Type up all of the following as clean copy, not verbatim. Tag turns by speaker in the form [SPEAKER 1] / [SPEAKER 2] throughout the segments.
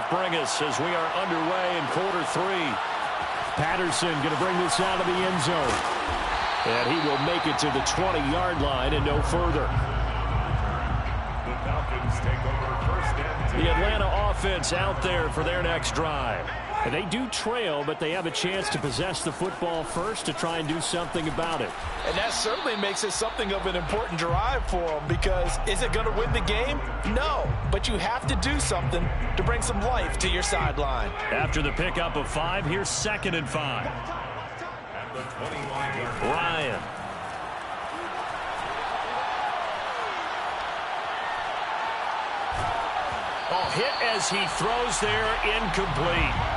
[SPEAKER 1] kickoff bring us as we are underway in quarter 3. Patterson going to bring this out of the end zone. And he will make it to the 20-yard line and no further.
[SPEAKER 2] The Falcons take over first and 10.
[SPEAKER 1] The Atlanta offense out there for their next drive. And they do trail, but they have a chance to possess the football first to try and do something about it.
[SPEAKER 3] And that certainly makes it something of an important drive for them, because is it going to win the game? No, but you have to do something to bring some life to your sideline.
[SPEAKER 1] After the pickup of 5, here's 2nd and 5.
[SPEAKER 2] At the 21-yard line.
[SPEAKER 1] Ryan. Oh, hit as he throws there, incomplete.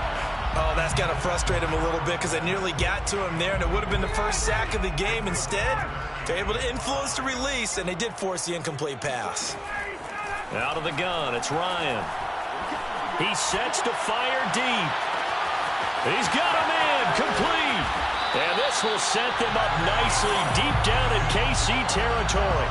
[SPEAKER 3] Oh, that's got to frustrate him a little bit, because they nearly got to him there, and it would have been the first sack of the game. Instead, they're able to influence the release, and they did force the incomplete pass.
[SPEAKER 1] Out of the gun, it's Ryan. He sets to fire deep. He's got him in, complete. And this will set them up nicely deep down in KC territory.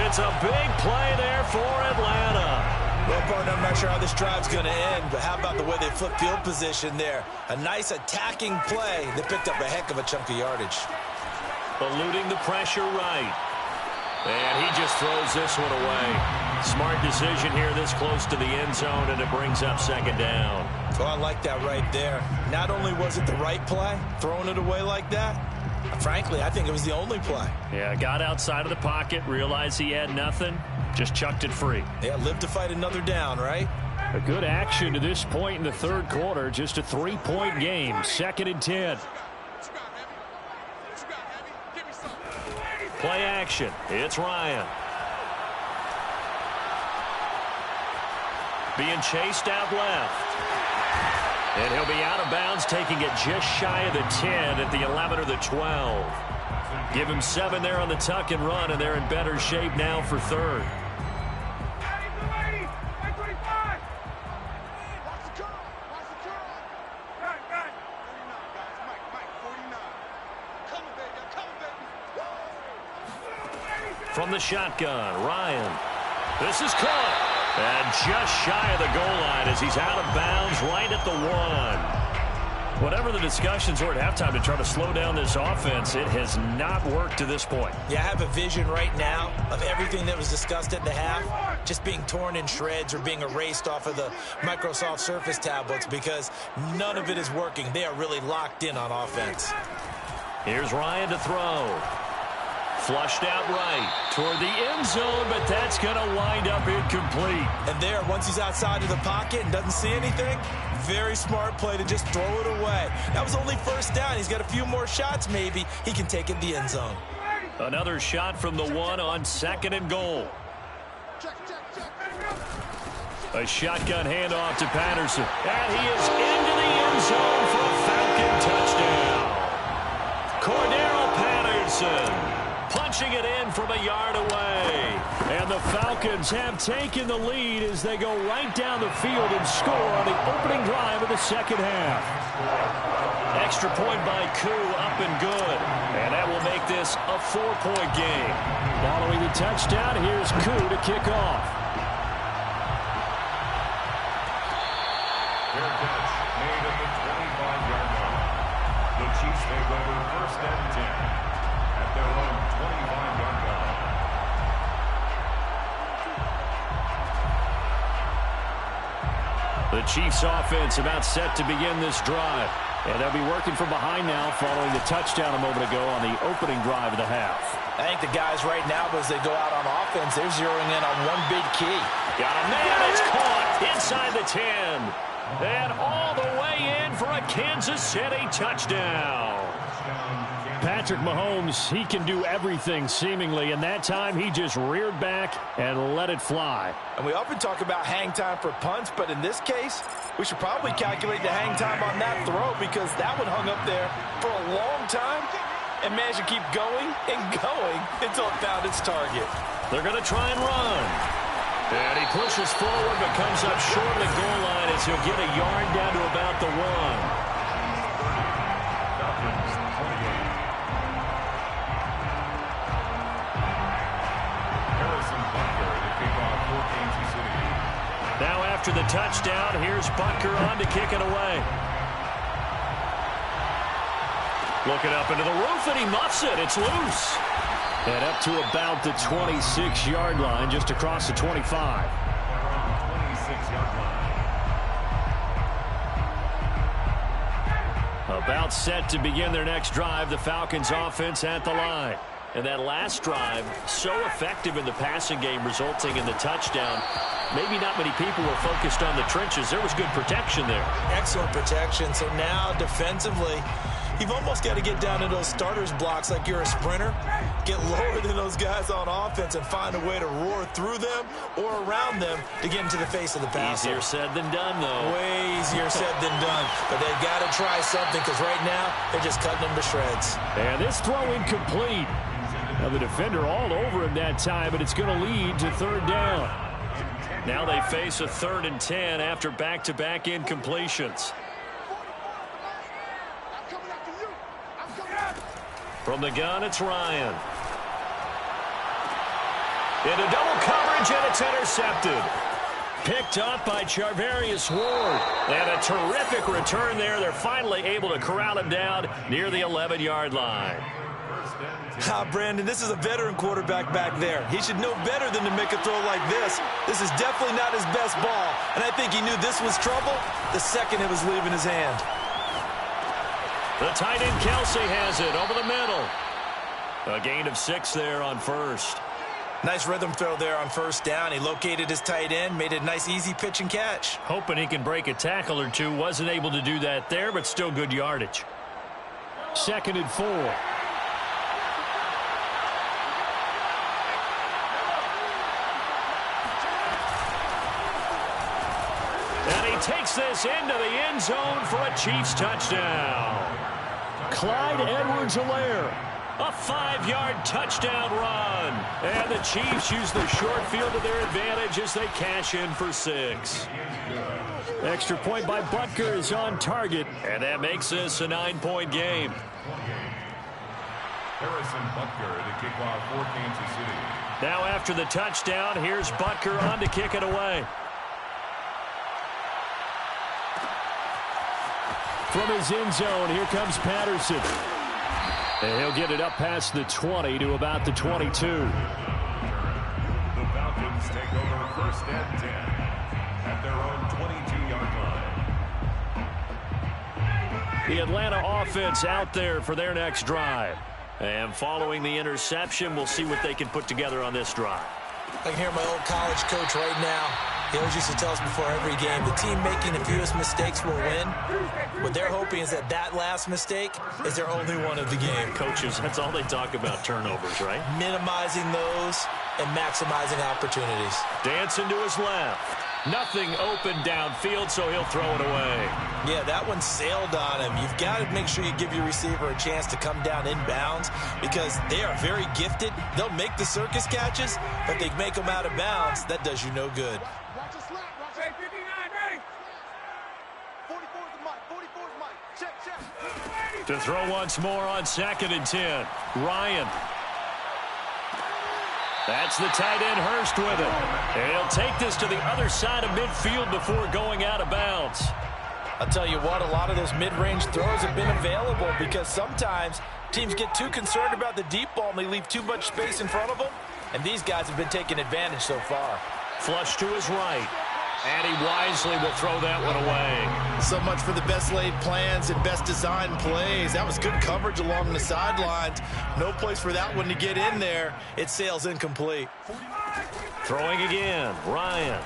[SPEAKER 1] It's a big play there for Atlanta.
[SPEAKER 3] Well, partner, I'm not sure how this drive's going to end, but how about the way they flip field position there? A nice attacking play. They picked up a heck of a chunk of yardage.
[SPEAKER 1] Eluding the pressure right. And he just throws this one away. Smart decision here this close to the end zone, and it brings up 2nd down.
[SPEAKER 3] So I like that right there. Not only was it the right play, throwing it away like that, frankly, I think it was the only play.
[SPEAKER 1] Yeah, got outside of the pocket, realized he had nothing, just chucked it free.
[SPEAKER 3] Yeah, live to fight another down, right?
[SPEAKER 1] A good action to this point in the 3rd quarter. Just a 3-point game. 2nd and 10. Play action. It's Ryan. Being chased out left. And he'll be out of bounds, taking it just shy of the 10 at the 11 or the 12. Give him 7 there on the tuck and run, and they're in better shape now for 3rd. From the shotgun, Ryan. This is caught. And just shy of the goal line as he's out of bounds right at the 1. Whatever the discussions were at halftime to try to slow down this offense, it has not worked to this point.
[SPEAKER 3] Yeah, I have a vision right now of everything that was discussed at the half just being torn in shreds or being erased off of the Microsoft Surface tablets, because none of it is working. They are really locked in on offense.
[SPEAKER 1] Here's Ryan to throw. Flushed out right toward the end zone, but that's going to wind up incomplete.
[SPEAKER 3] And there, once he's outside of the pocket and doesn't see anything, very smart play to just throw it away. That was only 1st down. He's got a few more shots, maybe. He can take it in the end zone.
[SPEAKER 1] Another shot from the 1 on 2nd and goal. A shotgun handoff to Patterson. And he is into the end zone for a Falcon touchdown. Cordero Patterson punching it in from a yard away. And the Falcons have taken the lead as they go right down the field and score on the opening drive of the 2nd half. Extra point by Koo, up and good. And that will make this a 4-point game. Following the touchdown, here's Koo to kick off.
[SPEAKER 2] Fair catch made at the 25-yard line. The Chiefs take over first and 10 at their own 25-yard line.
[SPEAKER 1] The Chiefs offense about set to begin this drive. And they'll be working from behind now following the touchdown a moment ago on the opening drive of the half.
[SPEAKER 3] I think the guys right now, as they go out on offense, they're zeroing in on one big key.
[SPEAKER 1] Got a man, it's caught inside the 10. And all the way in for a Kansas City touchdown. Patrick Mahomes, he can do everything seemingly, and that time he just reared back and let it fly.
[SPEAKER 3] And we often talk about hang time for punts, but in this case, we should probably calculate the hang time on that throw, because that one hung up there for a long time and managed to keep going and going until it found its target.
[SPEAKER 1] They're going to try and run. And he pushes forward but comes up short of the goal line as he'll get a yard down to about the 1. Now after after the touchdown, here's Butker on to kick it away. Looking up into the roof, and he muffs it. It's loose. And up to about the 26-yard line, just across the 25.
[SPEAKER 2] 26-yard line.
[SPEAKER 1] About set to begin their next drive, the Falcons offense at the line. And that last drive, so effective in the passing game, resulting in the touchdown. Maybe not many people were focused on the trenches. There was good protection there.
[SPEAKER 3] Excellent protection. So now defensively, you've almost got to get down to those starters blocks like you're a sprinter. Get lower than those guys on offense and find a way to roar through them or around them to get into the face of the passer.
[SPEAKER 1] Easier said than done, though.
[SPEAKER 3] Way easier said than done. But they've got to try something because right now they're just cutting them to shreds.
[SPEAKER 1] And this throw incomplete. Now the defender all over him that time, but it's going to lead to third down. Now they face a 3rd and 10 after back-to-back incompletions. From the gun, it's Ryan. Into double coverage, and it's intercepted. Picked up by Charvarius Ward. And a terrific return there. They're finally able to corral him down near the 11-yard line.
[SPEAKER 3] Brandon, this is a veteran quarterback back there. He should know better than to make a throw like this. This is definitely not his best ball. And I think he knew this was trouble the second it was leaving his hand.
[SPEAKER 1] The tight end Kelsey has it over the middle. A gain of 6 there on first.
[SPEAKER 3] Nice rhythm throw there on first down. He located his tight end, made a nice easy pitch and catch.
[SPEAKER 1] Hoping he can break a tackle or two. Wasn't able to do that there, but still good yardage. 2nd and 4. Takes this into the end zone for a Chiefs touchdown. Clyde Edwards-Helaire, a 5-yard touchdown run. And the Chiefs use the short field to their advantage as they cash in for 6. Extra point by Butker is on target, and that makes this a 9-point game.
[SPEAKER 2] Harrison Butker, the kickoff for Kansas City.
[SPEAKER 1] Now after the touchdown, here's Butker on to kick it away. From his end zone, here comes Patterson. And he'll get it up past the 20 to about the 22.
[SPEAKER 2] The Falcons take over 1st and 10 at their own 22-yard line.
[SPEAKER 1] The Atlanta offense out there for their next drive. And following the interception, we'll see what they can put together on this drive.
[SPEAKER 3] I can hear my old college coach right now. He always used to tell us before every game, the team making the fewest mistakes will win. What they're hoping is that that last mistake is their only one of the game.
[SPEAKER 1] Coaches, that's all they talk about, turnovers, right?
[SPEAKER 3] Minimizing those and maximizing opportunities.
[SPEAKER 1] Dancing to his left. Nothing open downfield, so he'll throw it away.
[SPEAKER 3] Yeah, that one sailed on him. You've got to make sure you give your receiver a chance to come down inbounds because they are very gifted. They'll make the circus catches, but they make them out of bounds. That does you no good.
[SPEAKER 1] To throw once more on 2nd and 10. Ryan. That's the tight end Hurst with it. And he'll take this to the other side of midfield before going out of bounds.
[SPEAKER 3] I'll tell you what, a lot of those mid-range throws have been available because sometimes teams get too concerned about the deep ball and they leave too much space in front of them. And these guys have been taking advantage so far.
[SPEAKER 1] Flush to his right. And he wisely will throw that one away.
[SPEAKER 3] So much for the best laid plans and best designed plays. That was good coverage along the sidelines. No place for that one to get in there. It sails incomplete.
[SPEAKER 1] Throwing again. Ryan.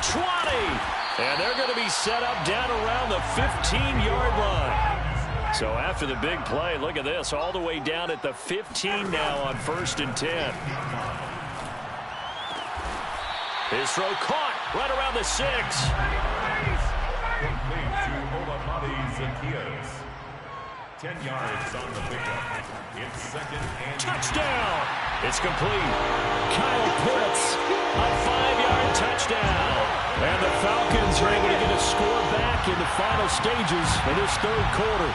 [SPEAKER 1] 20. And they're going to be set up down around the 15-yard line. So after the big play, look at this. All the way down at the 15 now on 1st and 10. His throw caught right around the 6.
[SPEAKER 2] Complete to Olamide Zaccheaus. 10 yards on the pickup. It's 2nd and
[SPEAKER 1] touchdown. It's complete. Kyle Pitts, a 5-yard touchdown. And the Falcons are able to get a score back in the final stages of this 3rd quarter.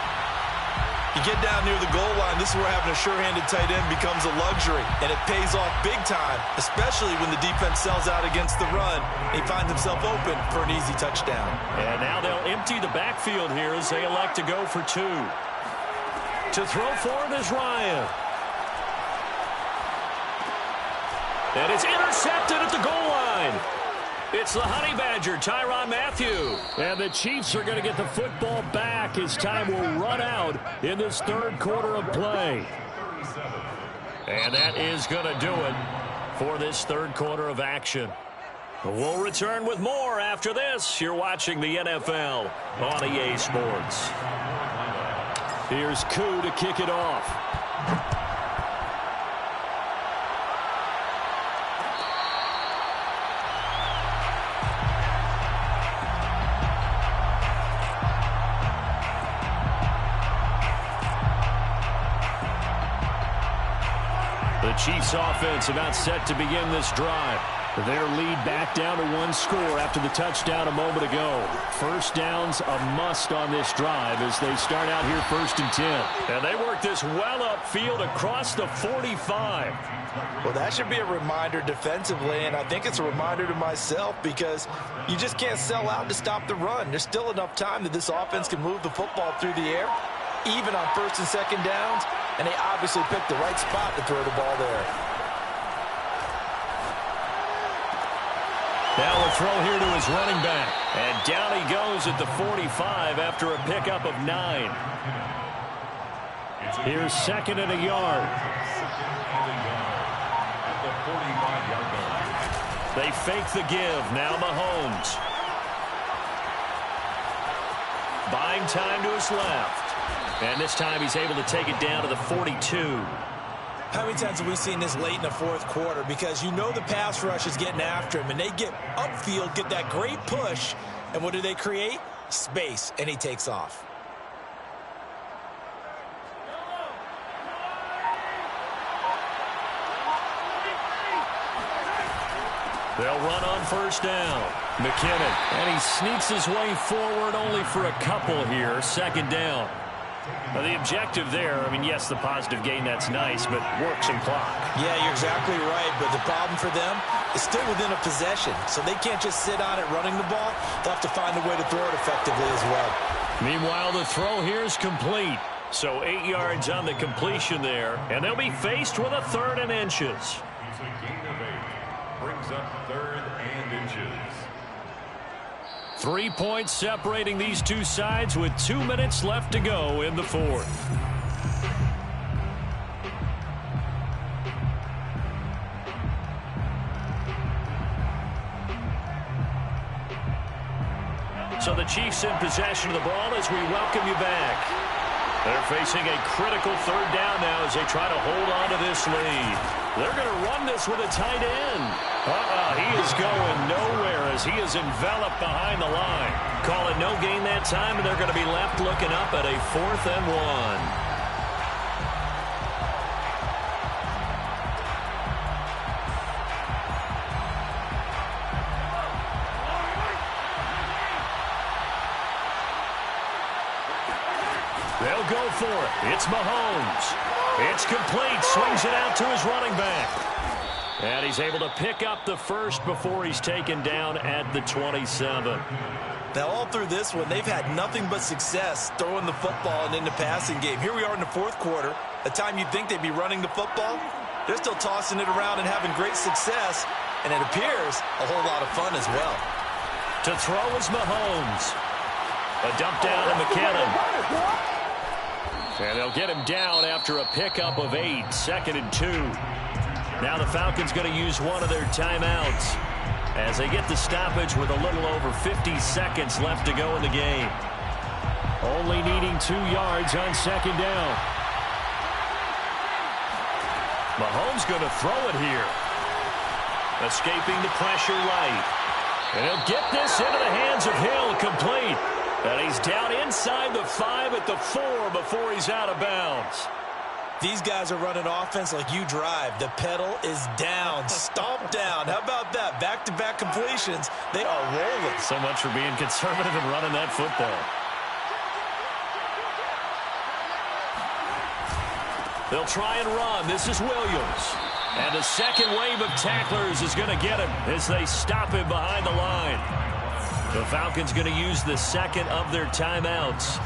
[SPEAKER 3] You get down near the goal line, this is where having a sure-handed tight end becomes a luxury, and it pays off big time, especially when the defense sells out against the run. He finds himself open for an easy touchdown.
[SPEAKER 1] And now they'll empty the backfield here as they elect to go for 2. To throw for it is Ryan. And it's intercepted at the goal line. It's the Honey Badger, Tyrann Mathieu. And the Chiefs are going to get the football back as time will run out in this third quarter of play. And that is going to do it for this third quarter of action. We'll return with more after this. You're watching the NFL on EA Sports. Here's Koo to kick it off. The Chiefs offense about set to begin this drive. Their lead back down to 1 score after the touchdown a moment ago. First down's a must on this drive as they start out here 1st and 10. And they work this well upfield across the 45.
[SPEAKER 3] Well, that should be a reminder defensively, and I think it's a reminder to myself because you just can't sell out to stop the run. There's still enough time that this offense can move the football through the air, even on 1st and 2nd downs, and they obviously picked the right spot to throw the ball there.
[SPEAKER 1] Now a throw here to his running back. And down he goes at the 45 after a pickup of 9. Here's 2nd and a yard. They fake the give. Now Mahomes. Buying time to his left. And this time he's able to take it down to the 42.
[SPEAKER 3] How many times have we seen this late in the fourth quarter? Because you know the pass rush is getting after him, and they get upfield, get that great push, and what do they create? Space, and he takes off.
[SPEAKER 1] They'll run on 1st down. McKinnon, and he sneaks his way forward only for a couple here. 2nd down. Now, the objective there, I mean, yes, the positive gain, that's nice, but work some clock.
[SPEAKER 3] Yeah, you're exactly right, but the problem for them is still within a possession, so they can't just sit on it running the ball. They'll have to find a way to throw it effectively as well.
[SPEAKER 1] Meanwhile, the throw here is complete. So 8 yards on the completion there, and they'll be faced with a 3rd and inches.
[SPEAKER 2] It's a gain of 8. Brings up 3rd and inches.
[SPEAKER 1] 3 points separating these two sides with 2 minutes left to go in the 4th. So the Chiefs in possession of the ball as we welcome you back. They're facing a critical 3rd down now as they try to hold on to this lead. They're going to run this with a tight end. He is going nowhere as he is enveloped behind the line. Call it no gain that time, and they're going to be left looking up at a 4th and 1. They'll go for it. It's Mahomes. It's complete. Swings it out to his running back. And he's able to pick up the 1st before he's taken down at the 27.
[SPEAKER 3] Now, all through this one, they've had nothing but success throwing the football and in the passing game. Here we are in the 4th quarter. A time you'd think they'd be running the football. They're still tossing it around and having great success. And it appears a whole lot of fun as well.
[SPEAKER 1] To throw is Mahomes. A dump down to McKinnon. And they'll get him down after a pickup of 8. 2nd and 2. Now the Falcons going to use one of their timeouts as they get the stoppage with a little over 50 seconds left to go in the game. Only needing 2 yards on 2nd down. Mahomes going to throw it here. Escaping the pressure right. And he'll get this into the hands of Hill, complete. And he's down inside the 5 at the 4 before he's out of bounds.
[SPEAKER 3] These guys are running offense like you drive. The pedal is down, stomp down. How about that? Back-to-back completions. They are rolling.
[SPEAKER 1] So much for being conservative and running that football. They'll try and run. This is Williams. And the second wave of tacklers is going to get him as they stop him behind the line. The Falcons going to use the second of their timeouts,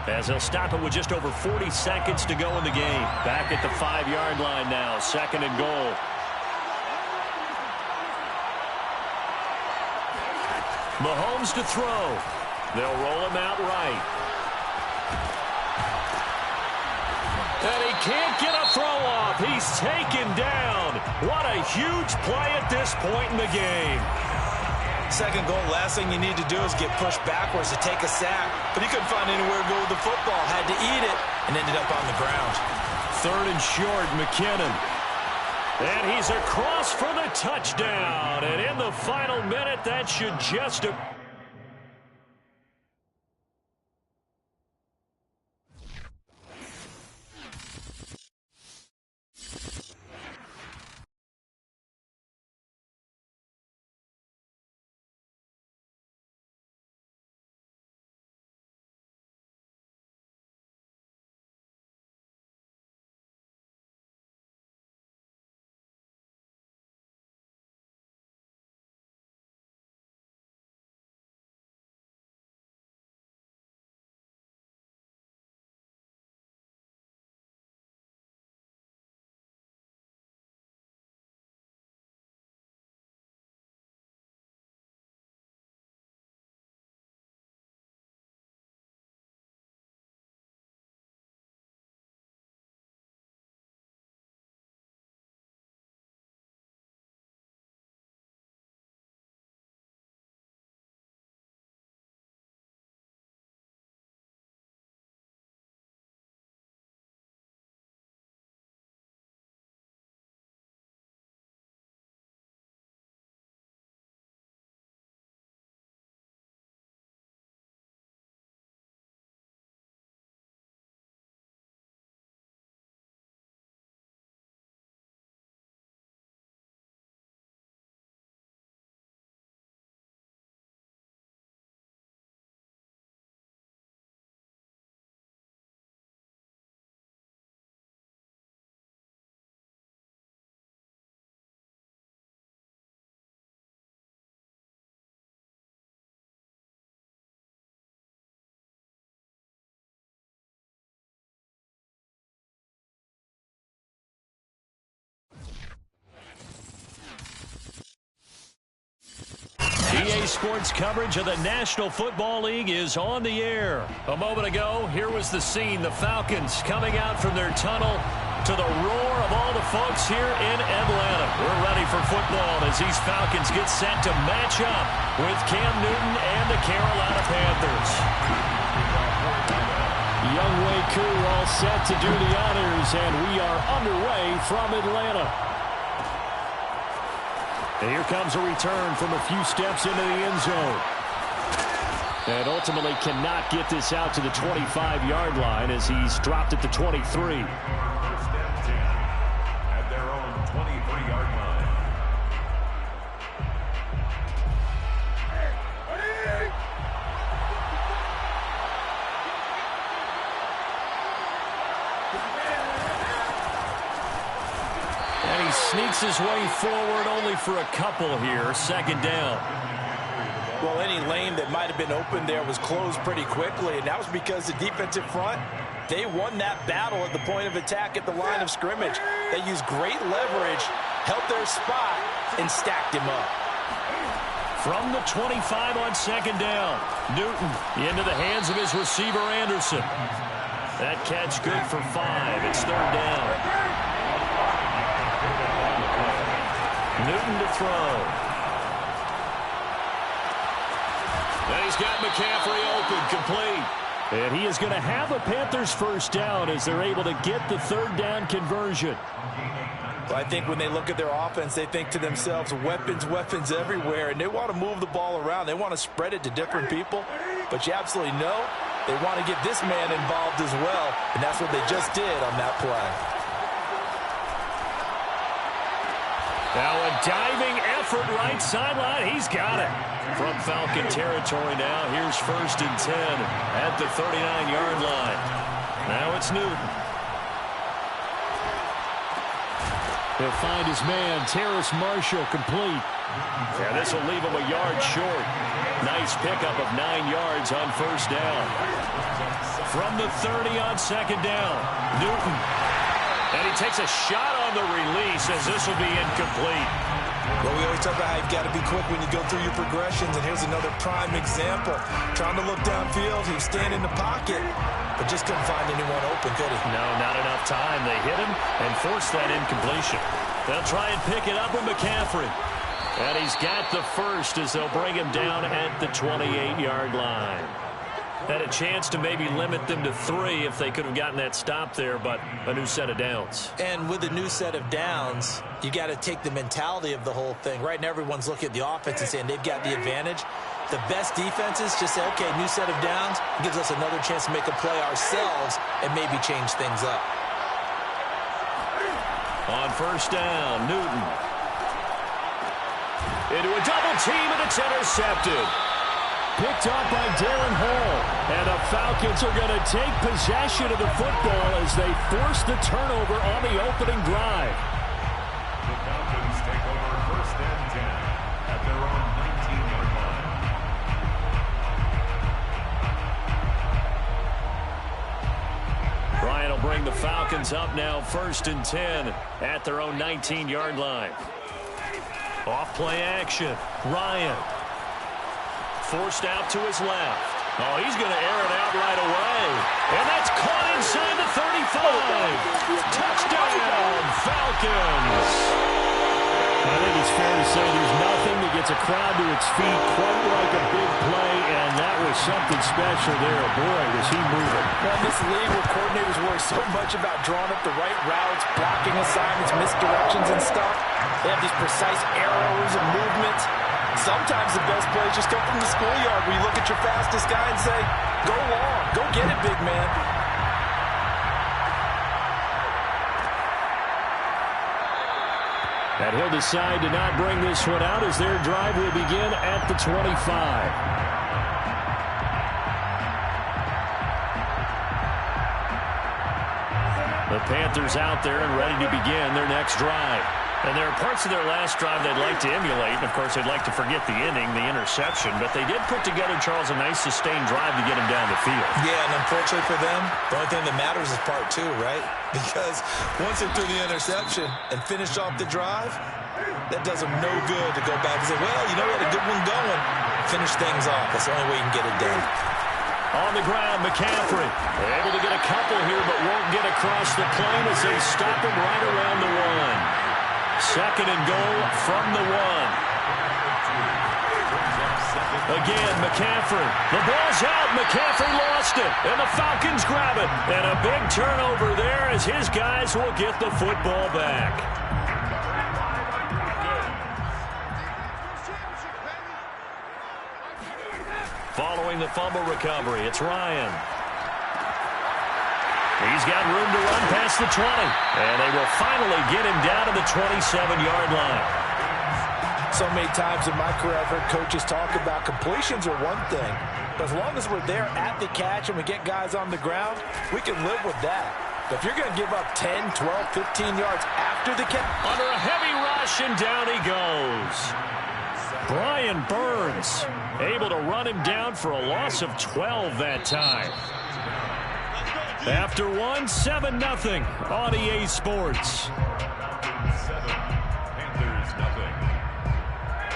[SPEAKER 1] as they'll stop it with just over 40 seconds to go in the game. Back at the 5-yard line now, second and goal. Mahomes to throw. They'll roll him out right. And he can't get a throw off. He's taken down. What a huge play at this point in the game.
[SPEAKER 3] Second goal, last thing you need to do is get pushed backwards to take a sack. But he couldn't find anywhere to go with the football. Had to eat it and ended up on the ground.
[SPEAKER 1] Third and short, McKinnon. And he's across for the touchdown. And in the final minute, that should just have... EA Sports coverage of the National Football League is on the air. A moment ago, here was the scene. The Falcons coming out from their tunnel to the roar of all the folks here in Atlanta. We're ready for football as these Falcons get set to match up with Cam Newton and the Carolina Panthers. Younghoe Koo all set to do the honors, and we are underway from Atlanta. And here comes a return from a few steps into the end zone. And ultimately cannot get this out to the 25-yard line as he's dropped at the 23.
[SPEAKER 2] First and 10 at their own 23-yard line.
[SPEAKER 1] And he sneaks his way forward only for a couple here. Second down.
[SPEAKER 3] Well, any lane that might have been open there was closed pretty quickly, and that was because the defensive front, they won that battle at the point of attack at the line of scrimmage. They used great leverage, held their spot, and stacked him up.
[SPEAKER 1] From the 25 on second down, Newton into the hands of his receiver, Anderson. That catch good for 5. It's third down. Newton to throw. And he's got McCaffrey open, complete. And he is going to have a Panthers first down as they're able to get the third down conversion.
[SPEAKER 3] Well, I think when they look at their offense, they think to themselves, weapons, weapons everywhere, and they want to move the ball around. They want to spread it to different people, but you absolutely know they want to get this man involved as well, and that's what they just did on that play.
[SPEAKER 1] Now a diving effort right sideline. He's got it. From Falcon territory now, here's first and 10 at the 39-yard line. Now it's Newton. He'll find his man, Terrace Marshall, complete. Yeah, this will leave him a yard short. Nice pickup of 9 yards on first down. From the 30 on second down, Newton. And he takes a shot on the release as this will be incomplete.
[SPEAKER 3] Well, we always talk about how you've got to be quick when you go through your progressions, and here's another prime example. Trying to look downfield, he was standing in the pocket, but just couldn't find anyone open, could he?
[SPEAKER 1] No, not enough time. They hit him and forced that incompletion. They'll try and pick it up with McCaffrey. And he's got the first as they'll bring him down at the 28-yard line. Had a chance to maybe limit them to 3 if they could have gotten that stop there, but a new set of downs.
[SPEAKER 3] And with a new set of downs, you got to take the mentality of the whole thing. Right now, everyone's looking at the offense and saying they've got the advantage. The best defenses just say, okay, new set of downs, gives us another chance to make a play ourselves and maybe change things up.
[SPEAKER 1] On first down, Newton. Into a double team, and it's intercepted. Picked up by Darren Hall. And the Falcons are going to take possession of the football as they force the turnover on the opening drive.
[SPEAKER 2] The Falcons take over first and 10 at their own 19-yard line.
[SPEAKER 1] Ryan will bring the Falcons up now first and 10 at their own 19-yard line. Off play action. Ryan. Forced out to his left. Oh, he's going to air it out right away. And that's caught inside the 35. Touchdown, Falcons.
[SPEAKER 4] I think it's fair to say there's nothing that gets a crowd to its feet quite like a big play, and that was something special there. Boy, was he moving.
[SPEAKER 3] Well, in this league where coordinators worry so much about drawing up the right routes, blocking assignments, misdirections and stuff, they have these precise arrows and movements. Sometimes the best plays just come from the schoolyard where you look at your fastest guy and say, go long, go get it, big man.
[SPEAKER 1] And he'll decide to not bring this one out as their drive will begin at the 25. The Panthers out there and ready to begin their next drive. And there are parts of their last drive they'd like to emulate. And, of course, they'd like to forget the inning, the interception. But they did put together, Charles, a nice sustained drive to get him down the field.
[SPEAKER 3] Yeah, and unfortunately for them, the only thing that matters is part 2, right? Because once they threw the interception and finished off the drive, that does them no good to go back and say, well, you know, we had a good one going. Finish things off. That's the only way you can get it done.
[SPEAKER 1] On the ground, McCaffrey. Able to get a couple here, but won't get across the plane as they stop him right around the 1. Second and goal from the 1. Again, McCaffrey. The ball's out. McCaffrey lost it. And the Falcons grab it. And a big turnover there as his guys will get the football back. Following the fumble recovery, it's Ryan. He's got room to run past the 20. And they will finally get him down to the 27-yard line.
[SPEAKER 3] So many times in my career, I've heard coaches talk about completions are one thing. But as long as we're there at the catch and we get guys on the ground, we can live with that. But if you're going to give up 10, 12, 15 yards after the catch.
[SPEAKER 1] Under a heavy rush, and down he goes. Brian Burns able to run him down for a loss of 12 that time. After 7-0 on EA Sports.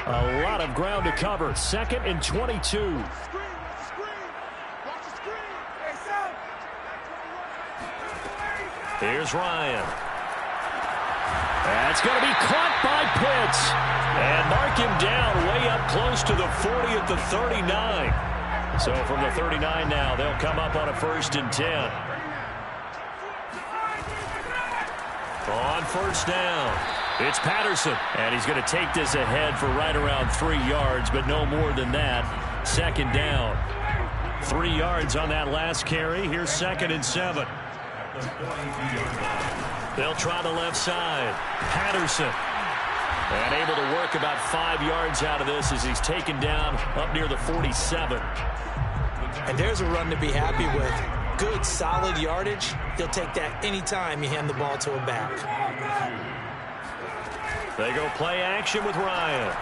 [SPEAKER 1] A lot of ground to cover. Second and 22. Here's Ryan. That's going to be caught by Pitts. And mark him down way up close to the 40 at the 39. So from the 39 now, they'll come up on a first and 10. On first down, it's Patterson. And he's going to take this ahead for right around 3 yards, but no more than that. Second down. 3 yards on that last carry. Here's second and 7. They'll try the left side. Patterson. And able to work about 5 yards out of this as he's taken down up near the 47.
[SPEAKER 3] And there's a run to be happy with. Good, solid yardage. He'll take that anytime you hand the ball to him back.
[SPEAKER 1] They go play action with Ryan.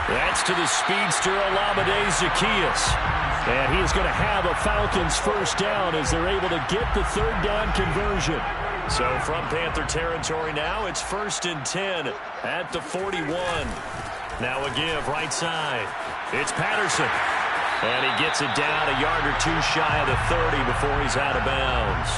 [SPEAKER 1] That's to the speedster, Olamide Zaccheaus. And he is going to have a Falcons first down as they're able to get the third down conversion. So from Panther territory now, it's 1st and 10 at the 41. Now a give right side. It's Patterson. And he gets it down a yard or two shy of the 30 before he's out of bounds.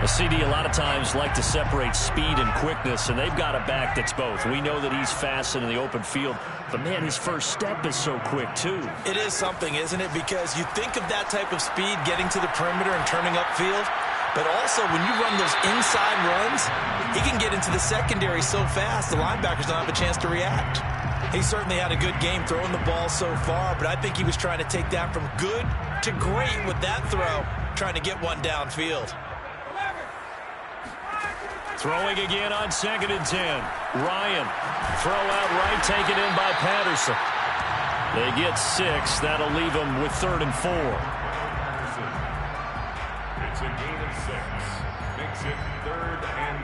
[SPEAKER 1] A CD a lot of times like to separate speed and quickness, and they've got a back that's both. We know that he's fast in the open field, but, man, his first step is so quick, too.
[SPEAKER 3] It is something, isn't it? Because you think of that type of speed getting to the perimeter and turning upfield, but also when you run those inside runs, he can get into the secondary so fast the linebackers don't have a chance to react. He certainly had a good game throwing the ball so far, but I think he was trying to take that from good to great with that throw, trying to get one downfield.
[SPEAKER 1] Throwing again on 2nd and 10. Ryan, throw out right, taken in by Patterson. They get 6. That'll leave them with 3rd and 4.
[SPEAKER 2] It's a gain of 6. Makes it 3rd and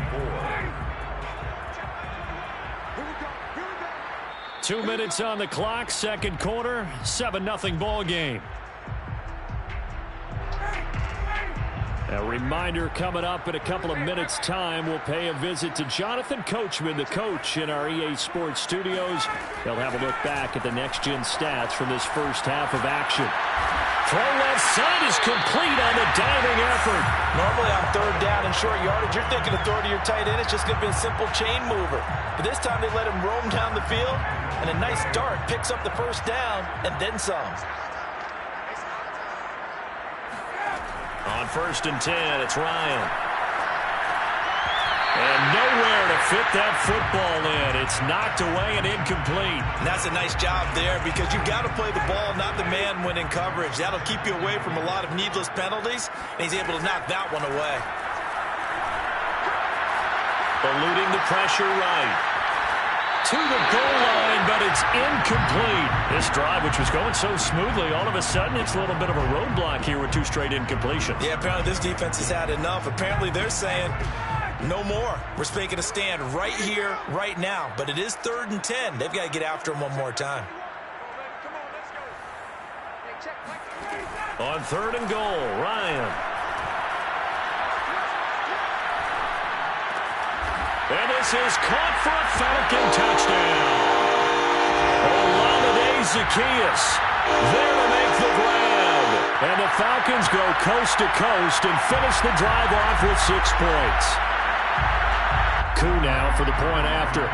[SPEAKER 2] 4.
[SPEAKER 1] 2 minutes on the clock, second quarter, 7-0 ball game. A reminder coming up in a couple of minutes' time. We'll pay a visit to Jonathan Coachman, the coach in our EA Sports studios. They'll have a look back at the next-gen stats from this first half of action. Throw left side is complete on the diving effort.
[SPEAKER 3] Normally on 3rd down and short yardage, you're thinking of throw to your tight end. It's just going to be a simple chain mover. But this time they let him roam down the field, and a nice dart picks up the first down and then some.
[SPEAKER 1] On 1st and 10, it's Ryan. And nowhere to fit that football in. It's knocked away and incomplete.
[SPEAKER 3] And that's a nice job there because you've got to play the ball, not the man when in coverage. That'll keep you away from a lot of needless penalties, and he's able to knock that one away.
[SPEAKER 1] Eluding the pressure right. To the goal line, but it's incomplete. This drive, which was going so smoothly, all of a sudden it's a little bit of a roadblock here with 2 straight incompletions.
[SPEAKER 3] Yeah, apparently this defense has had enough. Apparently they're saying, no more. We're making a stand right here, right now. But it is 3rd and 10. They've got to get after him one more time.
[SPEAKER 1] On 3rd and goal, Ryan. And this is caught for a Falcon touchdown. Olamide Zaccheaus there to make the grab. And the Falcons go coast to coast and finish the drive off with 6 points. Coup now for the point after.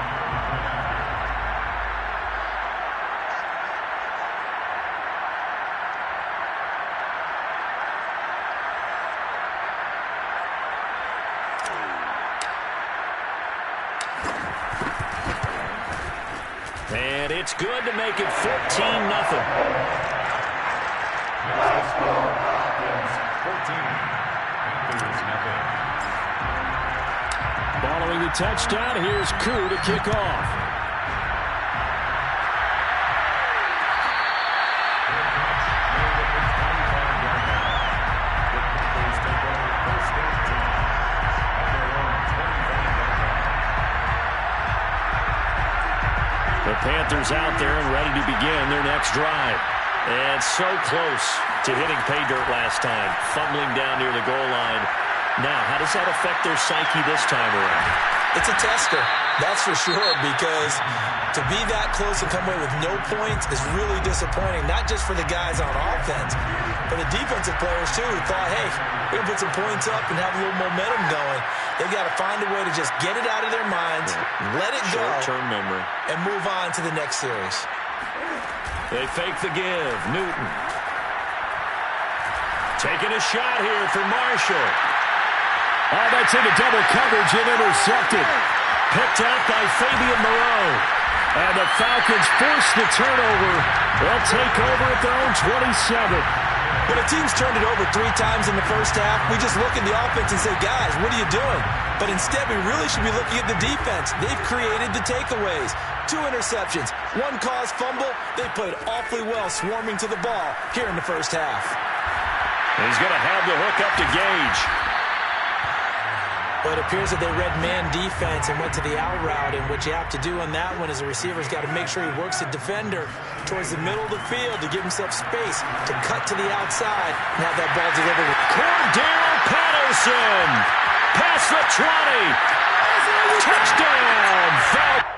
[SPEAKER 1] And it's good to make it 14-0. Following the touchdown, here's Coup to kick off. The Panthers out there and ready to begin their next drive. And so close to hitting pay dirt last time, fumbling down near the goal line. Now, how does that affect their psyche this time around?
[SPEAKER 3] It's a tester, that's for sure, because to be that close and come away with no points is really disappointing, not just for the guys on offense, but the defensive players, too, who thought, hey, we're going to put some points up and have a little momentum going. They've got to find a way to just get it out of their minds, let it go,
[SPEAKER 1] short-term memory,
[SPEAKER 3] and move on to the next series.
[SPEAKER 1] They fake the give. Newton. Taking a shot here for Marshall. Oh, that's into double coverage and intercepted. Picked out by Fabian Moreau. And the Falcons force the turnover. They'll take over at their own 27.
[SPEAKER 3] When a team's turned it over 3 times in the first half, we just look at the offense and say, guys, what are you doing? But instead, we really should be looking at the defense. They've created the takeaways. 2 interceptions, 1 caused fumble. They played awfully well swarming to the ball here in the first half.
[SPEAKER 1] He's going to have the hook up to Gage.
[SPEAKER 3] Well, it appears that they read man defense and went to the out route, and what you have to do on that one is the receiver's got to make sure he works the defender towards the middle of the field to give himself space to cut to the outside and have that ball delivered.
[SPEAKER 1] Cordero Patterson past the 20. Touchdown, Falcons.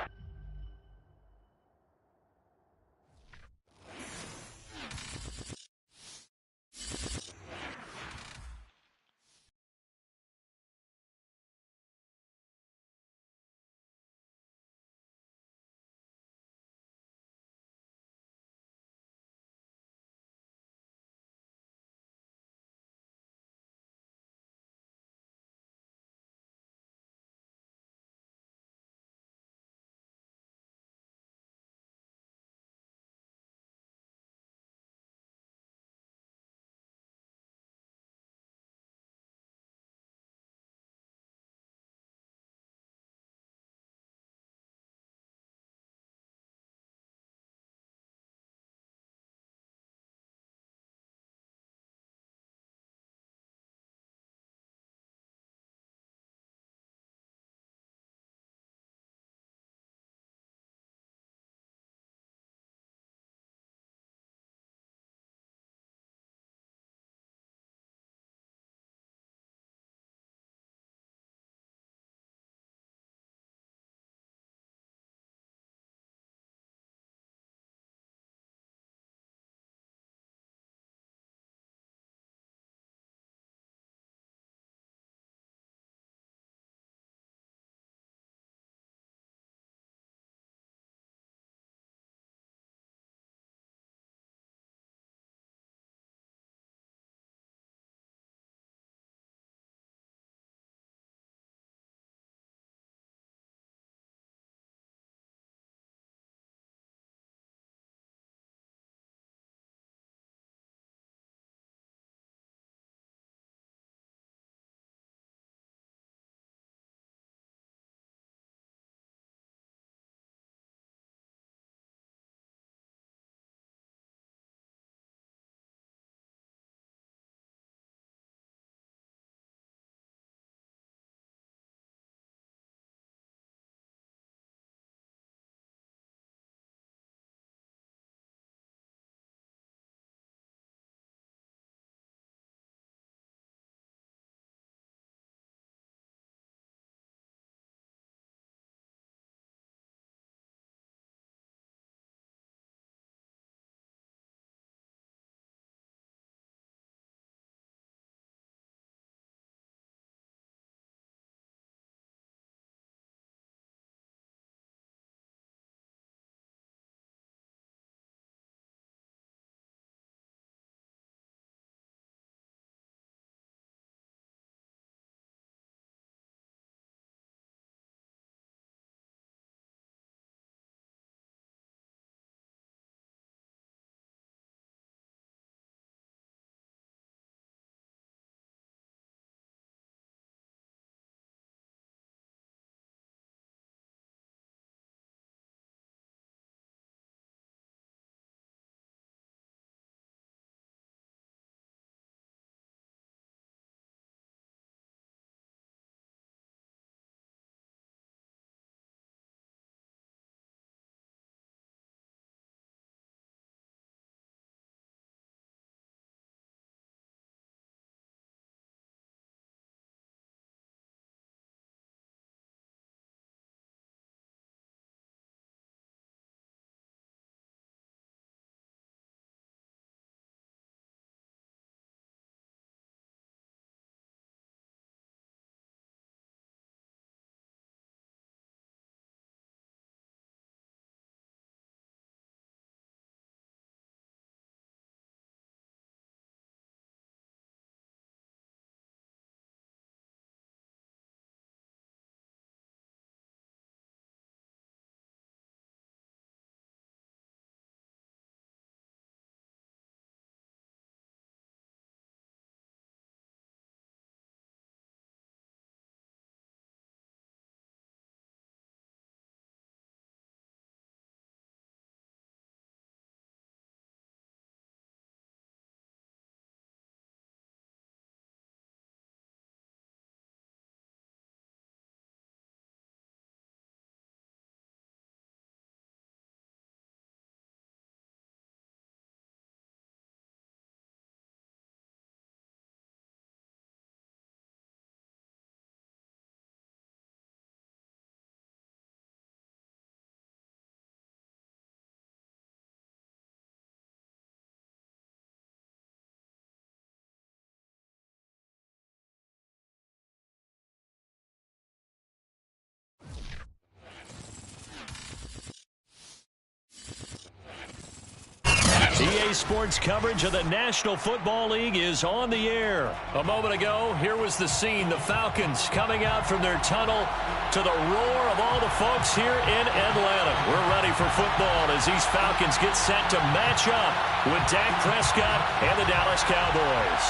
[SPEAKER 1] EA Sports coverage of the National Football League is on the air. A moment ago, here was the scene. The Falcons coming out from their tunnel to the roar of all the folks here in Atlanta. We're ready for football as these Falcons get set to match up with Dak Prescott and the Dallas Cowboys.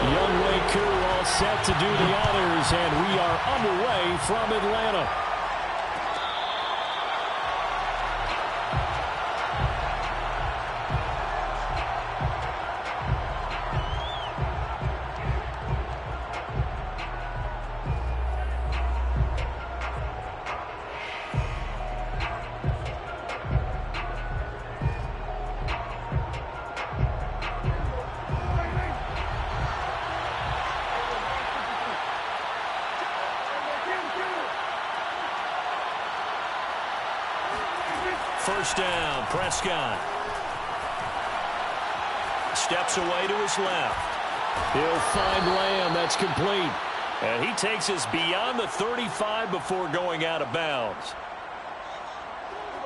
[SPEAKER 4] Younghoe Koo all set to do the honors, and we are underway from Atlanta.
[SPEAKER 1] First down, Prescott. Steps away to his left.
[SPEAKER 4] He'll find Lamb. That's complete.
[SPEAKER 1] And he takes us beyond the 35 before going out of bounds.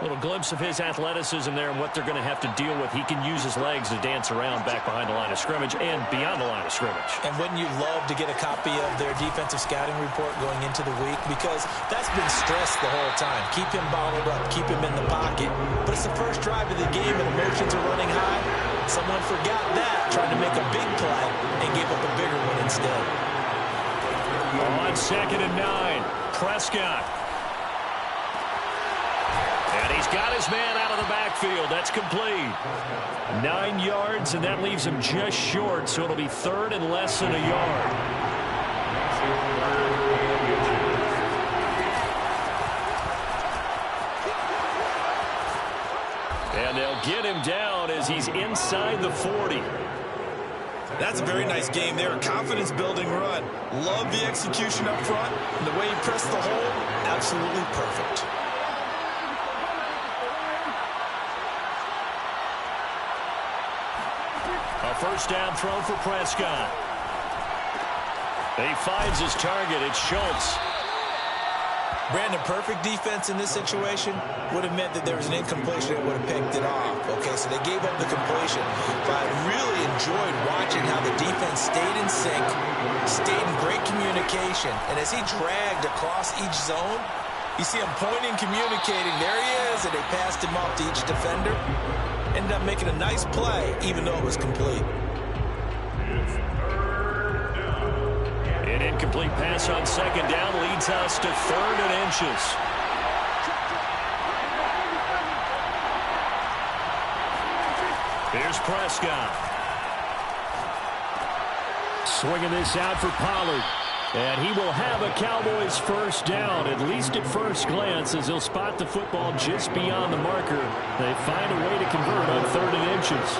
[SPEAKER 1] Little glimpse of his athleticism there and what they're going to have to deal with. He can use his legs to dance around back behind the line of scrimmage and beyond the line of scrimmage.
[SPEAKER 3] And wouldn't you love to get a copy of their defensive scouting report going into the week? Because that's been stressed the whole time. Keep him bottled up. Keep him in the pocket. But it's the first drive of the game and emotions are running high. Someone forgot that, trying to make a big play and gave up a bigger one instead.
[SPEAKER 1] On 2nd and 9, Prescott. And he's got his man out of the backfield. That's complete. 9 yards, and that leaves him just short, so it'll be 3rd and less than a yard. And they'll get him down as he's inside the 40.
[SPEAKER 3] That's a very nice game there. Confidence-building run. Love the execution up front. And the way he pressed the hole, absolutely perfect.
[SPEAKER 1] A first down throw for Prescott. He finds his target. It's Schultz.
[SPEAKER 3] Brandon, perfect defense in this situation would have meant that there was an incompletion that would have picked it off. Okay, so they gave up the completion. But I really enjoyed watching how the defense stayed in sync, stayed in great communication. And as he dragged across each zone, you see him pointing, communicating. There he is, and they passed him off to each defender. Ended up making a nice play, even though it was complete.
[SPEAKER 1] An incomplete pass on 2nd down leads us to 3rd and inches. Here's Prescott.
[SPEAKER 4] Swinging this out for Pollard. And he will have a Cowboys first down, at least at first glance, as he'll spot the football just beyond the marker. They find a way to convert on 3rd and inches.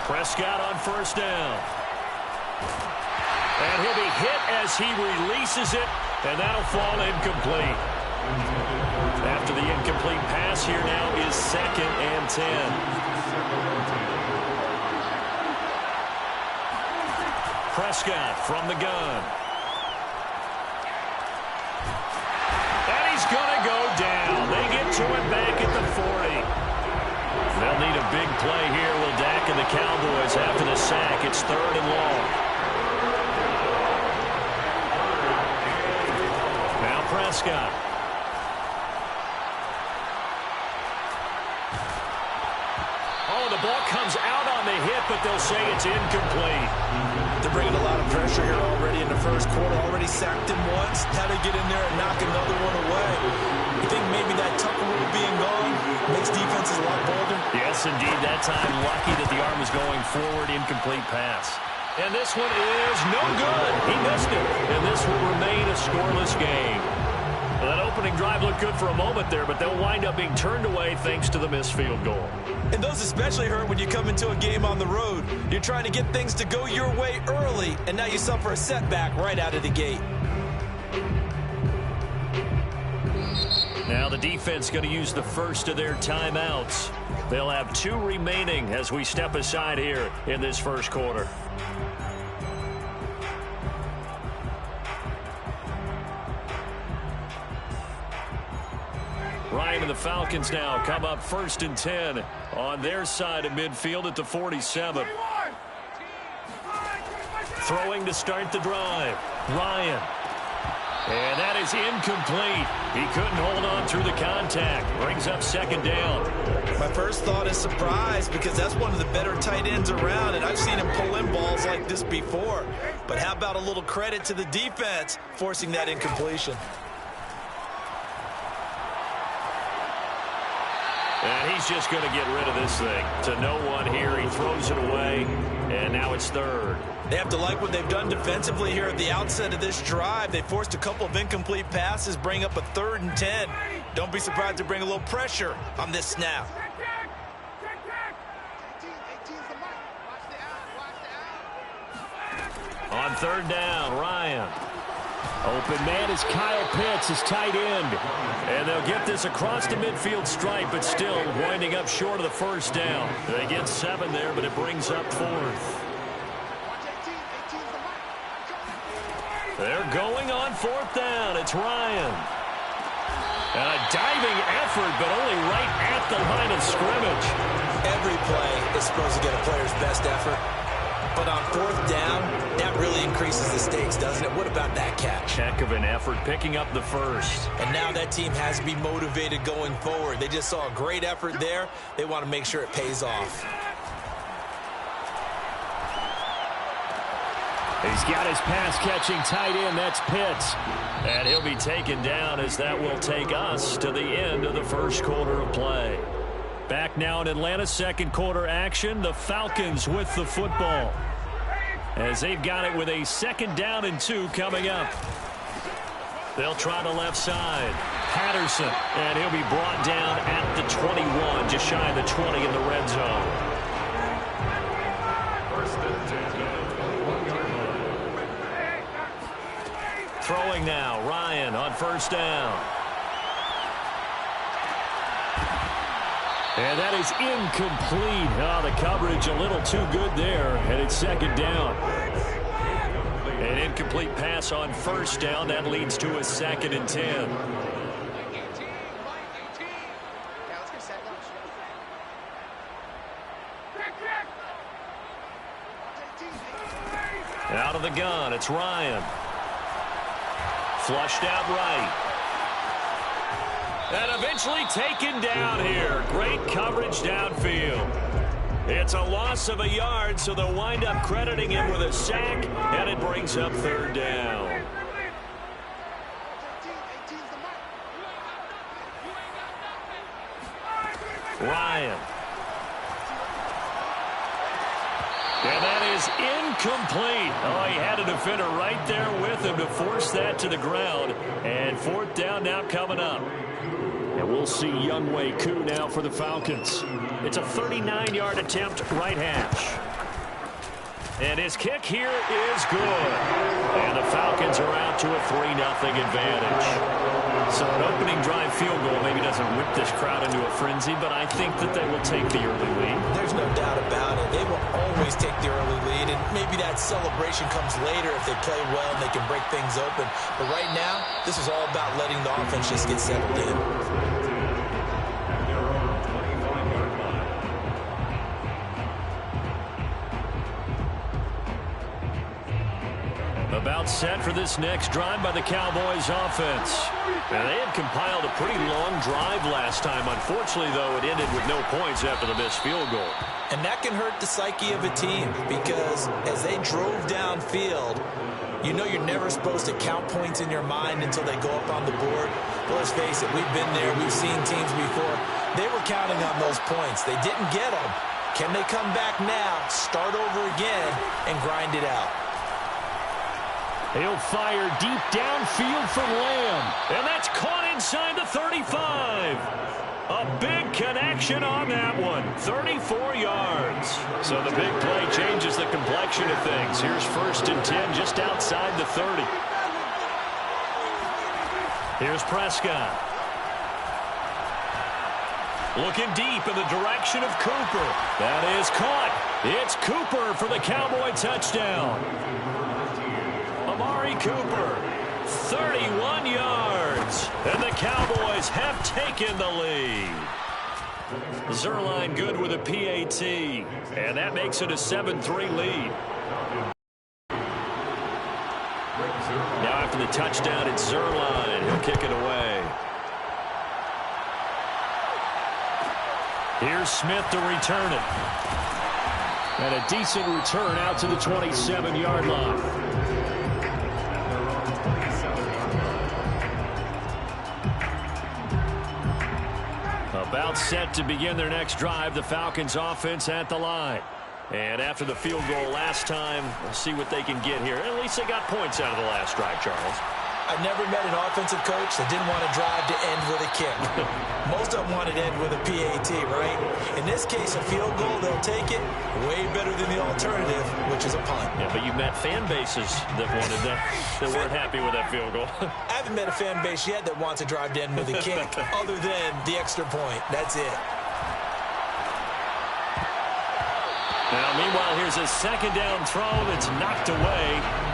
[SPEAKER 1] Prescott on first down. And he'll be hit as he releases it, and that'll fall incomplete. After the incomplete pass, here now is 2nd and 10. Prescott from the gun. And he's going to go down. They get to it back at the 40. They'll need a big play here, will Dak and the Cowboys after the sack. It's 3rd and long. Now Prescott. Oh, the ball comes out on the hit, but they'll say it's incomplete.
[SPEAKER 3] They're bringing a lot of pressure here already in the first quarter. Already sacked him once. Had to get in there and knock another one away. You think maybe that Tucker rule being gone makes defenses a lot bolder?
[SPEAKER 1] Yes, indeed. That time, lucky that the arm was going forward. Incomplete pass. And this one is no good. He missed it. And this will remain a scoreless game. Well, that opening drive looked good for a moment there, but they'll wind up being turned away thanks to the missed field goal.
[SPEAKER 3] And those especially hurt when you come into a game on the road. You're trying to get things to go your way early, and now you suffer a setback right out of the gate.
[SPEAKER 1] Now the defense going to use the first of their timeouts. They'll have 2 remaining as we step aside here in this first quarter. Ryan and the Falcons now come up 1st and 10 on their side of midfield at the 47. Throwing to start the drive. Ryan. And that is incomplete. He couldn't hold on through the contact. Brings up 2nd down.
[SPEAKER 3] My first thought is surprise because that's one of the better tight ends around, and I've seen him pull in balls like this before. But how about a little credit to the defense forcing that incompletion?
[SPEAKER 1] And he's just going to get rid of this thing. To no one here. He throws it away, and now it's 3rd.
[SPEAKER 3] They have to like what they've done defensively here at the outset of this drive. They forced a couple of incomplete passes, bring up a 3rd and 10. Don't be surprised to bring a little pressure on this snap.
[SPEAKER 1] On 3rd down, Ryan.
[SPEAKER 4] Open man is Kyle Pitts, his tight end.
[SPEAKER 1] And they'll get this across the midfield stripe, but still winding up short of the 1st down. They get 7 there, but it brings up 4th. They're going on 4th down. It's Ryan. And a diving effort, but only right at the line of scrimmage.
[SPEAKER 3] Every play is supposed to get a player's best effort. But on 4th down, that really increases the stakes, doesn't it? What about that catch?
[SPEAKER 1] Heck of an effort, picking up the 1st.
[SPEAKER 3] And now that team has to be motivated going forward. They just saw a great effort there. They want to make sure it pays off.
[SPEAKER 4] He's got his pass-catching tight end. That's Pitts.
[SPEAKER 1] And he'll be taken down as that will take us to the end of the 1st quarter of play.
[SPEAKER 4] Back now in Atlanta's 2nd quarter action. The Falcons with the football, as they've got it with a 2nd down and 2 coming up.
[SPEAKER 1] They'll try the left side. Patterson. And he'll be brought down at the 21, just shy of the 20 in the red zone. Throwing now, Ryan on 1st down.
[SPEAKER 4] And that is incomplete. Oh, the coverage a little too good there, and it's 2nd down.
[SPEAKER 1] An incomplete pass on 1st down. That leads to a 2nd and 10. Out of the gun, it's Ryan. Flushed out right. And eventually taken down here. Great coverage downfield. It's a loss of a yard, so they'll wind up crediting him with a sack, and it brings up 3rd down. Ryan. And that is incomplete. Oh, he had a defender right there with him to force that to the ground. And 4th down now coming up.
[SPEAKER 4] And we'll see Younghoe Koo now for the Falcons.
[SPEAKER 1] It's a 39-yard attempt, right hash. And his kick here is good. And the Falcons are out to a 3-0 advantage. So an opening drive field goal maybe doesn't whip this crowd into a frenzy, but I think that they will take the early lead.
[SPEAKER 3] There's no doubt about it. They will always take the early lead, and maybe that celebration comes later if they play well and they can break things open. But right now, this is all about letting the offense just get settled in.
[SPEAKER 1] About set for this next drive by the Cowboys offense. And they had compiled a pretty long drive last time. Unfortunately, though, it ended with no points after the missed field goal.
[SPEAKER 3] And that can hurt the psyche of a team because as they drove downfield, you know you're never supposed to count points in your mind until they go up on the board. But let's face it, we've been there. We've seen teams before. They were counting on those points. They didn't get them. Can they come back now, start over again, and grind it out?
[SPEAKER 4] He'll fire deep downfield for Lamb.
[SPEAKER 1] And that's caught inside the 35. A big connection on that one. 34 yards.
[SPEAKER 4] So the big play changes the complexion of things. Here's 1st and 10 just outside the 30.
[SPEAKER 1] Here's Prescott. Looking deep in the direction of Cooper. That is caught. It's Cooper for the Cowboy touchdown. Amari Cooper, 31 yards. And the Cowboys have taken the lead. Zerline good with a PAT. And that makes it a 7-3 lead. Now after the touchdown, it's Zerline. He'll kick it away. Here's Smith to return it. And a decent return out to the 27-yard line. About set to begin their next drive. The Falcons offense at the line. And after the field goal last time, we'll see what they can get here. At least they got points out of the last drive, Charles.
[SPEAKER 3] I've never met an offensive coach that didn't want to drive to end with a kick. Most of them wanted to end with a PAT, right? In this case, a field goal, they'll take it. Way better than the alternative, which is a punt.
[SPEAKER 1] Yeah, but you met fan bases that wanted that weren't happy with that field goal.
[SPEAKER 3] I haven't met a fan base yet that wants to drive to end with a kick, other than the extra point. That's it.
[SPEAKER 1] Now, meanwhile, here's a second down throw that's knocked away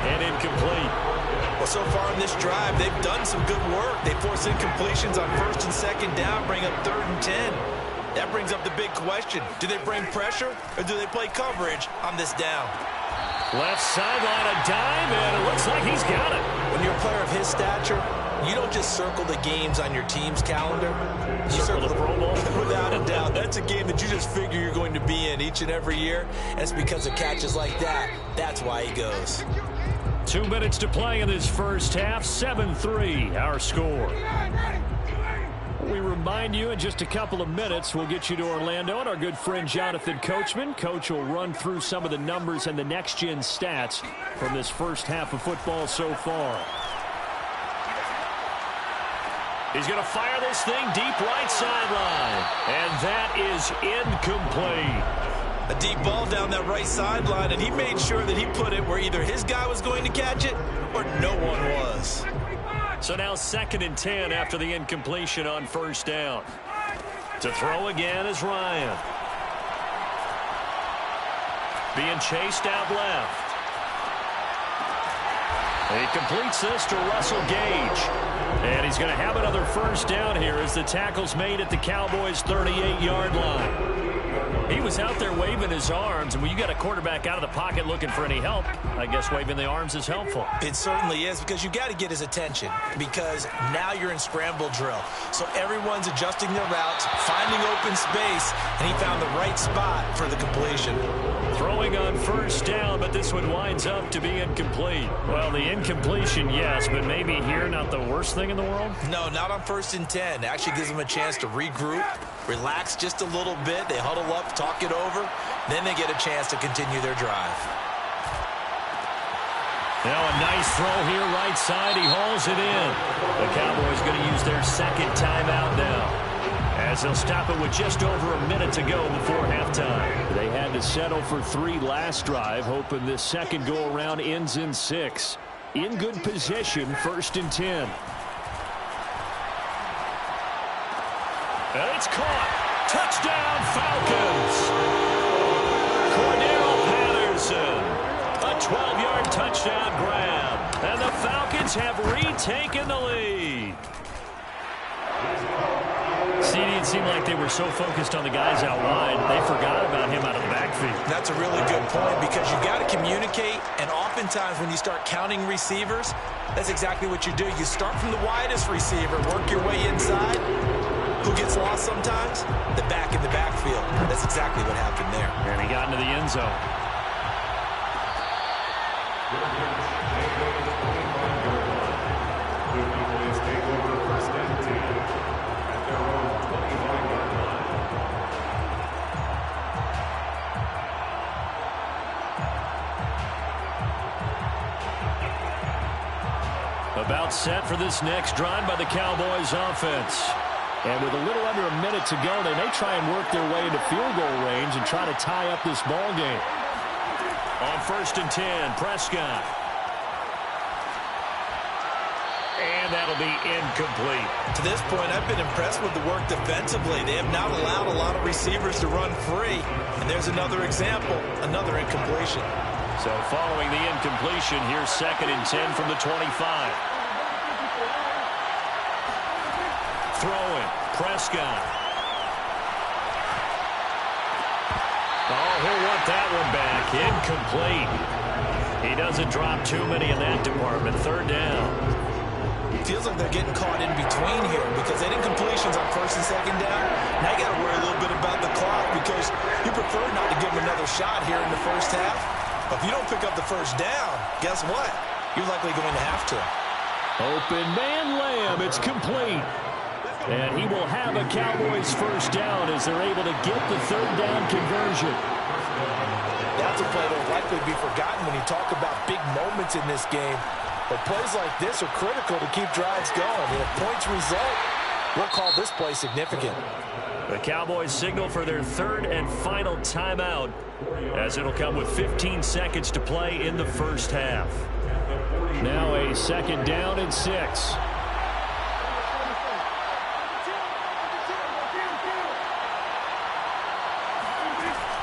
[SPEAKER 1] and incomplete.
[SPEAKER 3] Well, so far in this drive, they've done some good work. They force incompletions on first and second down, bring up 3rd and 10. That brings up the big question. Do they bring pressure or do they play coverage on this down?
[SPEAKER 1] Left sideline, a dive, and it looks like he's got it.
[SPEAKER 3] When you're a player of his stature, you don't just circle the games on your team's calendar. You circle the Pro Bowl. Without a doubt. That's a game that you just figure you're going to be in each and every year. And it's because of catches like that. That's why he goes.
[SPEAKER 1] 2 minutes to play in this first half. 7-3, our score. We remind you in just a couple of minutes we'll get you to Orlando and our good friend Jonathan Coachman. Coach will run through some of the numbers and the next-gen stats from this first half of football so far. He's going to fire this thing deep right sideline. And that is incomplete.
[SPEAKER 3] A deep ball down that right sideline, and he made sure that he put it where either his guy was going to catch it or no one was.
[SPEAKER 1] So now 2nd and 10 after the incompletion on first down. To throw again is Ryan. Being chased out left. He completes this to Russell Gage. And he's going to have another first down here as the tackle's made at the Cowboys' 38-yard line. He was out there waving his arms, and when you got a quarterback out of the pocket looking for any help, I guess waving the arms is helpful.
[SPEAKER 3] It certainly is, because you got to get his attention, because now you're in scramble drill. So everyone's adjusting their routes, finding open space, and he found the right spot for the completion.
[SPEAKER 1] Throwing on first down, but this one winds up to be incomplete. Well, the incompletion, yes, but maybe here not the worst thing in the world?
[SPEAKER 3] No, not on 1st and 10. It actually gives them a chance to regroup, relax just a little bit. They huddle up, talk it over. Then they get a chance to continue their drive.
[SPEAKER 1] Now a nice throw here right side. He hauls it in. The Cowboys going to use their second timeout now, as they'll stop it with just over a minute to go before halftime. They had to settle for 3 last drive, hoping this second go-around ends in 6. In good position, 1st and 10. And it's caught. Touchdown, Falcons. Cordero Patterson. A 12-yard touchdown grab. And the Falcons have retaken the lead. CD, it seemed like they were so focused on the guys out wide, they forgot about him out of the backfield.
[SPEAKER 3] That's a really good point, because you got to communicate, and oftentimes when you start counting receivers, that's exactly what you do. You start from the widest receiver, work your way inside. Who gets lost sometimes? The back in the backfield. That's exactly what happened there.
[SPEAKER 1] And he got into the end zone. About set for this next drive by the Cowboys offense. And with a little under a minute to go, they may try and work their way into field goal range and try to tie up this ball game. On 1st and 10, Prescott. And that'll be incomplete.
[SPEAKER 3] To this point, I've been impressed with the work defensively. They have not allowed a lot of receivers to run free. And there's another example, another incompletion.
[SPEAKER 1] So following the incompletion, here's 2nd and 10 from the 25. Throwing. Prescott. Oh, he'll want that one back. Incomplete. He doesn't drop too many in that department. Third down.
[SPEAKER 3] Feels like they're getting caught in between here because they didn't completions on first and second down. Now you got to worry a little bit about the clock because you prefer not to give them another shot here in the first half. But if you don't pick up the first down, guess what? You're likely going to have to.
[SPEAKER 4] Open man Lamb. It's complete. And he will have a Cowboys first down as they're able to get the third down conversion.
[SPEAKER 3] That's a play that will likely be forgotten when you talk about big moments in this game. But plays like this are critical to keep drives going. And if points result, we'll call this play significant.
[SPEAKER 1] The Cowboys signal for their third and final timeout as it'll come with 15 seconds to play in the first half.
[SPEAKER 4] Now a second down and 6.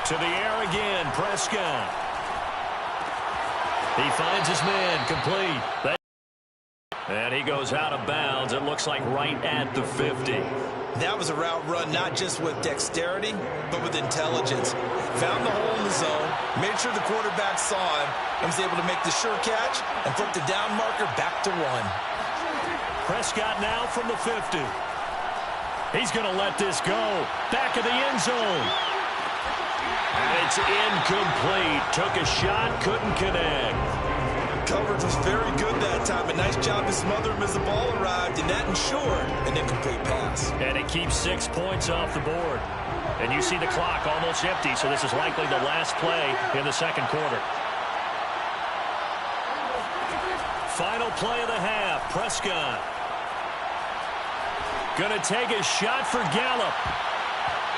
[SPEAKER 1] To the air again, Prescott. He finds his man, complete. And he goes out of bounds. It looks like right at the 50.
[SPEAKER 3] That was a route run not just with dexterity, but with intelligence. Found the hole in the zone, made sure the quarterback saw him, and was able to make the sure catch and flip the down marker back to run.
[SPEAKER 1] Prescott now from the 50. He's going to let this go. Back of the end zone. And it's incomplete. Took a shot, couldn't connect.
[SPEAKER 3] Coverage was very good that time. A nice job to smother him as the ball arrived, and that ensured an incomplete pass.
[SPEAKER 1] And it keeps 6 points off the board. And you see the clock almost empty, so this is likely the last play in the second quarter. Final play of the half, Prescott. Gonna take a shot for Gallup.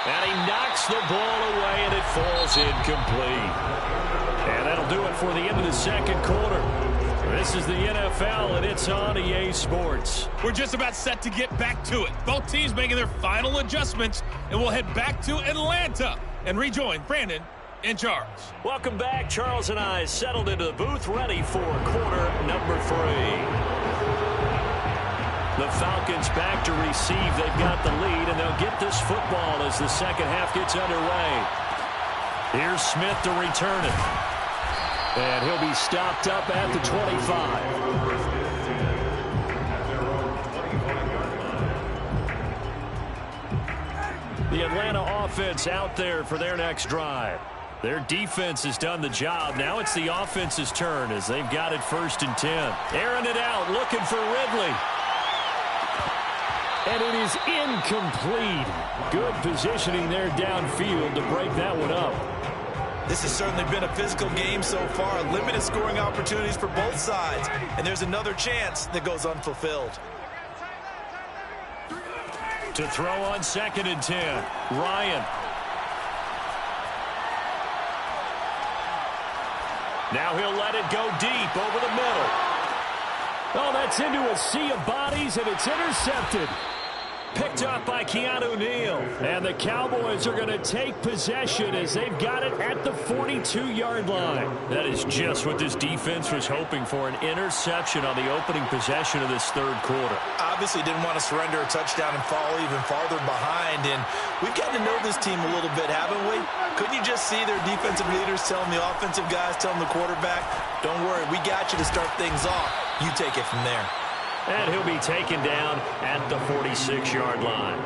[SPEAKER 1] And he knocks the ball away, and it falls incomplete. And that'll do it for the end of the second quarter. This is the NFL, and it's on EA Sports.
[SPEAKER 5] We're just about set to get back to it. Both teams making their final adjustments, and we'll head back to Atlanta and rejoin Brandon and Charles.
[SPEAKER 1] Welcome back. Charles and I settled into the booth, ready for quarter number 3. The Falcons back to receive. They've got the lead, and they'll get this football as the second half gets underway. Here's Smith to return it. And he'll be stopped up at the 25. The Atlanta offense out there for their next drive. Their defense has done the job. Now it's the offense's turn as they've got it 1st and 10. Airing it out, looking for Ridley.
[SPEAKER 4] And it is incomplete. Good positioning there downfield to break that one up.
[SPEAKER 3] This has certainly been a physical game so far. Limited scoring opportunities for both sides. And there's another chance that goes unfulfilled.
[SPEAKER 1] To throw on 2nd and 10. Ryan. Now he'll let it go deep over the middle.
[SPEAKER 4] Oh, that's into a sea of bodies, and it's intercepted.
[SPEAKER 1] Picked up by Keanu Neal.
[SPEAKER 4] And the Cowboys are going to take possession as they've got it at the 42-yard line.
[SPEAKER 1] That is just what this defense was hoping for, an interception on the opening possession of this third quarter.
[SPEAKER 3] Obviously didn't want to surrender a touchdown and fall even farther behind. And we've gotten to know this team a little bit, haven't we? Couldn't you just see their defensive leaders telling the offensive guys, telling the quarterback, don't worry, we got you to start things off. You take it from there.
[SPEAKER 1] And he'll be taken down at the 46-yard line.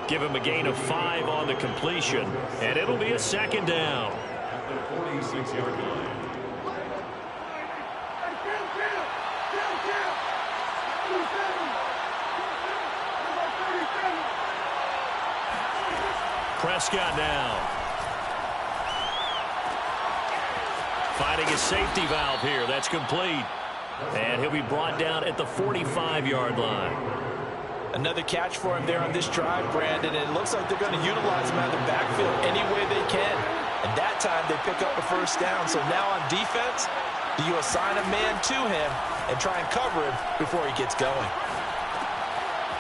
[SPEAKER 1] Give him a gain of 5 on the completion, and it'll be a 2nd down.
[SPEAKER 2] At the 46-yard line.
[SPEAKER 1] Prescott now. Finding a safety valve here. That's complete. And he'll be brought down at the 45-yard line.
[SPEAKER 3] Another catch for him there on this drive, Brandon. And it looks like they're going to utilize him out of the backfield any way they can. And that time they pick up a first down. So now on defense, do you assign a man to him and try and cover him before he gets going?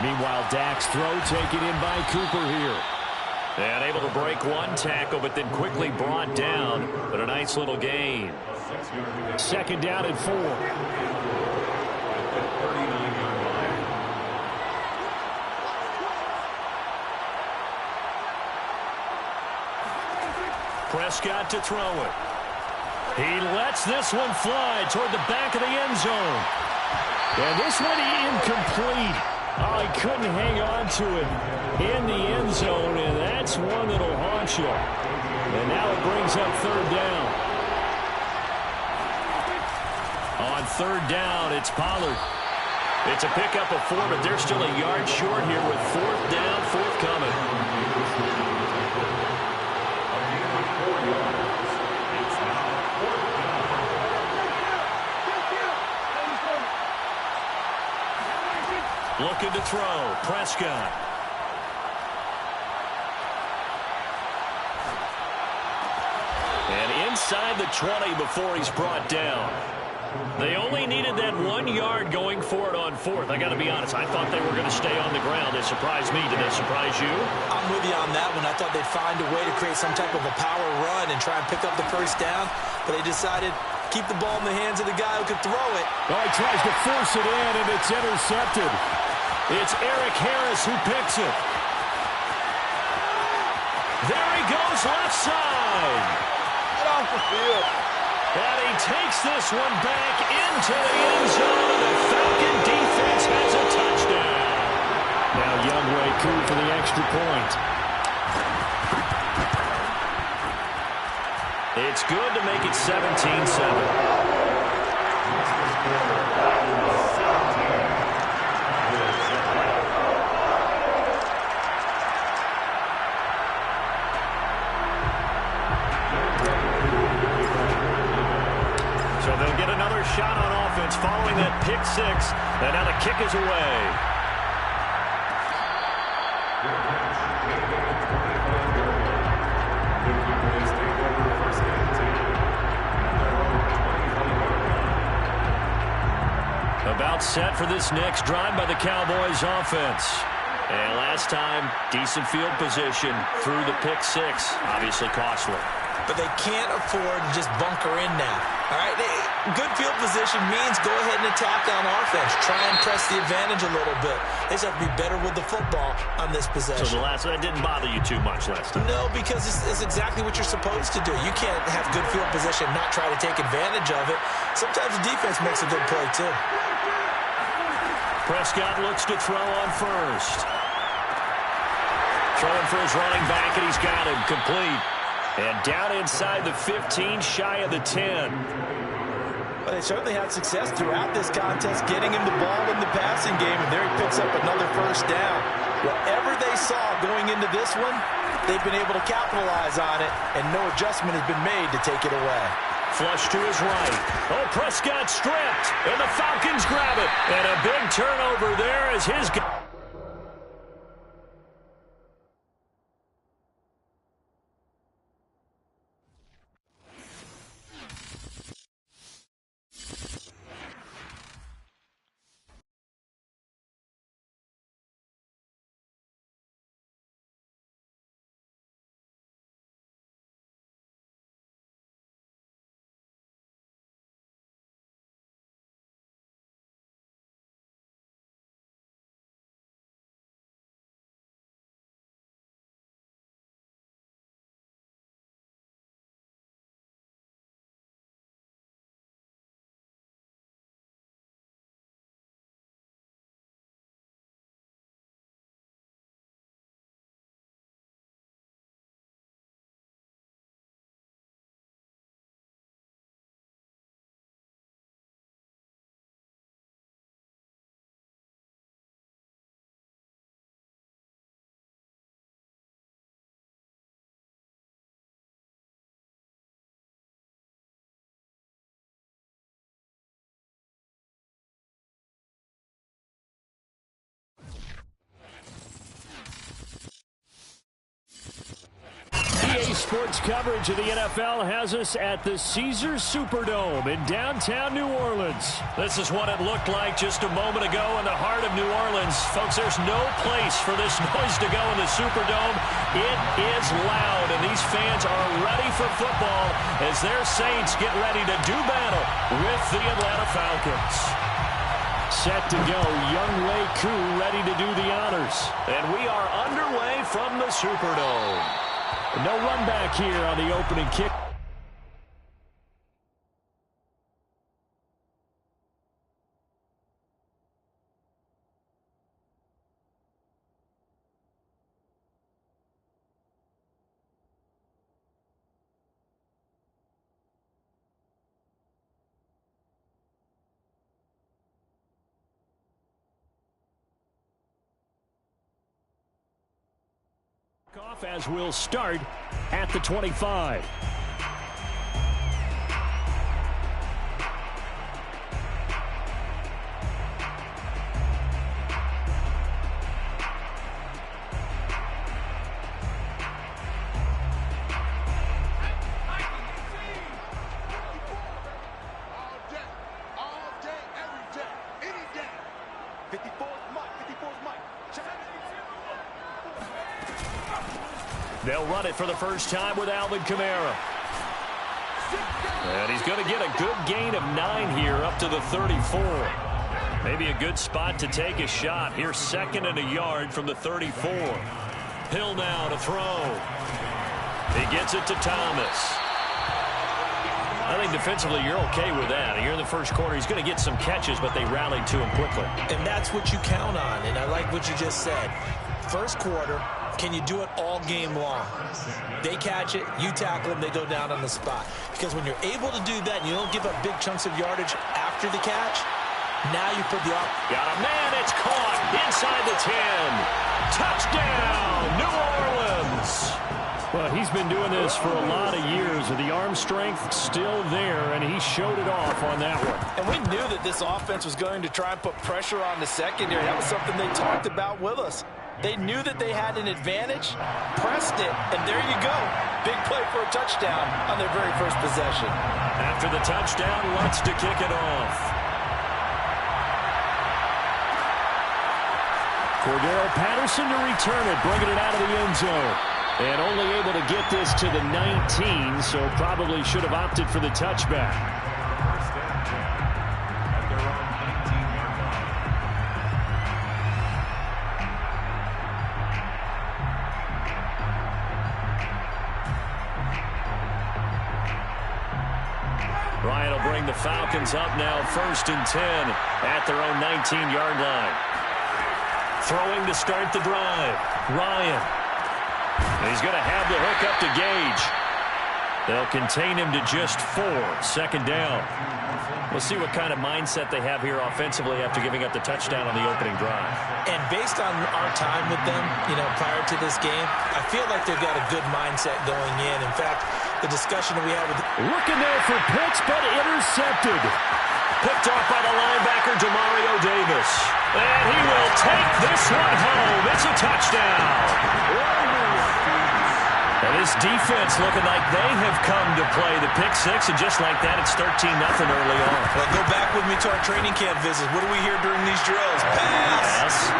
[SPEAKER 4] Meanwhile, Dak's throw taken in by Cooper here.
[SPEAKER 1] And able to break one tackle, but then quickly brought down. But a nice little gain.
[SPEAKER 4] 2nd down and 4.
[SPEAKER 1] Prescott to throw it. He lets this one fly toward the back of the end zone. And this one incomplete. Oh, he couldn't hang on to it in the end zone, and that's one that'll haunt you. And now it brings up third down. On third down, it's Pollard. It's a pickup of 4, but they're still a yard short here with fourth down, forthcoming. Looking to throw, Prescott. And inside the 20 before he's brought down. They only needed that 1 yard going for it on fourth. I got to be honest, I thought they were going to stay on the ground. They surprised me. Did they surprise you?
[SPEAKER 3] I'm with you on that one. I thought they'd find a way to create some type of a power run and try and pick up the first down, but they decided keep the ball in the hands of the guy who could throw it.
[SPEAKER 4] Oh, he tries to force it in, and it's intercepted.
[SPEAKER 1] It's Eric Harris who picks it. There he goes, left side.
[SPEAKER 3] Get off the field.
[SPEAKER 1] And he takes this one back into the end zone, and the Falcon defense has a touchdown.
[SPEAKER 4] Now Younghoe Koo for the extra point.
[SPEAKER 1] It's good to make it 17-7. Shot on offense following that pick six, and now the kick is away. About set for this next drive by the Cowboys offense. And last time, decent field position through the pick six, obviously costly.
[SPEAKER 3] But they can't afford to just bunker in now. All right, good field position means go ahead and attack on offense. Try and press the advantage a little bit. They just have to be better with the football on this possession.
[SPEAKER 1] So that didn't bother you too much last time?
[SPEAKER 3] No, because it's exactly what you're supposed to do. You can't have good field position and not try to take advantage of it. Sometimes the defense makes a good play, too.
[SPEAKER 1] Prescott looks to throw on first. Throwing for his running back, and he's got him complete. And down inside the 15, shy of the 10.
[SPEAKER 3] Well, they certainly had success throughout this contest, getting him the ball in the passing game, and there he picks up another first down. Whatever they saw going into this one, they've been able to capitalize on it, and no adjustment has been made to take it away.
[SPEAKER 1] Flush to his right. Oh, Prescott stripped, and the Falcons grab it. And a big turnover there as his...
[SPEAKER 4] EA Sports coverage of the NFL has us at the Caesars Superdome in downtown New Orleans.
[SPEAKER 1] This is what it looked like just a moment ago in the heart of New Orleans. Folks, there's no place for this noise to go in the Superdome. It is loud, and these fans are ready for football as their Saints get ready to do battle with the Atlanta Falcons.
[SPEAKER 4] Set to go, Younghoe Koo ready to do the honors.
[SPEAKER 1] And we are underway from the Superdome.
[SPEAKER 4] No run back here on the opening kick. Off as we'll start at the 25. They'll run it for the first time with Alvin Kamara. And he's going to get a good gain of 9 here up to the 34. Maybe a good spot to take a shot. Here's 2nd and a yard from the 34. Hill now to throw. He gets it to Thomas. I think defensively you're okay with that. Here in the first quarter, he's going to get some catches, but they rallied to him quickly.
[SPEAKER 3] And that's what you count on, and I like what you just said. First quarter, can you do it all game long? They catch it, you tackle them, they go down on the spot. Because when you're able to do that and you don't give up big chunks of yardage after the catch, now you put the...
[SPEAKER 1] Got a man, it's caught inside the 10. Touchdown, New Orleans.
[SPEAKER 4] Well, he's been doing this for a lot of years with the arm strength still there, and he showed it off on that one.
[SPEAKER 3] And we knew that this offense was going to try and put pressure on the secondary. That was something they talked about with us. They knew that they had an advantage, pressed it, and there you go. Big play for a touchdown on their very first possession.
[SPEAKER 1] After the touchdown, wants to kick it off.
[SPEAKER 4] Cordero Patterson to return it, bringing it out of the end zone. And only able to get this to the 19, so probably should have opted for the touchback.
[SPEAKER 2] First and 10 at their own 19-yard line.
[SPEAKER 1] Ryan will bring the Falcons up now 1st and 10 at their own 19-yard line. Throwing to start the drive. Ryan. He's going to have the hook up to Gage. They'll contain him to just 4. 2nd down. We'll see what kind of mindset they have here offensively after giving up the touchdown on the opening drive.
[SPEAKER 3] And based on our time with them, prior to this game, I feel like they've got a good mindset going in. In fact, the discussion that we had with...
[SPEAKER 4] Looking there for Pitts, but intercepted.
[SPEAKER 1] Picked off by the linebacker, Demario Davis. And he will take this one home. It's a touchdown. And this defense looking like they have come to play the pick 6, and just like that, it's 13-0 early on.
[SPEAKER 3] Well, go back with me to our training camp visits. What do we hear during these drills? Pass.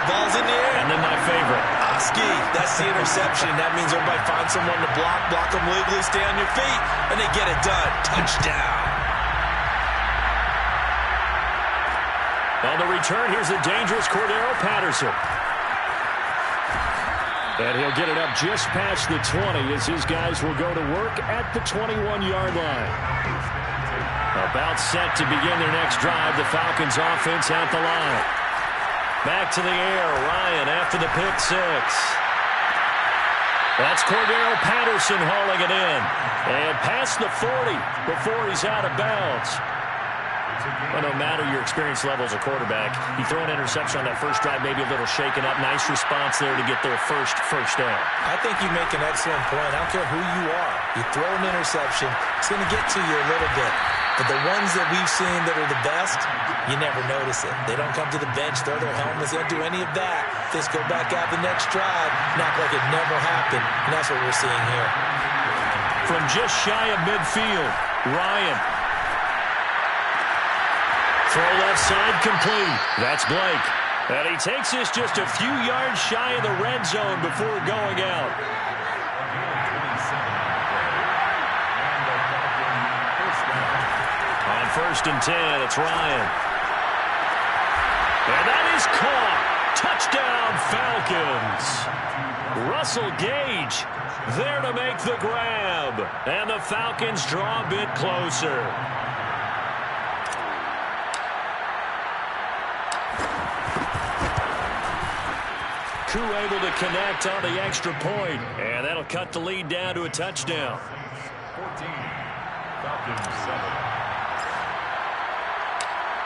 [SPEAKER 3] Ball's in the air.
[SPEAKER 1] And then my favorite.
[SPEAKER 3] Oski, that's the interception. That means everybody finds someone to block them legally, stay on your feet, and they get it done. Touchdown.
[SPEAKER 1] On the return, here's the dangerous Cordero Patterson.
[SPEAKER 4] And he'll get it up just past the 20 as his guys will go to work at the 21-yard line. About set to begin their next drive. The Falcons offense at the line.
[SPEAKER 1] Back to the air. Ryan after the pick 6. That's Cordero Patterson hauling it in. And past the 40 before he's out of bounds. Well, no matter your experience level as a quarterback, you throw an interception on that first drive, maybe a little shaken up. Nice response there to get their first down.
[SPEAKER 3] I think you make an excellent point. I don't care who you are. You throw an interception, it's going to get to you a little bit. But the ones that we've seen that are the best, you never notice it. They don't come to the bench, throw their helmets, they don't do any of that. Just go back out the next drive and act like it never happened. And that's what we're seeing here.
[SPEAKER 1] From just shy of midfield, Ryan. Throw left side complete. That's Blake. And he takes this just a few yards shy of the red zone before going out. On 1st and 10, it's Ryan. And that is caught. Touchdown. Touchdown, Falcons. Russell Gage there to make the grab. And the Falcons draw a bit closer. Koo able to connect on the extra point. And that'll cut the lead down to a touchdown.
[SPEAKER 2] 14, Falcons 7.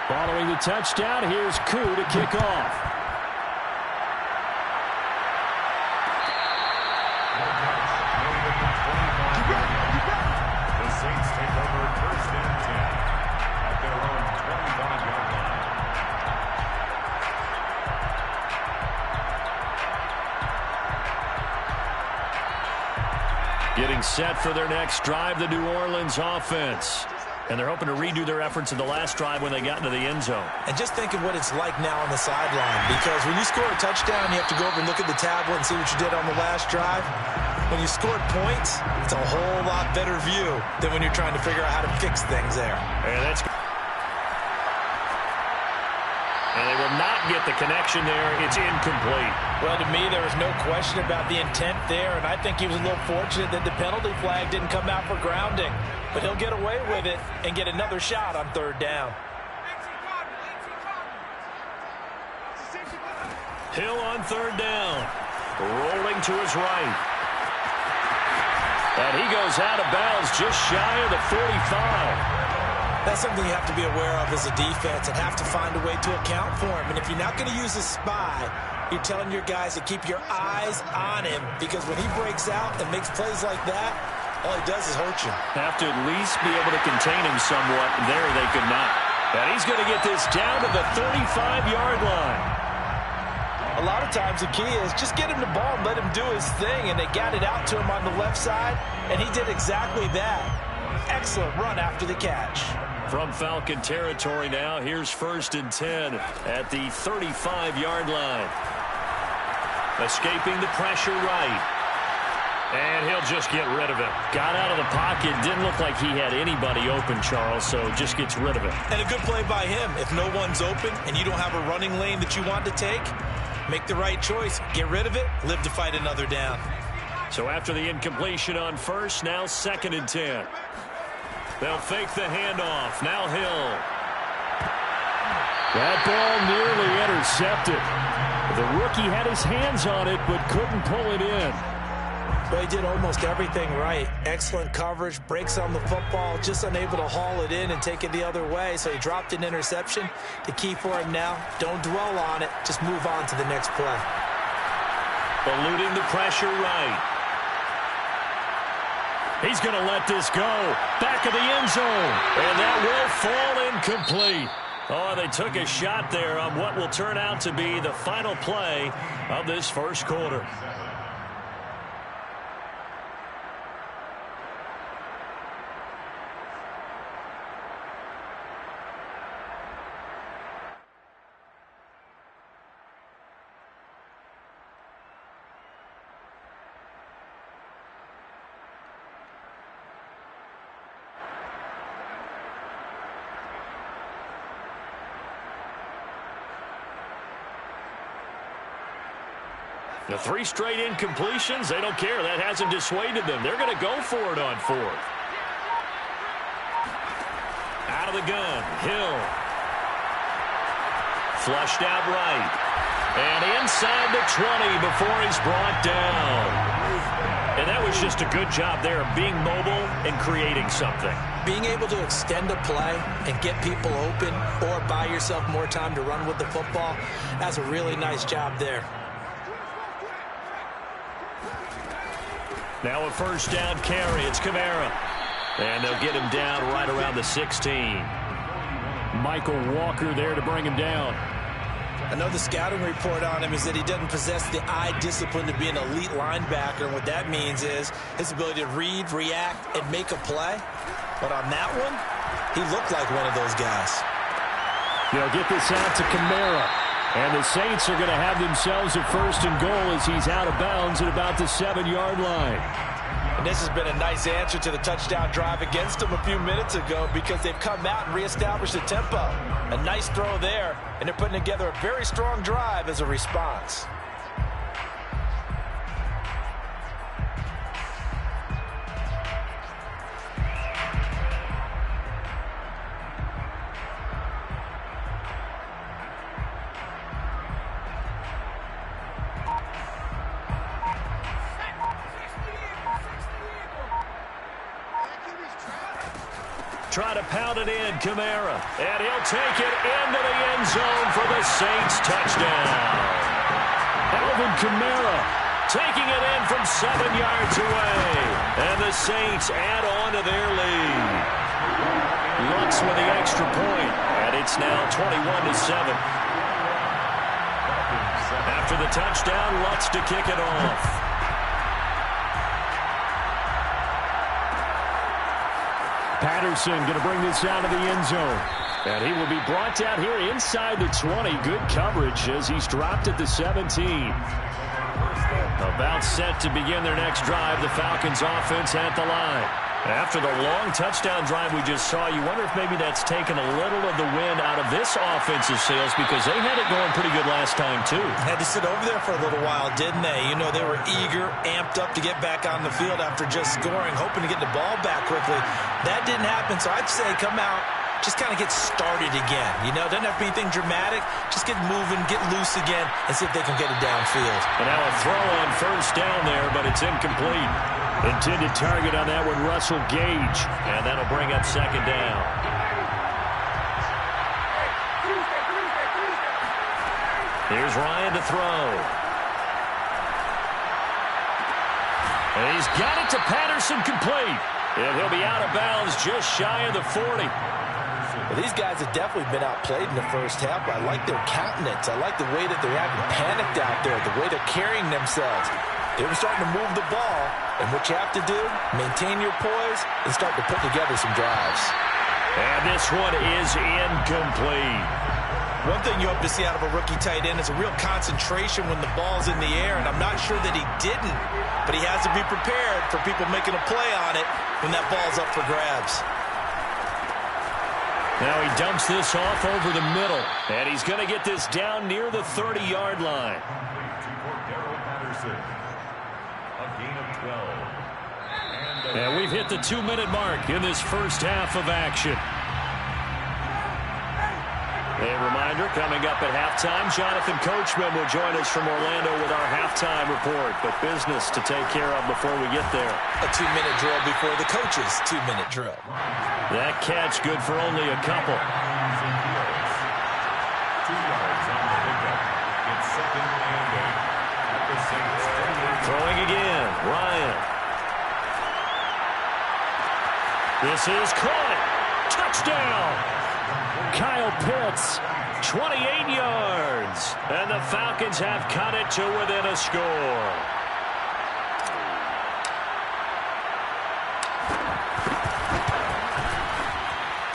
[SPEAKER 4] Following the touchdown, here's Koo to kick off.
[SPEAKER 2] The Saints take over first and 10 at their own 25-yard line.
[SPEAKER 1] Getting set for their next drive, the New Orleans offense. And they're hoping to redo their efforts in the last drive when they got into the end zone.
[SPEAKER 3] And just think of what it's like now on the sideline, because when you score a touchdown, you have to go over and look at the tablet and see what you did on the last drive. When you scored points, it's a whole lot better view than when you're trying to figure out how to fix things there.
[SPEAKER 1] And they will not get the connection there. It's incomplete.
[SPEAKER 3] Well, to me, there was no question about the intent there, and I think he was a little fortunate that the penalty flag didn't come out for grounding. But he'll get away with it and get another shot on third down.
[SPEAKER 1] Hill on third down. Rolling to his right. And he goes out of bounds just shy of the 45.
[SPEAKER 3] That's something you have to be aware of as a defense and have to find a way to account for him. And if you're not going to use a spy, you're telling your guys to keep your eyes on him, because when he breaks out and makes plays like that, all he does is hurt you.
[SPEAKER 1] Have to at least be able to contain him somewhat. There they could not. And he's going to get this down to the 35-yard line.
[SPEAKER 3] A lot of times the key is just get him the ball and let him do his thing, and they got it out to him on the left side, and he did exactly that. Excellent run after the catch.
[SPEAKER 1] From Falcon territory now, here's first and 10 at the 35-yard line. Escaping the pressure right. And he'll just get rid of it. Got out of the pocket. Didn't look like he had anybody open, Charles, so just gets rid of it.
[SPEAKER 3] And a good play by him. If no one's open and you don't have a running lane that you want to take, make the right choice. Get rid of it. Live to fight another down.
[SPEAKER 1] So after the incompletion on first, now second and 10. They'll fake the handoff. Now Hill.
[SPEAKER 4] That ball nearly intercepted. The rookie had his hands on it but couldn't pull it in.
[SPEAKER 3] Well, he did almost everything right. Excellent coverage, breaks on the football, just unable to haul it in and take it the other way. So he dropped an interception. The key for him now, don't dwell on it. Just move on to the next play.
[SPEAKER 1] Eluding the pressure right. He's going to let this go. Back of the end zone. And that will fall incomplete. Oh, they took a shot there on what will turn out to be the final play of this first quarter. The 3 straight incompletions, they don't care. That hasn't dissuaded them. They're going to go for it on fourth. Out of the gun, Hill. Flushed out right. And inside the 20 before he's brought down. And that was just a good job there of being mobile and creating something.
[SPEAKER 3] Being able to extend a play and get people open or buy yourself more time to run with the football, that's a really nice job there.
[SPEAKER 1] Now a first down carry. It's Kamara. And they'll get him down right around the 16.
[SPEAKER 4] Michael Walker there to bring him down.
[SPEAKER 3] I know the scouting report on him is that he doesn't possess the eye discipline to be an elite linebacker. And what that means is his ability to read, react, and make a play. But on that one, he looked like one of those guys.
[SPEAKER 4] They'll get this out to Kamara. And the Saints are going to have themselves a first and goal as he's out of bounds at about the 7-yard line.
[SPEAKER 3] And this has been a nice answer to the touchdown drive against them a few minutes ago because they've come out and reestablished the tempo. A nice throw there, and they're putting together a very strong drive as a response.
[SPEAKER 1] Try to pound it in, Kamara. And he'll take it into the end zone for the Saints touchdown. Alvin Kamara taking it in from 7 yards away. And the Saints add on to their lead. Lutz with the extra point. And it's now 21-7. After the touchdown, Lutz to kick it off.
[SPEAKER 4] Patterson going to bring this out of the end zone. And he will be brought down here inside the 20. Good coverage as he's dropped at the 17. About set to begin their next drive. The Falcons offense at the line. After the long touchdown drive we just saw, you wonder if maybe that's taken a little of the wind out of this offensive sails because they had it going pretty good last time too.
[SPEAKER 3] Had to sit over there for a little while, didn't they? You know, they were eager, amped up to get back on the field after just scoring, hoping to get the ball back quickly. That didn't happen, so I'd say come out, just kind of get started again. You know, doesn't have to be anything dramatic. Just get moving, get loose again, and see if they can get it downfield.
[SPEAKER 1] And now a throw on first down there, but it's incomplete. Intended target on that one, Russell Gage. And that'll bring up second down. Here's Ryan to throw. And he's got it to Patterson complete. And he'll be out of bounds just shy of the 40.
[SPEAKER 3] Well, these guys have definitely been outplayed in the first half. I like their countenance. I like the way that they're having panicked out there, the way they're carrying themselves. They were starting to move the ball, and what you have to do, maintain your poise and start to put together some drives.
[SPEAKER 1] And this one is incomplete.
[SPEAKER 3] One thing you hope to see out of a rookie tight end is a real concentration when the ball's in the air, and I'm not sure that he didn't, but he has to be prepared for people making a play on it when that ball's up for grabs.
[SPEAKER 1] Now he dumps this off over the middle, and he's going to get this down near the 30-yard line. And we've hit the 2-minute mark in this first half of action. A reminder, coming up at halftime, Jonathan Coachman will join us from Orlando with our halftime report. But business to take care of before we get there.
[SPEAKER 3] A 2-minute drill before the coach's 2-minute drill.
[SPEAKER 1] That catch good for only a couple.
[SPEAKER 2] 2 yards on the pickup. It's second and 8. At the Saints 38.
[SPEAKER 1] Throwing again, Ryan. This is caught. Touchdown. Kyle Pitts, 28 yards. And the Falcons have cut it to within a score.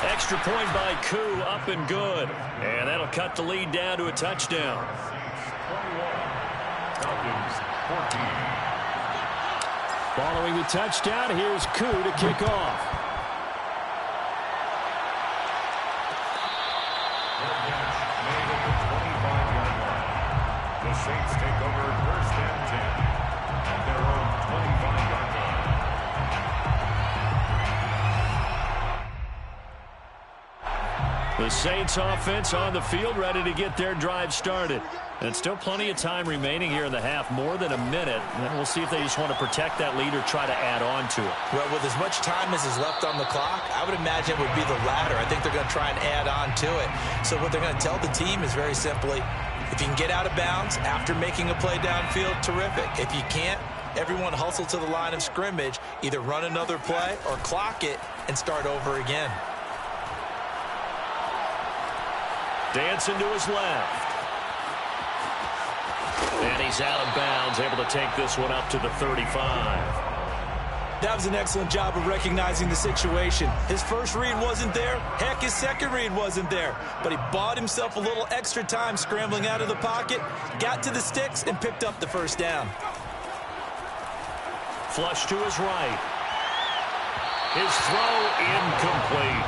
[SPEAKER 1] Extra point by Koo, up and good. And that'll cut the lead down to a touchdown.
[SPEAKER 2] 21. Falcons 14.
[SPEAKER 4] Following the touchdown, here's Koo to kick off.
[SPEAKER 2] The Saints take over first and 10 at their own 25-yard line.
[SPEAKER 1] The Saints offense on the field, ready to get their drive started. And still plenty of time remaining here in the half, more than a minute. And we'll see if they just want to protect that lead or try to add on to it.
[SPEAKER 3] Well, with as much time as is left on the clock, I would imagine it would be the latter. I think they're going to try and add on to it. So what they're going to tell the team is very simply, if you can get out of bounds after making a play downfield, terrific. If you can't, everyone hustle to the line of scrimmage, either run another play or clock it and start over again.
[SPEAKER 1] Dancing to his left. And he's out of bounds, able to take this one up to the 35.
[SPEAKER 3] That was an excellent job of recognizing the situation. His first read wasn't there. Heck, his second read wasn't there. But he bought himself a little extra time scrambling out of the pocket, got to the sticks, and picked up the first down.
[SPEAKER 1] Flush to his right. His throw incomplete.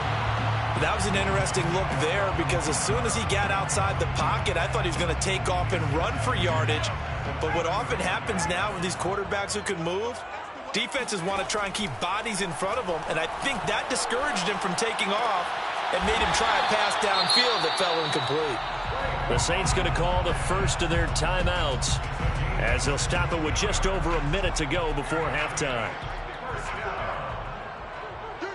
[SPEAKER 3] That was an interesting look there because as soon as he got outside the pocket, I thought he was going to take off and run for yardage. But what often happens now with these quarterbacks who can move, defenses want to try and keep bodies in front of them, and I think that discouraged him from taking off and made him try a pass downfield that fell incomplete.
[SPEAKER 1] The Saints going to call the first of their timeouts as they'll stop it with just over a minute to go before halftime.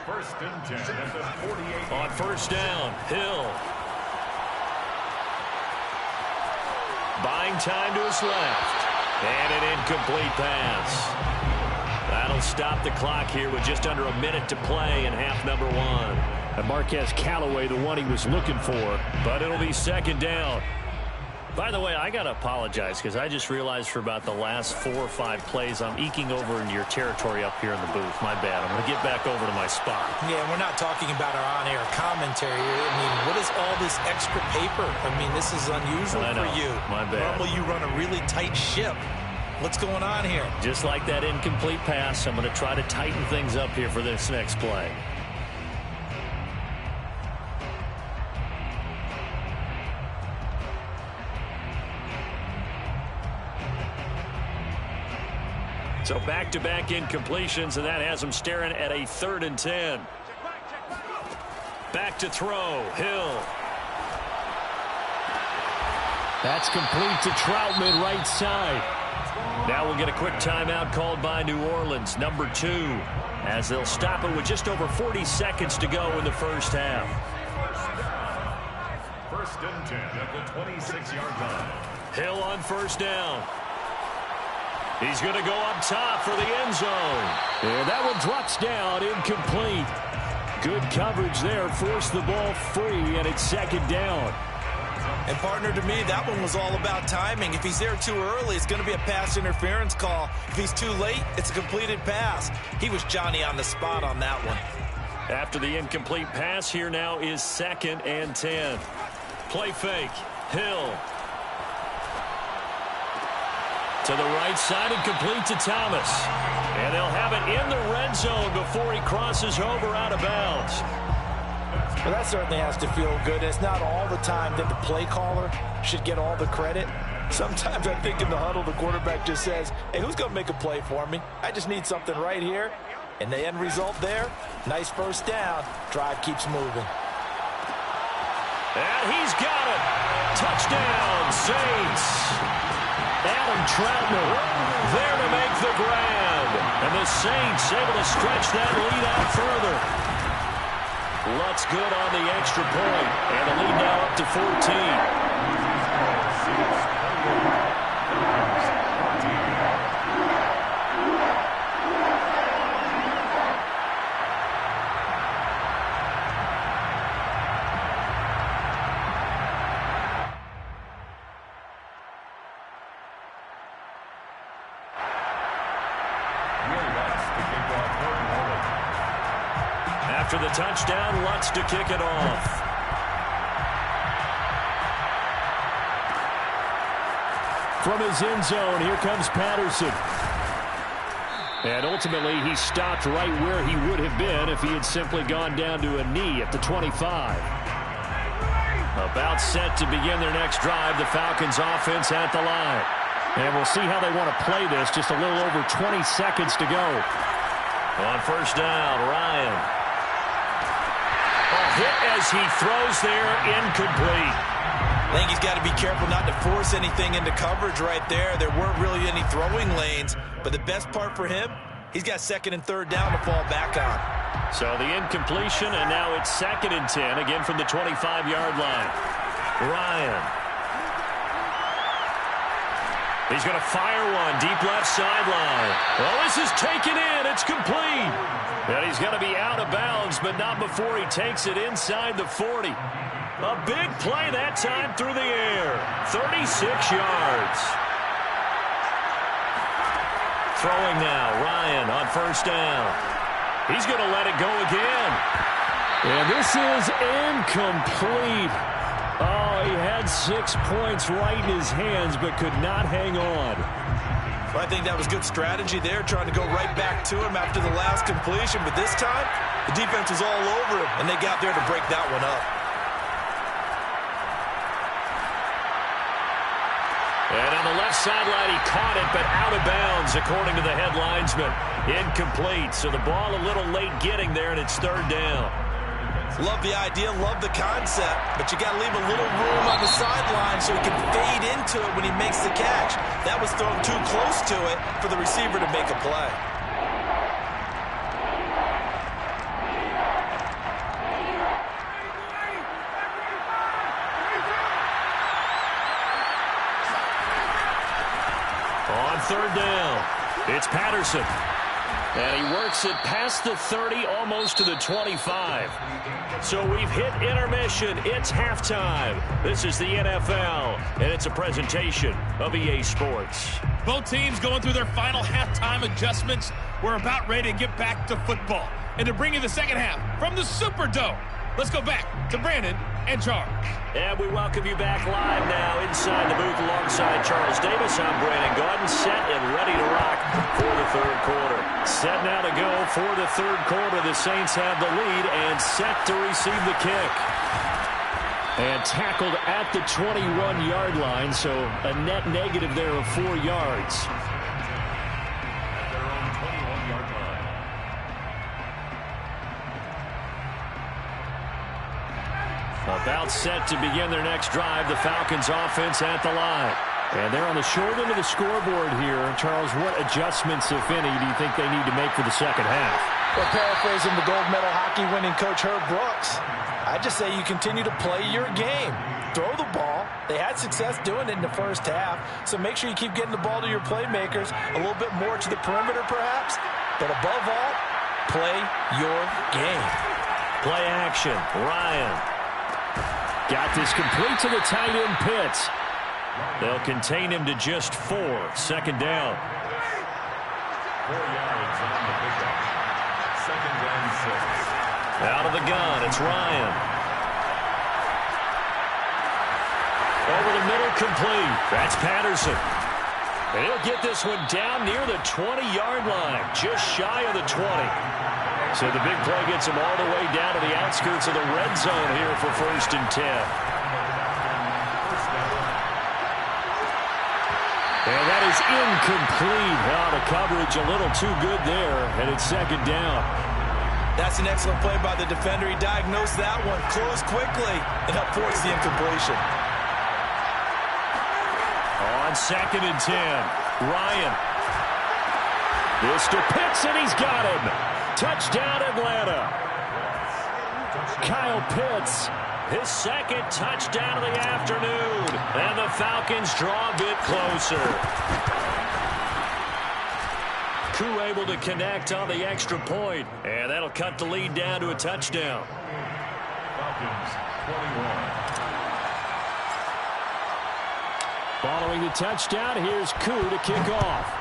[SPEAKER 2] First and 10 at the 48.
[SPEAKER 1] On first down, Hill. Buying time to his left. And an incomplete pass. That'll stop the clock here with just under a minute to play in half number one.
[SPEAKER 4] And Marquez Callaway, the one he was looking for.
[SPEAKER 1] But it'll be second down. By the way, I got to apologize because I just realized for about the last 4 or 5 plays I'm eking over into your territory up here in the booth. My bad. I'm going to get back over to my spot.
[SPEAKER 3] Yeah, we're not talking about our on-air commentary. I mean, what is all this extra paper? I mean, this is unusual for you.
[SPEAKER 1] My bad.
[SPEAKER 3] Normally you run a really tight ship. What's going on here?
[SPEAKER 1] Just like that incomplete pass, I'm going to try to tighten things up here for this next play. So back-to-back incompletions, and that has him staring at a 3rd and 10. Back to throw, Hill.
[SPEAKER 4] That's complete to Troutman, right side.
[SPEAKER 1] Now we'll get a quick timeout called by New Orleans, number 2, as they'll stop it with just over 40 seconds to go in the first half.
[SPEAKER 2] First and 10 at the 26-yard line.
[SPEAKER 1] Hill on first down. He's going to go up top for the end zone.
[SPEAKER 4] And that one drops down, incomplete. Good coverage there, forced the ball free, and it's second down.
[SPEAKER 3] And partner, to me, that one was all about timing. If he's there too early, it's going to be a pass interference call. If he's too late, it's a completed pass. He was Johnny on the spot on that one.
[SPEAKER 1] After the incomplete pass, here now is 2nd and 10. Play fake, Hill. To the right side and complete to Thomas. And they'll have it in the red zone before he crosses over out of bounds.
[SPEAKER 3] Well, that certainly has to feel good. It's not all the time that the play caller should get all the credit. Sometimes I think in the huddle, the quarterback just says, hey, who's going to make a play for me? I just need something right here. And the end result there, nice first down. Drive keeps moving.
[SPEAKER 1] And he's got it. Touchdown, Saints. Adam Troutman there to make the grab. And the Saints able to stretch that lead out further. Lutz good on the extra point. And the lead now up to 14. After the touchdown, Lutz to kick it off.
[SPEAKER 4] From his end zone, here comes Patterson. And ultimately, he stopped right where he would have been if he had simply gone down to a knee at the 25. About set to begin their next drive, the Falcons offense at the line. And we'll see how they want to play this. Just a little over 20 seconds to go.
[SPEAKER 1] On first down, Ryan. Hit as he throws there, incomplete.
[SPEAKER 3] I think he's got to be careful not to force anything into coverage right there. There weren't really any throwing lanes, but the best part for him, he's got 2nd and 3rd down to fall back on.
[SPEAKER 1] So the incompletion, and now it's 2nd and 10, again from the 25-yard line. Ryan. He's going to fire one, deep left sideline. Well, this is taken in. It's complete. And he's going to be out of bounds, but not before he takes it inside the 40. A big play that time through the air. 36 yards. Throwing now, Ryan on first down. He's going to let it go again.
[SPEAKER 4] And this is incomplete. Oh, he had 6 points right in his hands, but could not hang on.
[SPEAKER 3] Well, I think that was good strategy there, trying to go right back to him after the last completion. But this time, the defense was all over him, and they got there to break that one up.
[SPEAKER 1] And on the left sideline, he caught it, but out of bounds, according to the head linesman. Incomplete, so the ball a little late getting there, and it's third down.
[SPEAKER 3] Love the idea, love the concept, but you got to leave a little room on the sideline so he can fade into it when he makes the catch. That was thrown too close to it for the receiver to make a play.
[SPEAKER 1] On third down, it's Patterson. And he works it past the 30, almost to the 25. So we've hit intermission. It's halftime. This is the NFL, and it's a presentation of EA Sports.
[SPEAKER 5] Both teams going through their final halftime adjustments. We're about ready to get back to football. And to bring you the second half from the Superdome, let's go back to Brandon and Charles.
[SPEAKER 1] And we welcome you back live now inside the booth alongside Charles Davis. I'm Brandon Gaudin, set and ready to rock for the third quarter. Set now to go for the third quarter. The Saints have the lead and set to receive the kick. And tackled at the 21-yard line, so a net negative there of 4 yards. About set to begin their next drive, the Falcons offense at the line.
[SPEAKER 4] And they're on the short end of the scoreboard here. Charles, what adjustments, if any, do you think they need to make for the second half?
[SPEAKER 3] Well, paraphrasing the gold medal hockey winning coach Herb Brooks, I just say you continue to play your game. Throw the ball. They had success doing it in the first half, so make sure you keep getting the ball to your playmakers, a little bit more to the perimeter perhaps, but above all, play your game.
[SPEAKER 1] Play action, Ryan.
[SPEAKER 4] Got this complete to the tight end Pitts.
[SPEAKER 1] They'll contain him to just 4. Second down.
[SPEAKER 2] 4 yards on the pickup. Second and 6.
[SPEAKER 1] Out of the gun, it's Ryan. Over the middle, complete. That's Patterson. And he'll get this one down near the 20-yard line, just shy of the 20. So the big play gets him all the way down to the outskirts of the red zone here for 1st and 10. And that is incomplete. Wow, the coverage a little too good there, and it's second down.
[SPEAKER 3] That's an excellent play by the defender. He diagnosed that one, closed quickly, and helped force the incompletion.
[SPEAKER 1] On 2nd and 10, Ryan. This to Pitts, and he's got him. Touchdown, Atlanta. Kyle Pitts, his second touchdown of the afternoon. And the Falcons draw a bit closer. Koo able to connect on the extra point, and that'll cut the lead down to a touchdown.
[SPEAKER 2] Falcons 21.
[SPEAKER 4] Following the touchdown, here's Koo to kick off.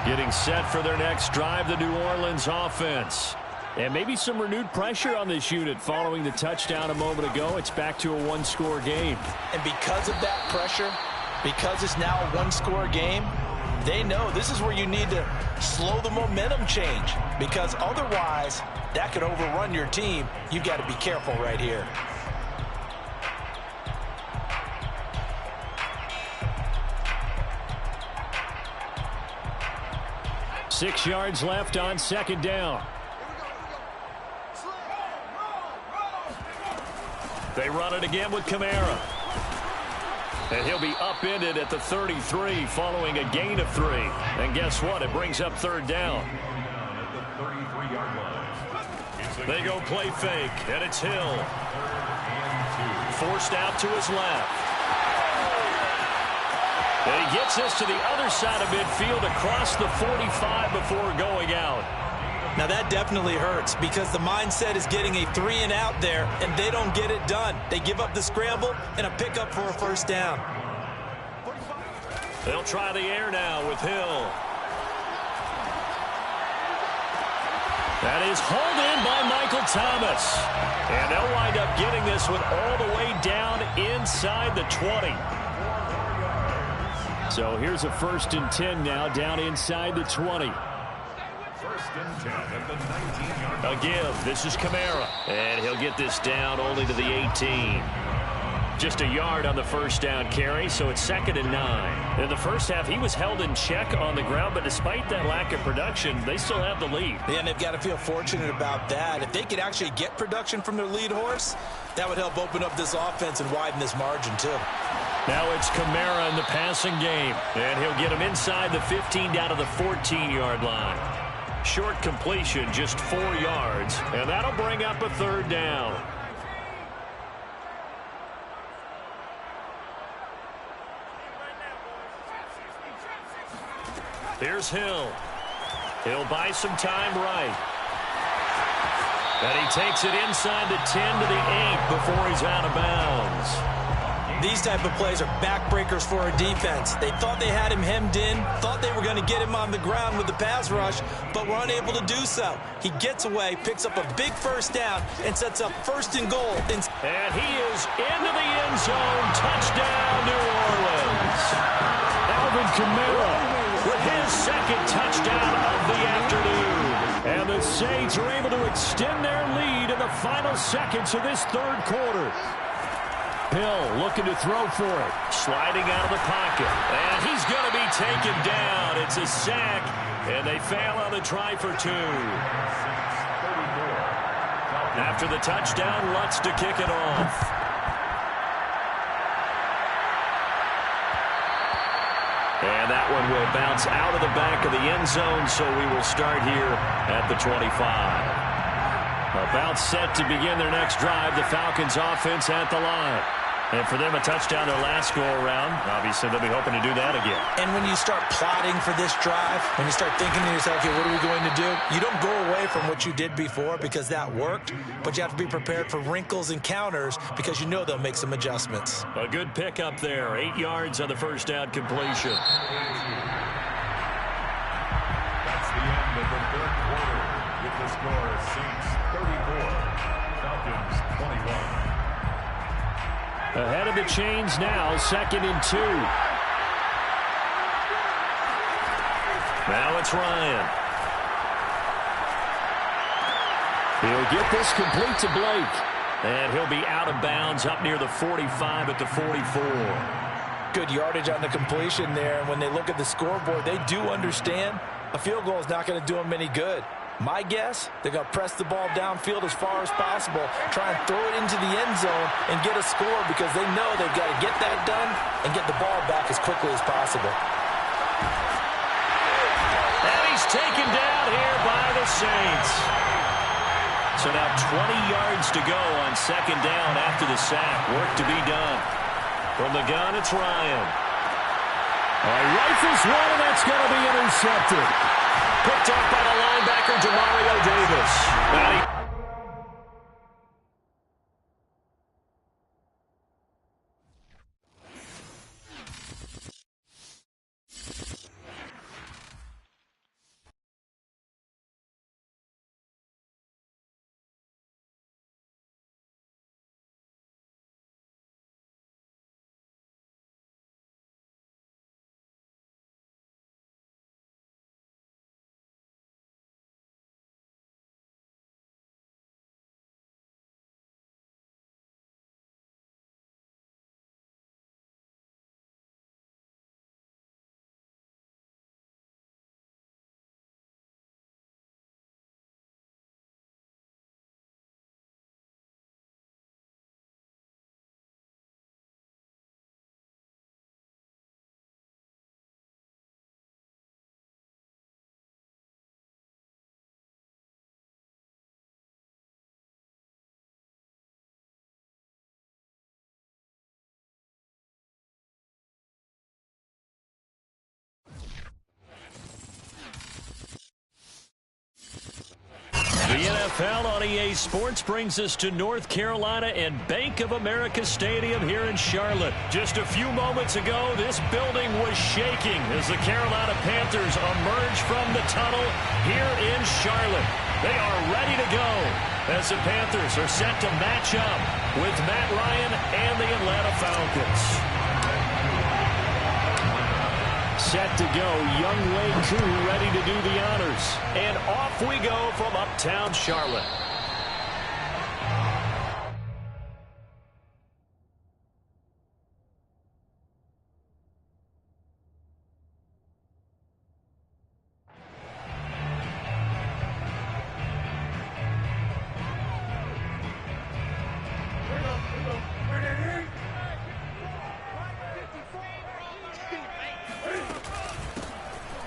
[SPEAKER 1] Getting set for their next drive, the New Orleans offense.
[SPEAKER 4] And maybe some renewed pressure on this unit following the touchdown a moment ago. It's back to a one-score game.
[SPEAKER 3] And because of that pressure, because it's now a one-score game, they know this is where you need to slow the momentum change, because otherwise that could overrun your team. You've got to be careful right here.
[SPEAKER 4] Six yards left on second down.
[SPEAKER 1] They run it again with Kamara. And he'll be upended at the 33 following a gain of 3. And guess what? It brings up third down. They go play fake, and it's Hill. Forced out to his left. And he gets this to the other side of midfield across the 45 before going out.
[SPEAKER 3] Now that definitely hurts, because the mindset is getting a 3-and-out there, and they don't get it done. They give up the scramble and a pickup for a first down.
[SPEAKER 1] They'll try the air now with Hill. That is hauled in by Michael Thomas. And they'll wind up getting this one all the way down inside the 20.
[SPEAKER 4] So here's a 1st and 10 now, down inside the 20.
[SPEAKER 2] 1st and 10 at the 19-yard line.
[SPEAKER 1] A give. This is Kamara. And he'll get this down only to the 18. Just a yard on the 1st down carry, so it's 2nd and 9. In the first half, he was held in check on the ground, but despite that lack of production, they still have the lead.
[SPEAKER 3] Yeah, and they've got to feel fortunate about that. If they could actually get production from their lead horse, that would help open up this offense and widen this margin, too.
[SPEAKER 1] Now it's Kamara in the passing game, and he'll get him inside the 15 down to the 14-yard line. Short completion, just 4 yards, and that'll bring up a 3rd down. Here's Hill. He'll buy some time right. And he takes it inside the 10 to the 8 before he's out of bounds.
[SPEAKER 3] These type of plays are backbreakers for a defense. They thought they had him hemmed in, thought they were going to get him on the ground with the pass rush, but were unable to do so. He gets away, picks up a big 1st down, and sets up 1st and goal.
[SPEAKER 1] And he is into the end zone. Touchdown, New Orleans. Alvin Kamara with his 2nd touchdown of the afternoon. And the Saints are able to extend their lead in the final seconds of this 3rd quarter. Hill looking to throw for it. Sliding out of the pocket. And he's going to be taken down. It's a sack. And they fail on the try for 2. After the touchdown, Lutz to kick it off. And that one will bounce out of the back of the end zone, so we will start here at the 25. About set to begin their next drive, the Falcons offense at the line. And for them, a touchdown their last go-around. Obviously, they'll be hoping to do that again.
[SPEAKER 3] And when you start plotting for this drive, when you start thinking to yourself, okay, what are we going to do? You don't go away from what you did before because that worked, but you have to be prepared for wrinkles and counters because you know they'll make some adjustments.
[SPEAKER 1] A good pickup there. 8 yards on the 1st down completion.
[SPEAKER 2] That's the end of the 3rd quarter with the score Saints 34, Falcons 21.
[SPEAKER 4] Ahead of the chains now, 2nd and 2.
[SPEAKER 1] Now it's Ryan.
[SPEAKER 4] He'll get this complete to Blake.
[SPEAKER 1] And he'll be out of bounds up near the 45 at the 44.
[SPEAKER 3] Good yardage on the completion there. And when they look at the scoreboard, they do understand a field goal is not going to do them any good. My guess, they're going to press the ball downfield as far as possible, try and throw it into the end zone and get a score because they know they've got to get that done and get the ball back as quickly as possible.
[SPEAKER 1] And he's taken down here by the Saints. So now 20 yards to go on 2nd down after the sack. Work to be done. From the gun, it's Ryan.
[SPEAKER 4] Rifles one, and that's going to be intercepted.
[SPEAKER 1] Picked off by the linebacker, Demario Davis. NFL on EA Sports brings us to North Carolina and Bank of America Stadium here in Charlotte. Just a few moments ago, this building was shaking as the Carolina Panthers emerge from the tunnel here in Charlotte. They are ready to go as the Panthers are set to match up with Matt Ryan and the Atlanta Falcons. Set to go, Young Wei Koo ready to do the honors. And off we go from uptown Charlotte.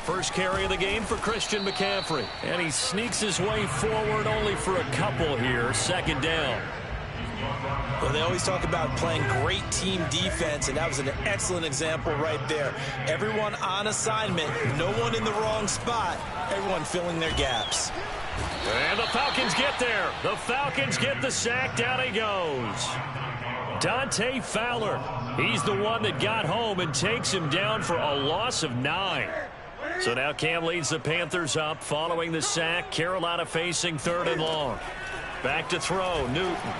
[SPEAKER 1] First carry of the game for Christian McCaffrey. And he sneaks his way forward only for a couple here. Second down.
[SPEAKER 3] Well, they always talk about playing great team defense, and that was an excellent example right there. Everyone on assignment, no one in the wrong spot, everyone filling their gaps.
[SPEAKER 1] And the Falcons get there. The Falcons get the sack. Down he goes. Dante Fowler. He's the one that got home and takes him down for a loss of 9. So now Cam leads the Panthers up following the sack. Carolina facing 3rd and long. Back to throw, Newton.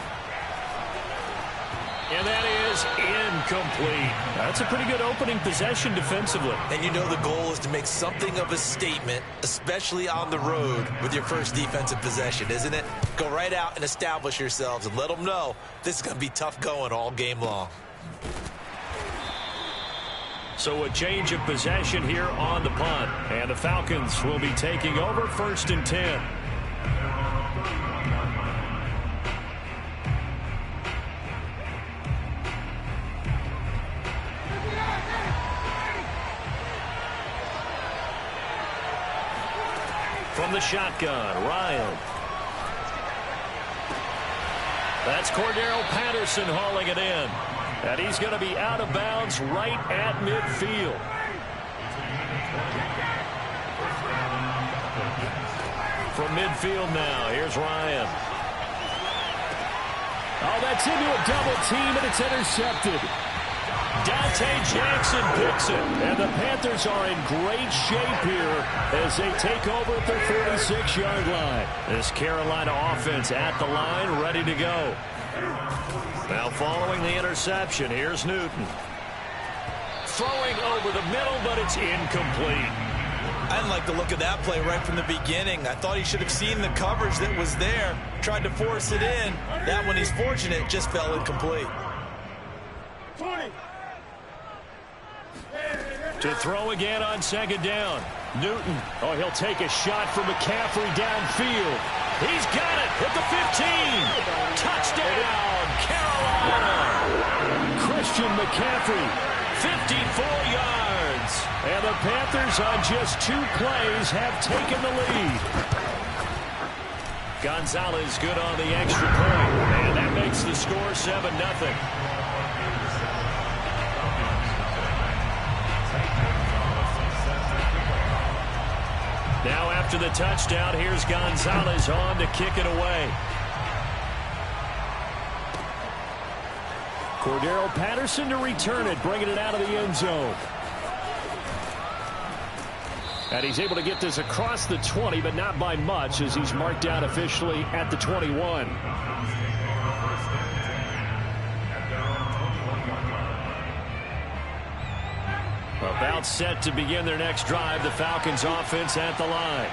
[SPEAKER 1] And that is incomplete. That's a pretty good opening possession defensively.
[SPEAKER 3] And you know the goal is to make something of a statement, especially on the road with your first defensive possession, isn't it? Go right out and establish yourselves and let them know this is going to be tough going all game long.
[SPEAKER 1] So a change of possession here on the punt. And the Falcons will be taking over 1st and 10. From the shotgun, Ryan. That's Cordero Patterson hauling it in. And he's going to be out of bounds right at midfield. From midfield now, here's Ryan.
[SPEAKER 4] Oh, that's into a double team, and it's intercepted.
[SPEAKER 1] Dante Jackson picks it. And the Panthers are in great shape here as they take over at their 46-yard line. This Carolina offense at the line, ready to go. Now following the interception, here's Newton. Throwing over the middle, but it's incomplete.
[SPEAKER 3] I didn't like the look of that play right from the beginning. I thought he should have seen the coverage that was there, tried to force it in. That one, he's fortunate, just fell incomplete.
[SPEAKER 2] 20.
[SPEAKER 1] To throw again on 2nd down. Newton. Oh, he'll take a shot for McCaffrey downfield. He's got it at the 15. Touchdown, Carolina.
[SPEAKER 4] Christian McCaffrey.
[SPEAKER 1] 54 yards.
[SPEAKER 4] And the Panthers on just 2 plays have taken the lead.
[SPEAKER 1] Gonzalez good on the extra point. And that makes the score 7-0. Now after the touchdown, here's Gonzalez on to kick it away.
[SPEAKER 4] Cordero Patterson to return it, bringing it out of the end zone. And he's able to get this across the 20, but not by much, as he's marked down officially at the 21.
[SPEAKER 1] About set to begin their next drive, the Falcons offense at the line.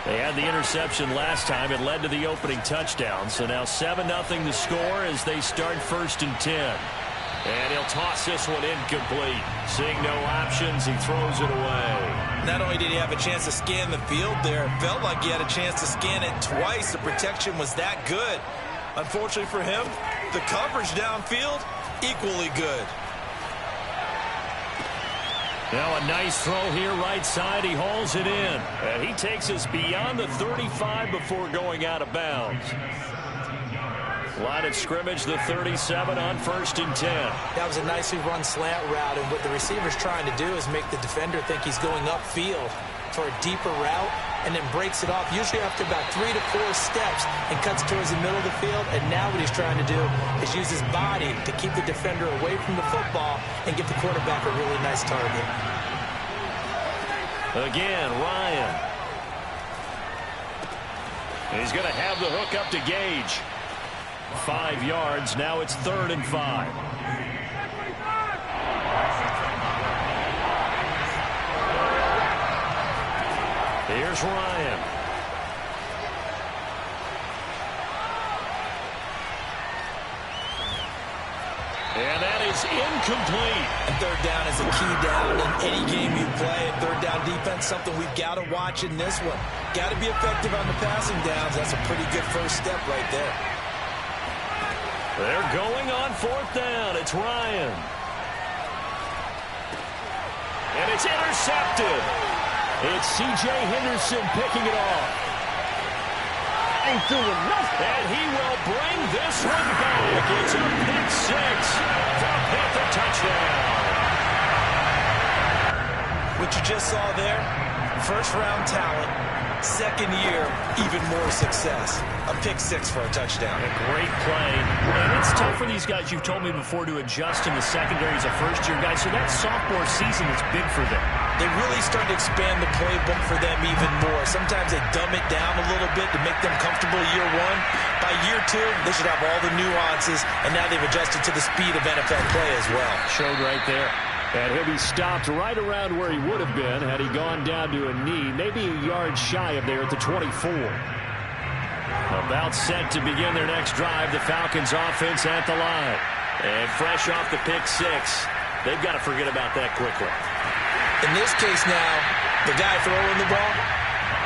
[SPEAKER 1] They had the interception last time. It led to the opening touchdown. So now 7-0 the score as they start 1st and 10. And he'll toss this one incomplete. Seeing no options, he throws it away.
[SPEAKER 3] Not only did he have a chance to scan the field there, it felt like he had a chance to scan it twice. The protection was that good. Unfortunately for him, the coverage downfield, equally good.
[SPEAKER 1] Now a nice throw here right side. He hauls it in. And he takes us beyond the 35 before going out of bounds. Line of scrimmage, the 37 on 1st and 10.
[SPEAKER 6] That was a nicely run slant route, and what the receiver's trying to do is make the defender think he's going upfield for a deeper route. and then breaks it off, usually after about 3 to 4 steps, and cuts towards the middle of the field. And now what he's trying to do is use his body to keep the defender away from the football and give the quarterback a really nice target.
[SPEAKER 1] Again, Ryan. He's going to have the hook up to Gage. 5 yards. Now it's 3rd and 5. Here's Ryan. And that is incomplete.
[SPEAKER 3] And 3rd down is a key down in any game you play. And 3rd down defense, something we've got to watch in this one. Got to be effective on the passing downs. That's a pretty good first step right there.
[SPEAKER 1] They're going on 4th down. It's Ryan. And it's intercepted. It's C.J. Henderson picking it off. Ain't doing nothing. And he will bring this one back. It's a pick 6 for a Panther touchdown.
[SPEAKER 3] What you just saw there, first-round talent, second year, even more success. A pick 6 for a touchdown.
[SPEAKER 1] A great play. And it's tough for these guys, you've told me before, to adjust in the secondary as a first-year guy. So that sophomore season is big for them.
[SPEAKER 3] They really start to expand the playbook for them even more. Sometimes they dumb it down a little bit to make them comfortable year 1. By year 2, they should have all the nuances, and now they've adjusted to the speed of NFL play as well.
[SPEAKER 1] Showed right there.
[SPEAKER 4] And he'll be stopped right around where he would have been had he gone down to a knee, maybe a yard shy of there at the 24. About set to begin their next drive, the Falcons offense at the line. And fresh off the pick 6, they've got to forget about that quickly.
[SPEAKER 3] In this case now, the guy throwing the ball,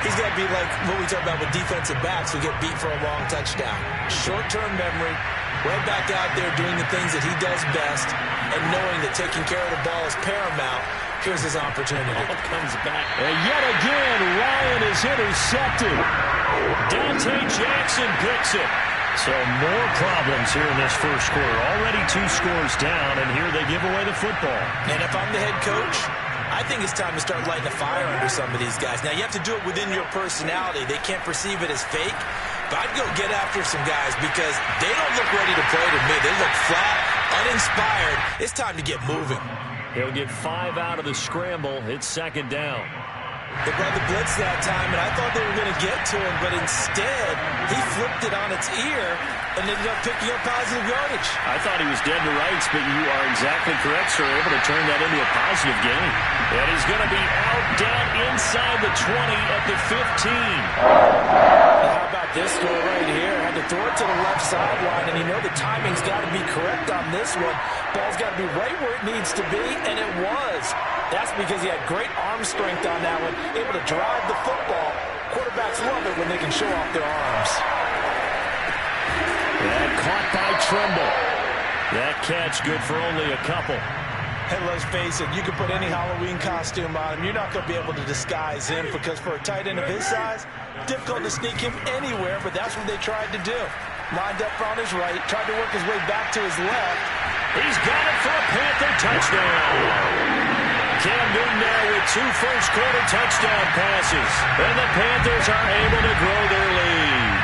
[SPEAKER 3] he's got to be like what we talk about with defensive backs who get beat for a long touchdown. Short-term memory, right back out there doing the things that he does best, and knowing that taking care of the ball is paramount. Here's his opportunity.
[SPEAKER 1] Ball comes back. And yet again, Ryan is intercepted. Dante Jackson picks it. So more problems here in this first quarter. Already 2 scores down, and here they give away the football.
[SPEAKER 3] And if I'm the head coach, I think it's time to start lighting a fire under some of these guys. Now, you have to do it within your personality. They can't perceive it as fake. But I'd go get after some guys because they don't look ready to play to me. They look flat, uninspired. It's time to get moving.
[SPEAKER 1] He'll get 5 out of the scramble. It's 2nd down.
[SPEAKER 3] They brought the blitz that time, and I thought they were going to get to him, but instead, he flipped it on its ear and ended up picking up positive yardage.
[SPEAKER 1] I thought he was dead to rights, but you are exactly correct, sir. Able to turn that into a positive gain. And he's going to be out down inside the 20 at the 15.
[SPEAKER 3] How about this throw right here? Had to throw it to the left sideline, and you know the timing's got to be correct on this one. Ball's got to be right where it needs to be, and it was. That's because he had great arm strength on that one, able to drive the football. Quarterbacks love it when they can show off their arms.
[SPEAKER 1] And caught by Trimble. That catch good for only a couple.
[SPEAKER 3] Hey, let's face it, you can put any Halloween costume on him. You're not going to be able to disguise him because for a tight end of his size, difficult to sneak him anywhere, but that's what they tried to do. Lined up on his right, tried to work his way back to his left.
[SPEAKER 1] He's got it for a Panther touchdown. Cam Newton now with 2 first-quarter touchdown passes. And the Panthers are able to grow their lead.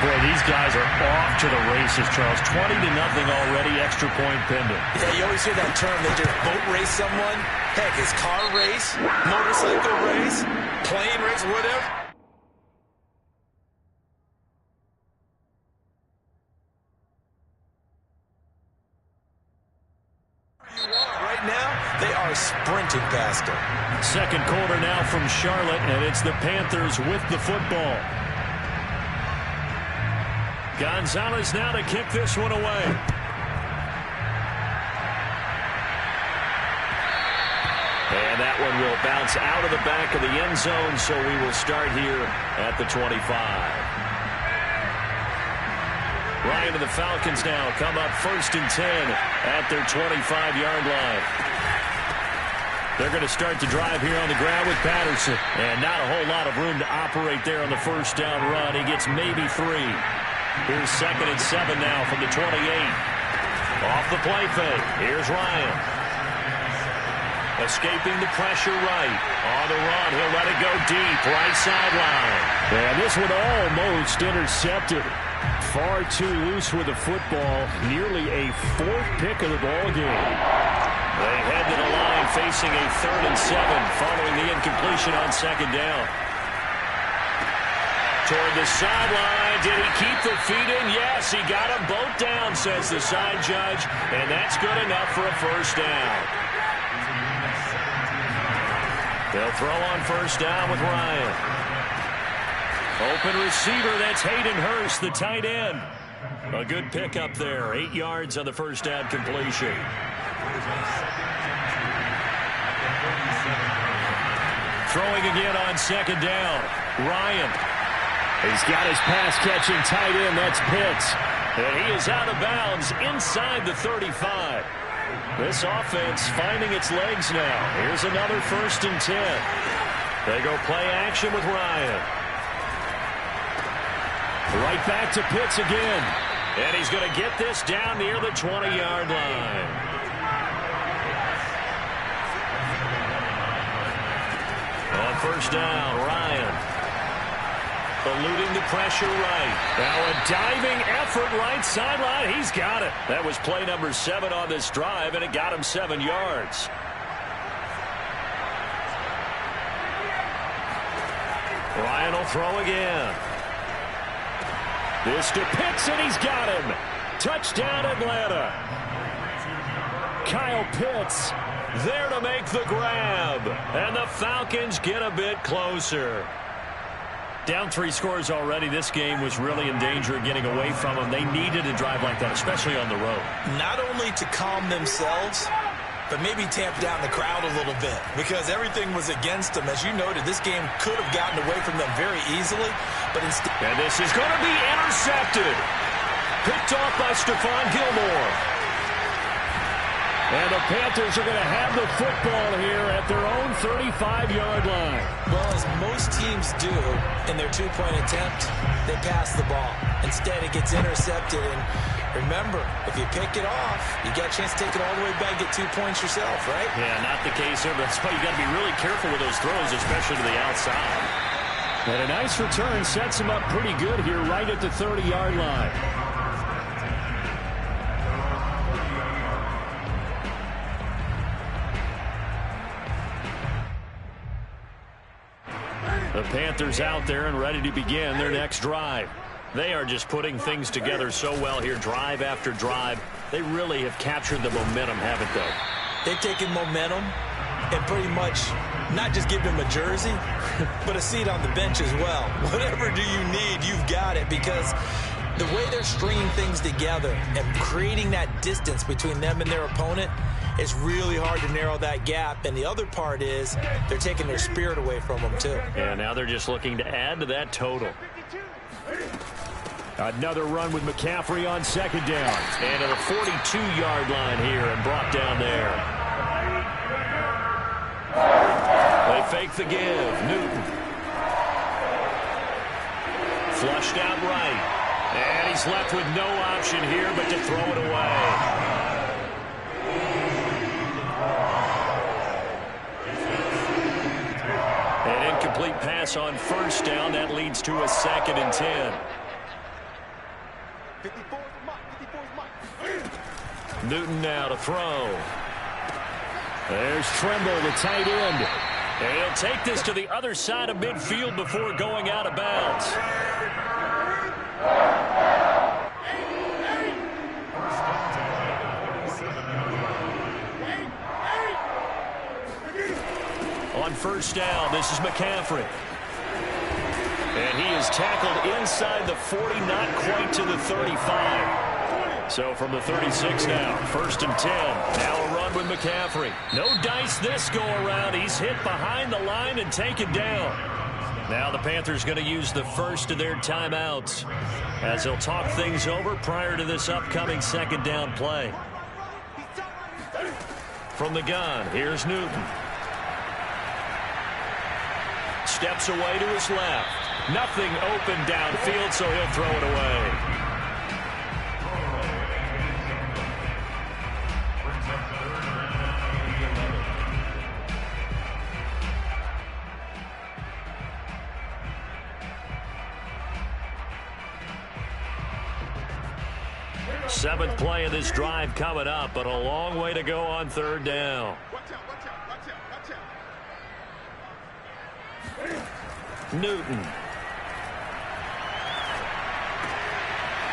[SPEAKER 1] Boy, these guys are off to the races, Charles. 20-0 already, extra point pending.
[SPEAKER 3] Yeah, you always hear that term. They just boat race someone. Heck, it's car race, motorcycle race, plane race, whatever. Right now, they are sprinting past him.
[SPEAKER 1] 2nd quarter now from Charlotte, and it's the Panthers with the football. Gonzalez now to kick this one away. And that one will bounce out of the back of the end zone, so we will start here at the 25. Ryan and the Falcons now come up 1st and 10 at their 25-yard line. They're going to start the drive here on the ground with Patterson. And not a whole lot of room to operate there on the first down run. He gets maybe 3. Here's 2nd and 7 now from the 28. Off the play fake. Here's Ryan. Escaping the pressure right. On the run, he'll let it go deep. Right sideline.
[SPEAKER 4] And this one almost intercepted. Far too loose with the football. Nearly a fourth pick of the ball game.
[SPEAKER 1] They head to the line facing a 3rd and 7 following the incompletion on 2nd down. Toward the sideline. Did he keep the feet in? Yes, he got them both down, says the side judge. And that's good enough for a 1st down. They'll throw on 1st down with Ryan. Open receiver, that's Hayden Hurst, the tight end. A good pick up there. 8 yards on the 1st down completion. Throwing again on 2nd down. Ryan.
[SPEAKER 4] He's got his pass-catching tight end. That's Pitts.
[SPEAKER 1] And he is out of bounds inside the 35. This offense finding its legs now. Here's another 1st and 10. They go play action with Ryan.
[SPEAKER 4] Right back to Pitts again.
[SPEAKER 1] And he's going to get this down near the 20-yard line. On 1st down, Ryan. Eluding the pressure right. Now a diving effort right sideline. He's got it. That was play number 7 on this drive, and it got him 7 yards. Ryan will throw again. This to Pitts, and he's got him. Touchdown, Atlanta. Kyle Pitts there to make the grab. And the Falcons get a bit closer. Down 3 scores already. This game was really in danger of getting away from them. They needed a drive like that, especially on the road.
[SPEAKER 3] Not only to calm themselves, but maybe tamp down the crowd a little bit because everything was against them. As you noted, this game could have gotten away from them very easily, but instead...
[SPEAKER 1] And this is going to be intercepted. Picked off by Stephon Gilmore.
[SPEAKER 4] And the Panthers are going to have the football here at their own 35-yard line.
[SPEAKER 3] Well, as most teams do in their 2-point attempt, they pass the ball. Instead, it gets intercepted. And remember, if you pick it off, you got a chance to take it all the way back, get 2 points yourself, right?
[SPEAKER 1] Yeah, not the case here. That's why you got to be really careful with those throws, especially to the outside.
[SPEAKER 4] And a nice return sets him up pretty good here right at the 30-yard line.
[SPEAKER 1] The Panthers out there and ready to begin their next drive. They are just putting things together so well here, drive after drive. They really have captured the momentum, haven't they?
[SPEAKER 3] They've taken momentum and pretty much not just give them a jersey, but a seat on the bench as well. Whatever do you need, you've got it, because the way they're stringing things together and creating that distance between them and their opponent, it's really hard to narrow that gap. And the other part is they're taking their spirit away from them, too.
[SPEAKER 1] Yeah, now they're just looking to add to that total.
[SPEAKER 4] Another run with McCaffrey on 2nd down.
[SPEAKER 1] And to the 42-yard line here and brought down there. They fake the give. Newton. Flushed out right. And he's left with no option here but to throw it away. An incomplete pass on 1st down. That leads to a 2nd and 10. Newton now to throw.
[SPEAKER 4] There's Tremble, the tight end.
[SPEAKER 1] And he'll take this to the other side of midfield before going out of bounds. On 1st down, this is McCaffrey. And he is tackled inside the 40, not quite to the 35. So from the 36 now, 1st and 10. Now a run with McCaffrey. No dice this go around. He's hit behind the line and taken down. Now the Panthers going to use the first of their timeouts as they'll talk things over prior to this upcoming 2nd down play. From the gun, here's Newton. Steps away to his left. Nothing open downfield, so he'll throw it away. 7th play of this drive coming up, but a long way to go on 3rd down. Newton.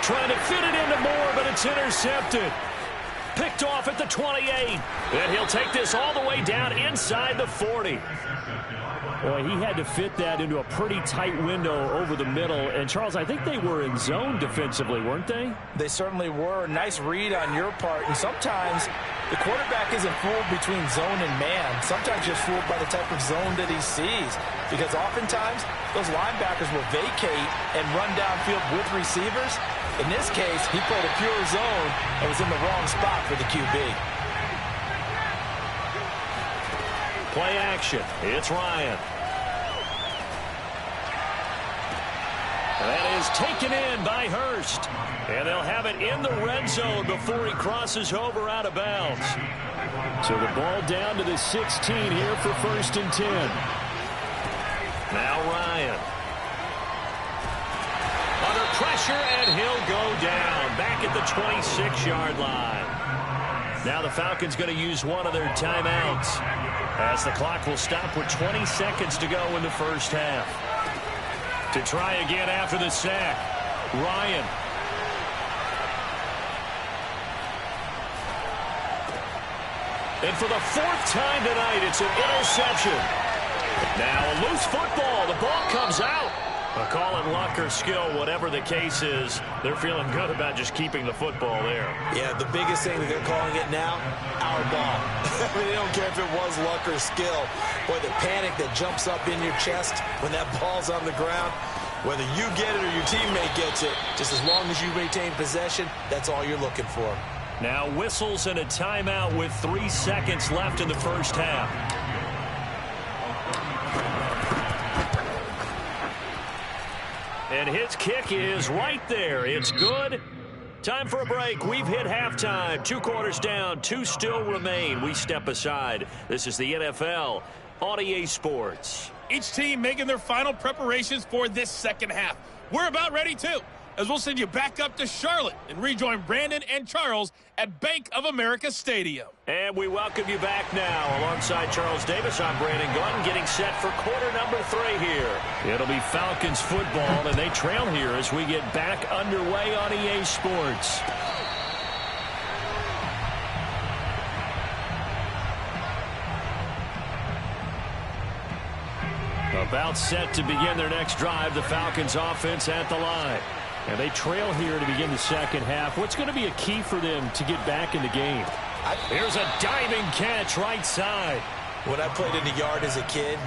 [SPEAKER 1] Trying to fit it into Moore, but it's intercepted. Picked off at the 28. And he'll take this all the way down inside the 40.
[SPEAKER 4] Boy, he had to fit that into a pretty tight window over the middle. And, Charles, I think they were in zone defensively, weren't they?
[SPEAKER 3] They certainly were. Nice read on your part. And sometimes the quarterback isn't fooled between zone and man. Sometimes just fooled by the type of zone that he sees. Because oftentimes, those linebackers will vacate and run downfield with receivers. In this case, he played a pure zone and was in the wrong spot for the QB.
[SPEAKER 1] Play action. It's Ryan. That is taken in by Hurst. And they'll have it in the red zone before he crosses over out of bounds.
[SPEAKER 4] So the ball down to the 16 here for 1st and 10.
[SPEAKER 1] Now Ryan. Under pressure, and he'll go down. Back at the 26-yard line. Now the Falcons going to use one of their timeouts, as the clock will stop with 20 seconds to go in the 1st half. To try again after the sack, Ryan. And for the 4th time tonight, it's an interception. Now a loose football. The ball comes out. Call it luck or skill, whatever the case is. They're feeling good about just keeping the football there.
[SPEAKER 6] Yeah, the biggest thing that they're calling it now, our ball. I mean, they don't care if it was luck or skill. Boy, the panic that jumps up in your chest when that ball's on the ground, whether you get it or your teammate gets it, just as long as you retain possession, that's all you're looking for.
[SPEAKER 1] Now whistles and a timeout with 3 seconds left in the 1st half. And his kick is right there. It's good. Time for a break. We've hit halftime. 2 quarters down. 2 still remain. We step aside. This is the NFL on EA Sports.
[SPEAKER 5] Each team making their final preparations for this 2nd half. We're about ready, too, as we'll send you back up to Charlotte and rejoin Brandon and Charles at Bank of America Stadium.
[SPEAKER 1] And we welcome you back now. Alongside Charles Davis, I'm Brandon Gunn, getting set for quarter number 3 here. It'll be Falcons football, and they trail here as we get back underway on EA Sports. About set to begin their next drive, the Falcons offense at the line. And they trail here to begin the 2nd half. What's going to be a key for them to get back in the game? Here's a diving catch right side.
[SPEAKER 6] When I played in the yard as a kid,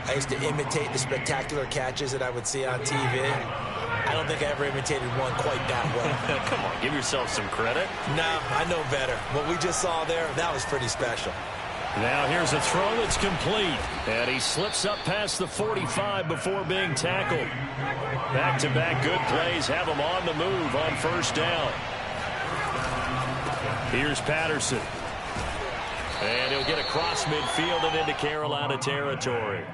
[SPEAKER 6] I used to imitate the spectacular catches that I would see on TV. I don't think I ever imitated one quite that well.
[SPEAKER 1] Come on, give yourself some credit.
[SPEAKER 6] No, I know better. What we just saw there, that was pretty special.
[SPEAKER 1] Now here's a throw that's complete. And he slips up past the 45 before being tackled. Back-to-back good plays have him on the move on 1st down. Here's Patterson. And he'll get across midfield and into Carolina territory.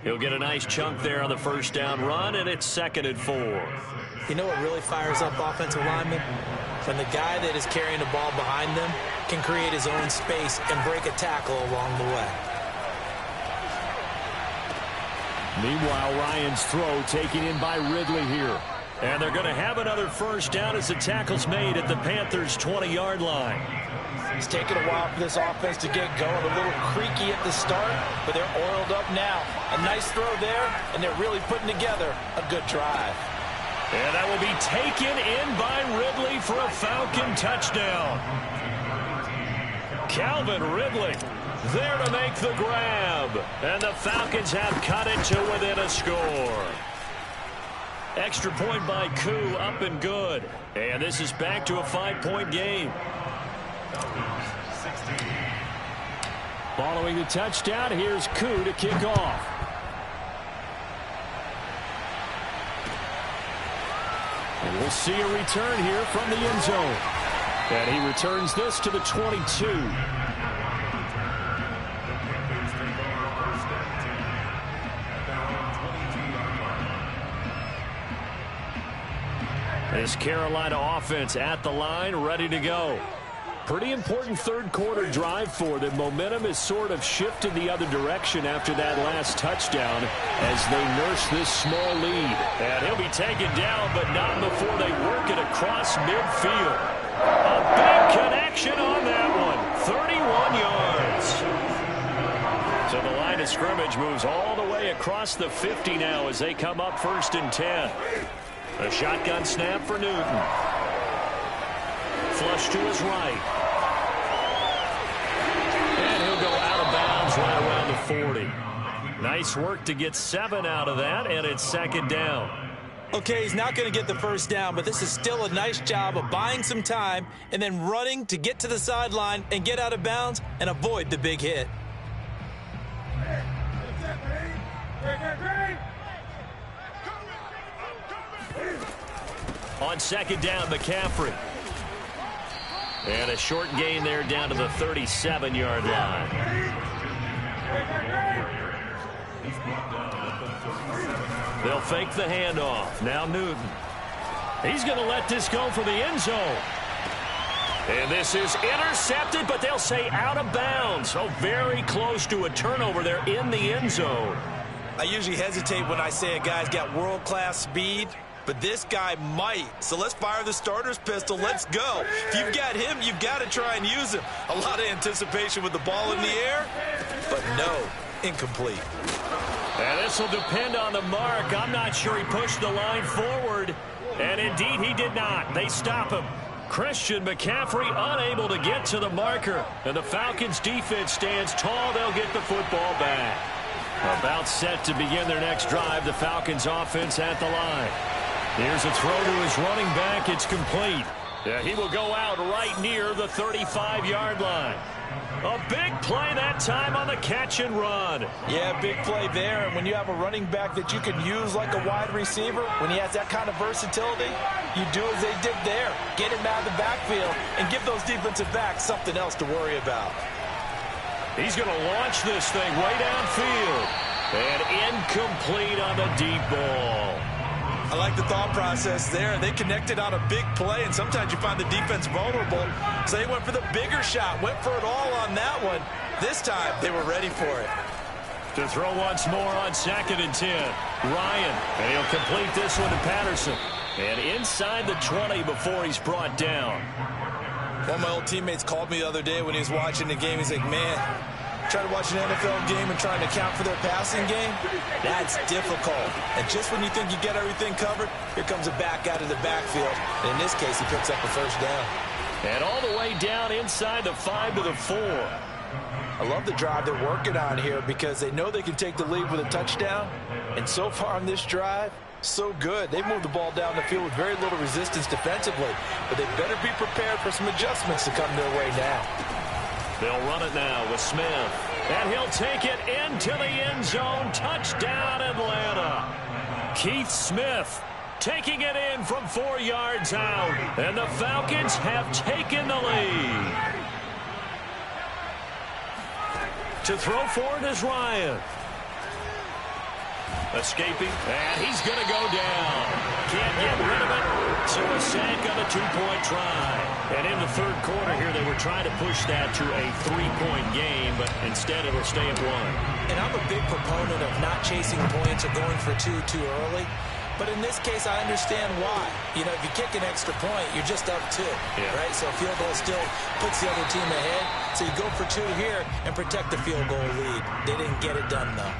[SPEAKER 1] He'll get a nice chunk there on the 1st down run, and it's 2nd and 4.
[SPEAKER 6] You know what really fires up offensive linemen? When the guy that is carrying the ball behind them can create his own space and break a tackle along the way.
[SPEAKER 4] Meanwhile, Ryan's throw taken in by Ridley here.
[SPEAKER 1] And they're going to have another 1st down as the tackle's made at the Panthers' 20-yard line.
[SPEAKER 3] It's taken a while for this offense to get going. A little creaky at the start, but they're oiled up now. A nice throw there, and they're really putting together a good drive.
[SPEAKER 1] And that will be taken in by Ridley for a Falcon touchdown. Calvin Ridley there to make the grab. And the Falcons have cut it to within a score. Extra point by Koo, up and good. And this is back to a 5-point game.
[SPEAKER 4] Following the touchdown, here's Koo to kick off. And we'll see a return here from the end zone. And he returns this to the 22. This Carolina offense at the line, ready to go. Pretty important third quarter drive for them. Momentum has sort of shifted the other direction after that last touchdown as they nurse this small lead. And he'll be taken down, but not before they work it across midfield. A big connection on that one. 31 yards. So the line of scrimmage moves all the way across the 50 now as they come up 1st and 10. A shotgun snap for Newton. Flush to his right. And he'll go out of bounds right around the 40. Nice work to get 7 out of that, and it's 2nd down.
[SPEAKER 6] Okay, he's not going to get the first down, but this is still a nice job of buying some time and then running to get to the sideline and get out of bounds and avoid the big hit.
[SPEAKER 4] On 2nd down, McCaffrey. And a short gain there down to the 37-yard line. They'll fake the handoff. Now Newton. He's going to let this go for the end zone. And this is intercepted, but they'll say out of bounds. So very close to a turnover there in the end zone.
[SPEAKER 3] I usually hesitate when I say a guy's got world-class speed, but this guy might. So let's fire the starter's pistol. Let's go. If you've got him, you've got to try and use him. A lot of anticipation with the ball in the air, but no, incomplete.
[SPEAKER 4] And this will depend on the mark. I'm not sure he pushed the line forward. And indeed, he did not. They stop him. Christian McCaffrey unable to get to the marker. And the Falcons defense stands tall. They'll get the football back. About set to begin their next drive. The Falcons offense at the line. Here's a throw to his running back. It's complete. Yeah, he will go out right near the 35-yard line. A big play that time on the catch and run.
[SPEAKER 3] Yeah, big play there. And when you have a running back that you can use like a wide receiver, when he has that kind of versatility, you do as they did there. Get him out of the backfield and give those defensive backs something else to worry about.
[SPEAKER 4] He's going to launch this thing way downfield. And incomplete on the deep ball.
[SPEAKER 3] I like the thought process there. They connected on a big play, and sometimes you find the defense vulnerable. So they went for the bigger shot, went for it all on that one. This time, they were ready for it.
[SPEAKER 4] To throw once more on 2nd and 10. Ryan, and he'll complete this one to Patterson. And inside the 20 before he's brought down.
[SPEAKER 3] One of my old teammates called me the other day when he was watching the game. He's like, man, trying to watch an NFL game and trying to account for their passing game, that's difficult. And just when you think you get everything covered, here comes a back out of the backfield. And in this case, he picks up a first down.
[SPEAKER 4] And all the way down inside the 5 to the 4.
[SPEAKER 3] I love the drive they're working on here because they know they can take the lead with a touchdown. And so far on this drive, so good. They've moved the ball down the field with very little resistance defensively. But they better be prepared for some adjustments to come their way now.
[SPEAKER 4] They'll run it now with Smith. And he'll take it into the end zone. Touchdown, Atlanta. Keith Smith taking it in from 4 yards out. And the Falcons have taken the lead. To throw for it is Ryan. Escaping, and he's going to go down. Can't get rid of it, so a sack on a 2-point try. And in the third quarter here, they were trying to push that to a 3-point game, but instead it'll stay at 1.
[SPEAKER 6] And I'm a big proponent of not chasing points or going for two too early. But in this case, I understand why. You know, if you kick an extra point, you're just up 2, right? So a field goal still puts the other team ahead. So you go for 2 here and protect the field goal lead. They didn't get it done, though.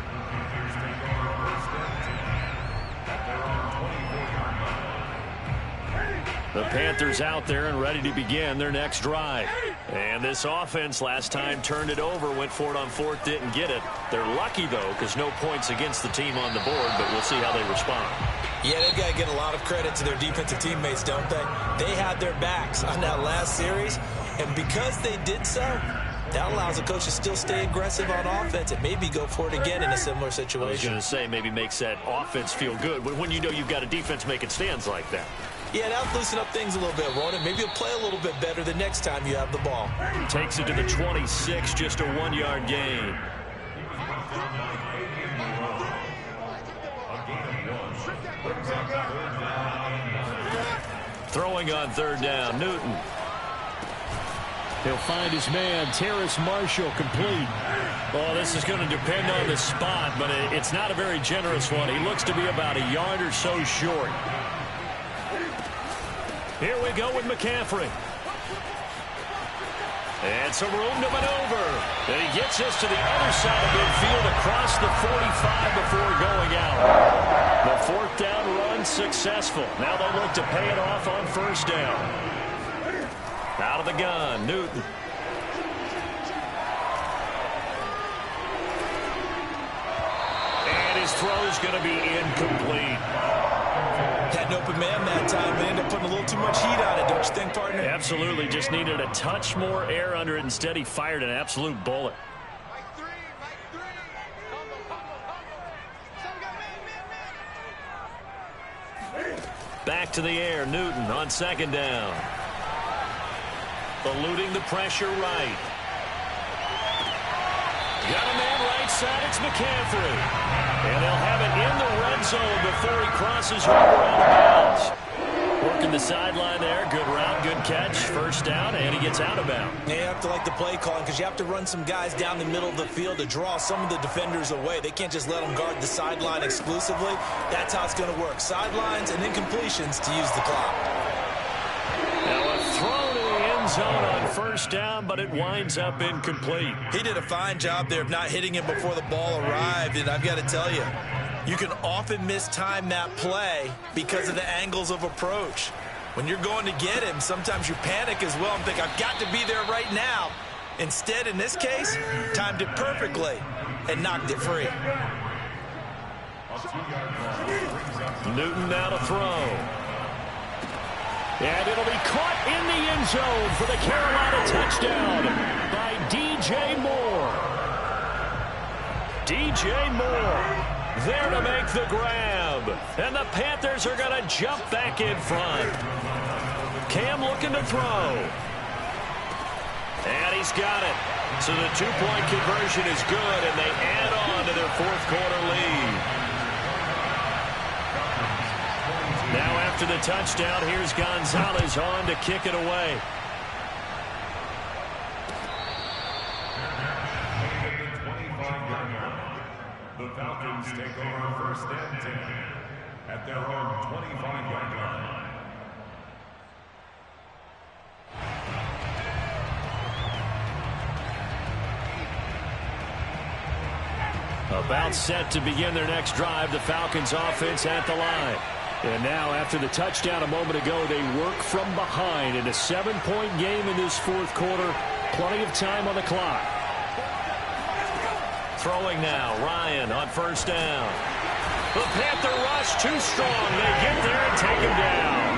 [SPEAKER 4] The Panthers out there and ready to begin their next drive. And this offense last time turned it over, went for it on 4th, didn't get it. They're lucky, though, because no points against the team on the board, but we'll see how they respond.
[SPEAKER 3] Yeah, they've got to get a lot of credit to their defensive teammates, don't they? They had their backs on that last series, and because they did so, that allows the coach to still stay aggressive on offense and maybe go for it again in a similar situation.
[SPEAKER 4] I was going to say, maybe makes that offense feel good when you know you've got a defense making stands like that.
[SPEAKER 3] Yeah, that'll loosen up things a little bit, won't it? Maybe you'll play a little bit better the next time you have the ball.
[SPEAKER 4] Takes it to the 26, just a 1-yard gain.
[SPEAKER 1] Throwing on third down, Newton.
[SPEAKER 4] He'll find his man, Terrace Marshall, complete.
[SPEAKER 1] Well, this is going to depend on the spot, but it's not a very generous one. He looks to be about a yard or so short. Here we go with McCaffrey. And some room to maneuver. And he gets us to the other side of midfield across the 45 before going out. The fourth down run successful. Now they'll look to pay it off on first down. Out of the gun, Newton. And his throw's going to be incomplete.
[SPEAKER 3] Had an open man that time, but ended up putting a little too much heat on it, don't you think, partner?
[SPEAKER 1] Absolutely. Just needed a touch more air under it. Instead, he fired an absolute bullet. Back to the air, Newton on second down. Eluding the pressure right. Got a man right side, it's McCaffrey. And they'll have it in the red zone before he crosses over out of bounds. Working the sideline there, good route, good catch, first down, and he gets out of bounds.
[SPEAKER 3] Yeah, you have to like the play calling because you have to run some guys down the middle of the field to draw some of the defenders away. They can't just let them guard the sideline exclusively. That's how it's going to work. Sidelines and incompletions to use the clock.
[SPEAKER 1] Now a throw to the end zone on first down, but it winds up incomplete.
[SPEAKER 3] He did a fine job there of not hitting him before the ball arrived, and I've got to tell you, you can often mistime that play because of the angles of approach. When you're going to get him, sometimes you panic as well and think, I've got to be there right now. Instead, in this case, timed it perfectly and knocked it free.
[SPEAKER 1] Newton now to throw. And it'll be caught in the end zone for the Carolina touchdown by DJ Moore. DJ Moore there to make the grab. And the Panthers are going to jump back in front. Cam looking to throw. And he's got it. So the two-point conversion is good, and they add on to their fourth quarter lead. Now after the touchdown, here's Gonzalez on to kick it away.
[SPEAKER 2] The Falcons take over first and 10 at their own 25-yard line.
[SPEAKER 1] About set to begin their next drive, the Falcons offense at the line. And now after the touchdown a moment ago, they work from behind in a 7-point game in this fourth quarter. Plenty of time on the clock. Throwing now, Ryan on first down. The Panther rush too strong. They get there and take him down.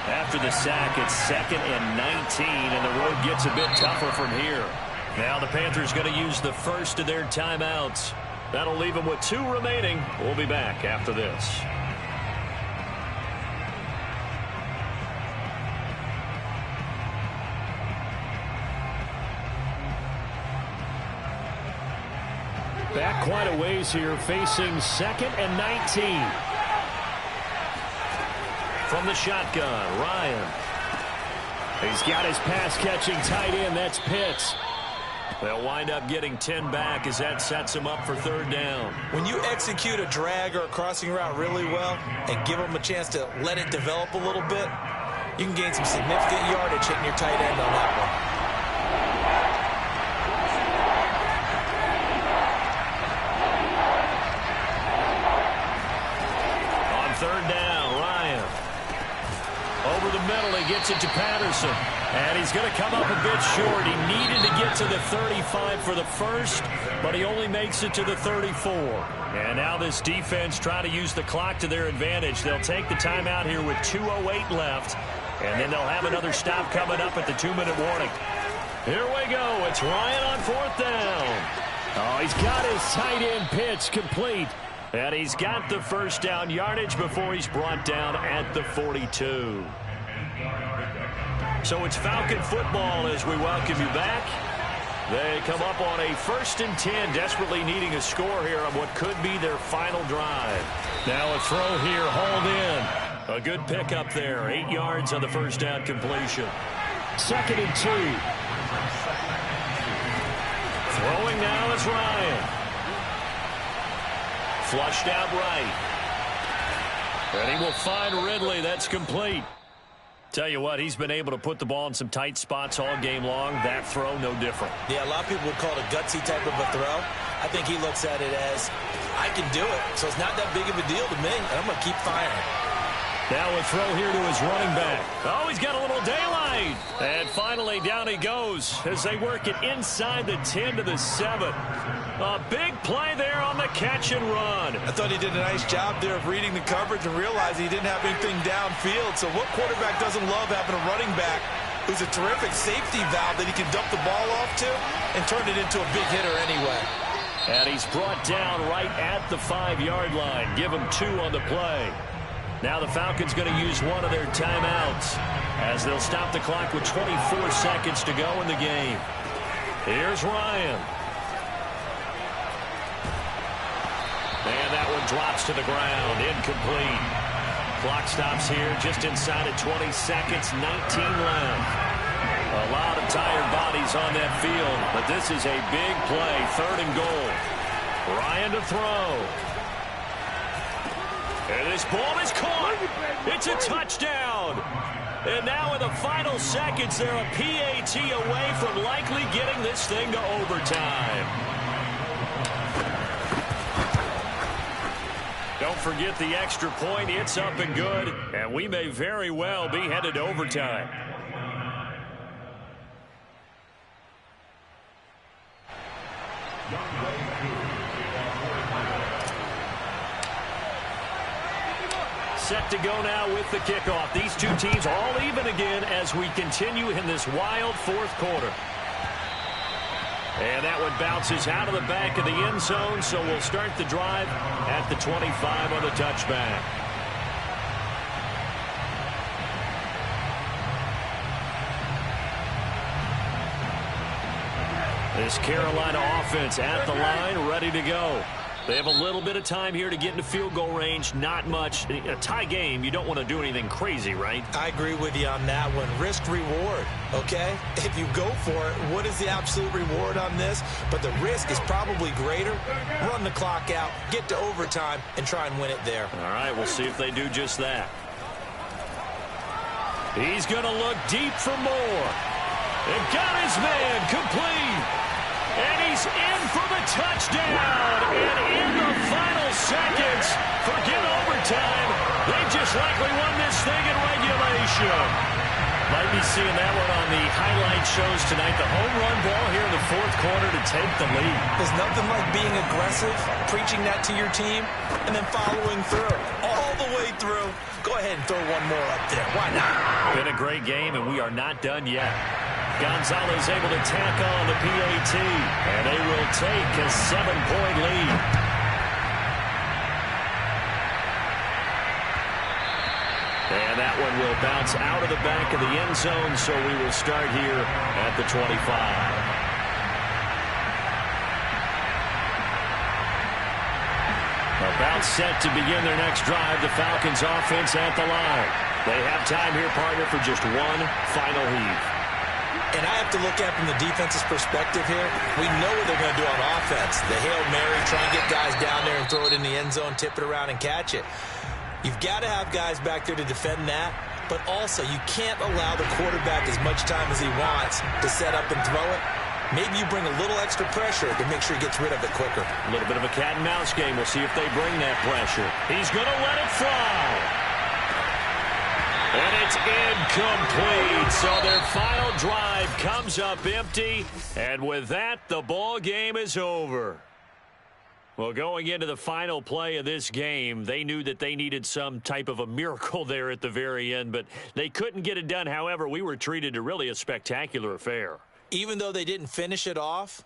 [SPEAKER 1] After the sack, it's 2nd and 19, and the road gets a bit tougher from here. Now the Panthers going to use the first of their timeouts. That'll leave them with 2 remaining. We'll be back after this. Back quite a ways here, facing 2nd and 19. From the shotgun, Ryan. He's got his pass-catching tight end. That's Pitts. They'll wind up getting 10 back as that sets him up for third down.
[SPEAKER 3] When you execute a drag or a crossing route really well and give them a chance to let it develop a little bit, you can gain some significant yardage hitting your tight end on that one.
[SPEAKER 1] Third down, Ryan. Over the middle, he gets it to Patterson. And he's going to come up a bit short. He needed to get to the 35 for the first, but he only makes it to the 34. And now this defense trying to use the clock to their advantage. They'll take the timeout here with 2:08 left, and then they'll have another stop coming up at the 2-minute warning. Here we go. It's Ryan on fourth down.
[SPEAKER 4] Oh, he's got his tight end pitch complete.
[SPEAKER 1] And he's got the first down yardage before he's brought down at the 42. So it's Falcon football as we welcome you back. They come up on a 1st and 10, desperately needing a score here on what could be their final drive. Now a throw here, hauled in. A good pickup there, 8 yards on the first down completion.
[SPEAKER 4] 2nd and 2.
[SPEAKER 1] Throwing now is Ryan. Flushed out right. And he will find Ridley. That's complete. Tell you what, he's been able to put the ball in some tight spots all game long. That throw, no different.
[SPEAKER 6] Yeah, a lot of people would call it a gutsy type of a throw. I think he looks at it as, I can do it, so it's not that big of a deal to me, and I'm going to keep firing.
[SPEAKER 1] Now a throw here to his running back. Oh, he's got a little daylight. And finally down he goes as they work it inside the 10 to the 7. A big play there on the catch and run.
[SPEAKER 3] I thought he did a nice job there of reading the coverage and realizing he didn't have anything downfield. So what quarterback doesn't love having a running back who's a terrific safety valve that he can dump the ball off to and turn it into a big hitter anyway.
[SPEAKER 1] And he's brought down right at the 5-yard line. Give him 2 on the play. Now the Falcons going to use one of their timeouts as they'll stop the clock with 24 seconds to go in the game. Here's Ryan. And that one drops to the ground. Incomplete. Clock stops here just inside of 20 seconds. 19 left. A lot of tired bodies on that field, but this is a big play. 3rd and goal. Ryan to throw. And this ball is caught. It's a touchdown. And now in the final seconds, they're a PAT away from likely getting this thing to overtime. Don't forget the extra point. It's up and good. And we may very well be headed to overtime. Set to go now with the kickoff. These two teams all even again as we continue in this wild 4th quarter. And that one bounces out of the back of the end zone, so we'll start the drive at the 25 on the touchback. This Carolina offense at the line, ready to go. They have a little bit of time here to get into field goal range. Not much. In a tie game, you don't want to do anything crazy, right?
[SPEAKER 6] I agree with you on that one. Risk reward, okay? If you go for it, what is the absolute reward on this? But the risk is probably greater. Run the clock out, get to overtime, and try and win it there.
[SPEAKER 1] All right, we'll see if they do just that. He's going to look deep for more. And got his man complete. And he's in for the touchdown. And in the final seconds, forget overtime. They just likely won this thing in regulation. Might be seeing that one on the highlight shows tonight. The home run ball here in the 4th quarter to take the lead.
[SPEAKER 6] There's nothing like being aggressive, preaching that to your team, and then following through. All the way through. Go ahead and throw one more up there. Why not?
[SPEAKER 1] Been a great game, and we are not done yet. Gonzalez able to tack on the PAT, and they will take a 7-point lead. And that one will bounce out of the back of the end zone, so we will start here at the 25. About set to begin their next drive, the Falcons offense at the line. They have time here, partner, for just one final heave.
[SPEAKER 6] And I have to look at from the defense's perspective here. We know what they're going to do on offense. The Hail Mary, try and get guys down there and throw it in the end zone, tip it around and catch it. You've got to have guys back there to defend that. But also, you can't allow the quarterback as much time as he wants to set up and throw it. Maybe you bring a little extra pressure to make sure he gets rid of it quicker.
[SPEAKER 1] A little bit of a cat and mouse game. We'll see if they bring that pressure. He's going to let it fly. And it's incomplete. So their final drive comes up empty. And with that, the ball game is over. Well, going into the final play of this game, they knew that they needed some type of a miracle there at the very end, but they couldn't get it done. However, we were treated to really a spectacular affair.
[SPEAKER 6] Even though they didn't finish it off,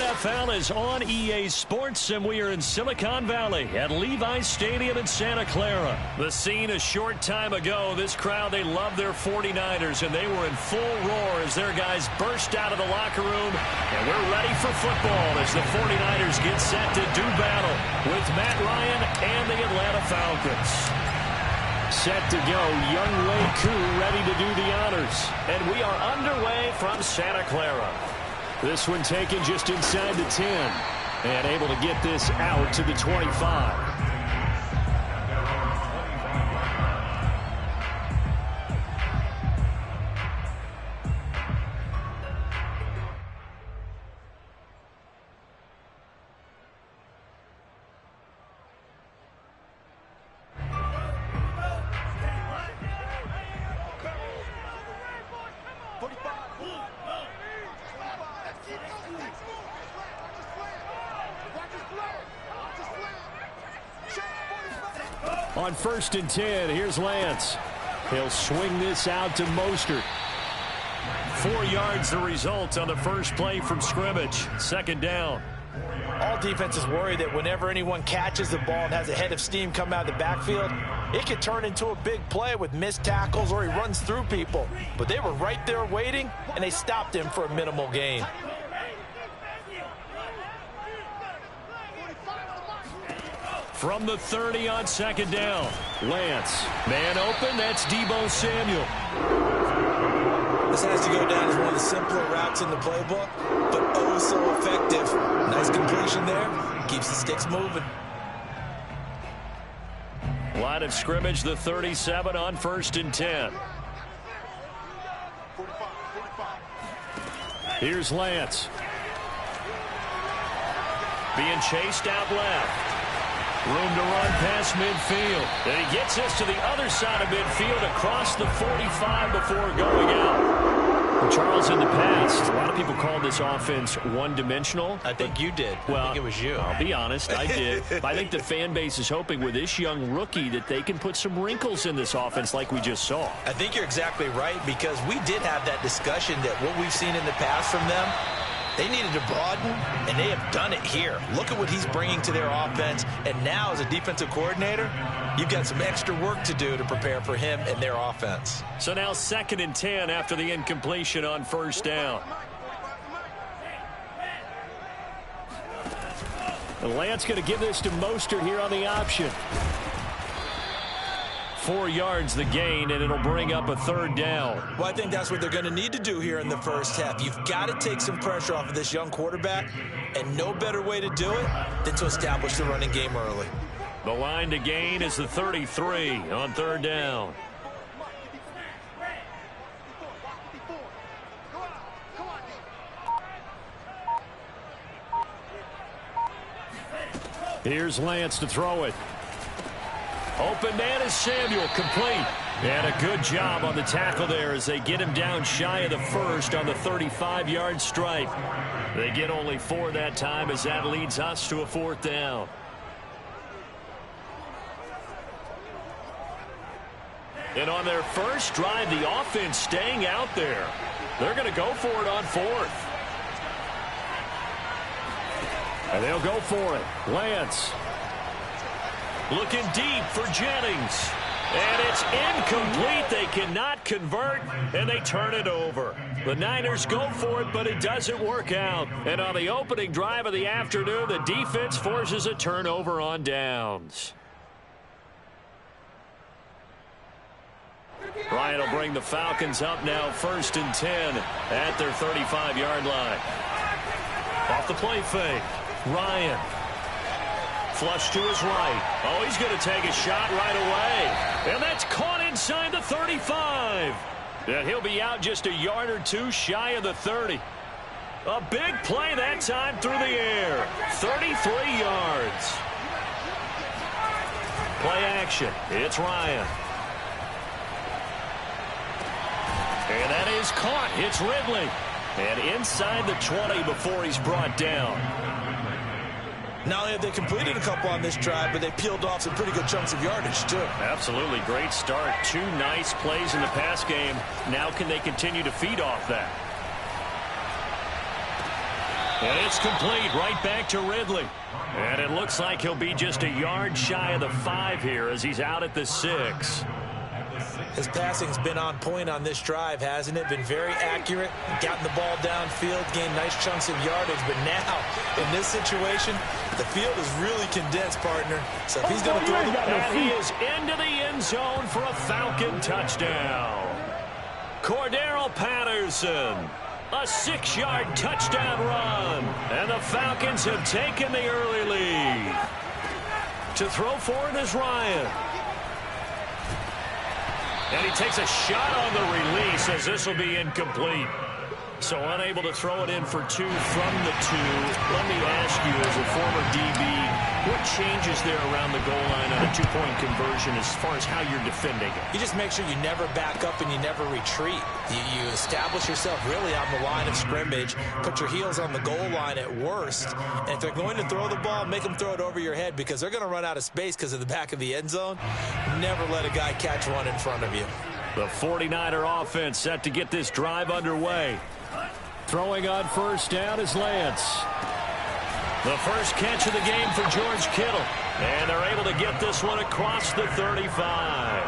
[SPEAKER 4] NFL is on EA Sports, and we are in Silicon Valley at Levi's Stadium in Santa Clara. The scene a short time ago. This crowd, they love their 49ers, and they were in full roar as their guys burst out of the locker room. And we're ready for football as the 49ers get set to do battle with Matt Ryan and the Atlanta Falcons. Set to go, young Wei Koo ready to do the honors. And we are underway from Santa Clara. This one taken just inside the 10. And able to get this out to the 25. On 1st and 10, here's Lance. He'll swing this out to Mostert. 4 yards the result on the first play from scrimmage. 2nd down.
[SPEAKER 3] All defenses worry that whenever anyone catches the ball and has a head of steam come out of the backfield, it could turn into a big play with missed tackles or he runs through people. But they were right there waiting, and they stopped him for a minimal gain.
[SPEAKER 4] From the 30 on 2nd down. Lance. Man open. That's Deebo Samuel.
[SPEAKER 6] This has to go down as one of the simpler routes in the playbook, but oh so effective. Nice completion there. Keeps the sticks moving.
[SPEAKER 4] Line of scrimmage, the 37 on 1st and 10. Here's Lance. Being chased out left. Room to run past midfield. And he gets this to the other side of midfield across the 45 before going out. Charles, in the past, a lot of people called this offense one-dimensional.
[SPEAKER 3] I think you did.
[SPEAKER 4] Well,
[SPEAKER 3] I think it was you.
[SPEAKER 4] I'll be honest, I did. I think the fan base is hoping with this young rookie that they can put some wrinkles in this offense like we just saw.
[SPEAKER 6] I think you're exactly right, because we did have that discussion that what we've seen in the past from them, they needed to broaden, and they have done it here. Look at what he's bringing to their offense, and now as a defensive coordinator, you've got some extra work to do to prepare for him and their offense.
[SPEAKER 4] So now 2nd and 10 after the incompletion on 1st down. And Lance going to give this to Mostert here on the option. 4 yards the gain, and it'll bring up a 3rd down.
[SPEAKER 6] Well, I think that's what they're going to need to do here in the first half. You've got to take some pressure off of this young quarterback, and no better way to do it than to establish the running game early.
[SPEAKER 4] The line to gain is the 33 on 3rd down. Here's Lance to throw it. Open man is Samuel, complete. And a good job on the tackle there as they get him down shy of the first on the 35-yard stripe. They get only 4 that time as that leads us to a 4th down. And on their first drive, the offense staying out there. They're going to go for it on 4th. And they'll go for it. Lance. Looking deep for Jennings. And it's incomplete. They cannot convert, and they turn it over. The Niners go for it, but it doesn't work out. And on the opening drive of the afternoon, the defense forces a turnover on downs. Ryan will bring the Falcons up now 1st and 10 at their 35-yard line. Off the play fake. Ryan. Flush to his right. Oh, he's going to take a shot right away. And that's caught inside the 35. And he'll be out just a yard or 2 shy of the 30. A big play that time through the air. 33 yards. Play action. It's Ryan. And that is caught. It's Ridley. And inside the 20 before he's brought down.
[SPEAKER 6] Not only have they completed a couple on this drive, but they peeled off some pretty good chunks of yardage, too.
[SPEAKER 4] Absolutely. Great start. 2 nice plays in the pass game. Now can they continue to feed off that?
[SPEAKER 1] And it's complete right back to Ridley. And it looks like he'll be just a yard shy of the 5 here as he's out at the 6.
[SPEAKER 6] His passing's been on point on this drive, hasn't it? Been very accurate, gotten the ball downfield, gained nice chunks of yardage. But now, in this situation, the field is really condensed, partner. So if he's going to throw the ball,
[SPEAKER 1] and he is into the end zone for a Falcon touchdown. Cordero Patterson, a 6-yard touchdown run. And the Falcons have taken the early lead. To throw for it is Ryan. And he takes a shot on the release as this will be incomplete. So unable to throw it in for 2 from the 2. Let me ask you, as a former DB, what changes there around the goal line on a 2-point conversion as far as how you're defending it?
[SPEAKER 6] You just make sure you never back up and you never retreat. You establish yourself really on the line of scrimmage, put your heels on the goal line at worst, and if they're going to throw the ball, make them throw it over your head because they're going to run out of space because of the back of the end zone. Never let a guy catch one in front of you.
[SPEAKER 1] The 49er offense set to get this drive underway.
[SPEAKER 4] Throwing on first down is Lance.
[SPEAKER 1] The first catch of the game for George Kittle. And they're able to get this one across the 35.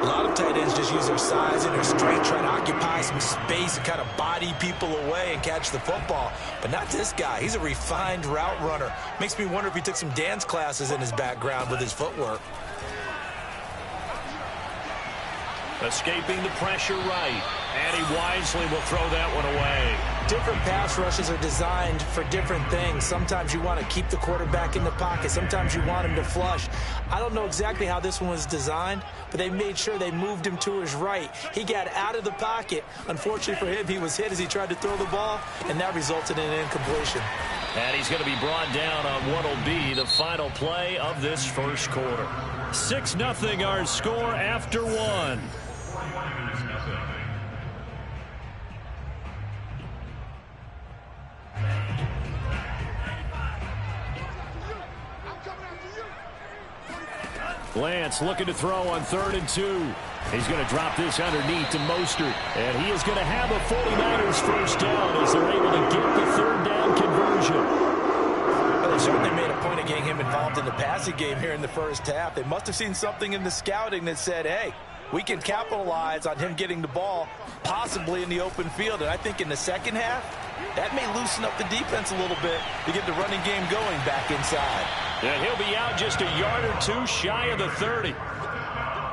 [SPEAKER 6] A lot of tight ends just use their size and their strength, try to occupy some space and kind of body people away and catch the football. But not this guy. He's a refined route runner. Makes me wonder if he took some dance classes in his background with his footwork.
[SPEAKER 1] Escaping the pressure right. And he wisely will throw that one away.
[SPEAKER 6] Different pass rushes are designed for different things. Sometimes you want to keep the quarterback in the pocket. Sometimes you want him to flush. I don't know exactly how this one was designed, but they made sure they moved him to his right. He got out of the pocket. Unfortunately for him, he was hit as he tried to throw the ball, and that resulted in an incompletion.
[SPEAKER 1] And he's going to be brought down on what will be the final play of this first quarter. 6-0 our score after 1.
[SPEAKER 4] Lance looking to throw on 3rd and 2. He's going to drop this underneath to Mostert. And he is going to have a 49ers first down as they're able to get the 3rd down conversion.
[SPEAKER 3] Well, they certainly made a point of getting him involved in the passing game here in the first half. They must have seen something in the scouting that said, hey, we can capitalize on him getting the ball possibly in the open field. And I think in the second half, that may loosen up the defense a little bit to get the running game going back inside.
[SPEAKER 1] And he'll be out just a yard or 2 shy of the 30.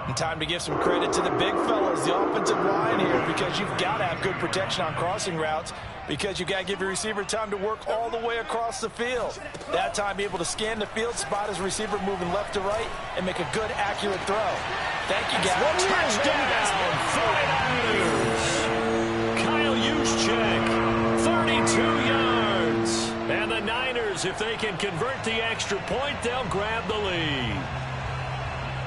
[SPEAKER 3] And time to give some credit to the big fellas, the offensive line here, because you've got to have good protection on crossing routes, because you've got to give your receiver time to work all the way across the field. That time, be able to scan the field, spot his receiver moving left to right, and make a good, accurate throw. Thank you, guys.
[SPEAKER 1] Touchdown, 49ers. Kyle Juszczyk, 32 yards. And the Niners, if they can convert the extra point, they'll grab the lead.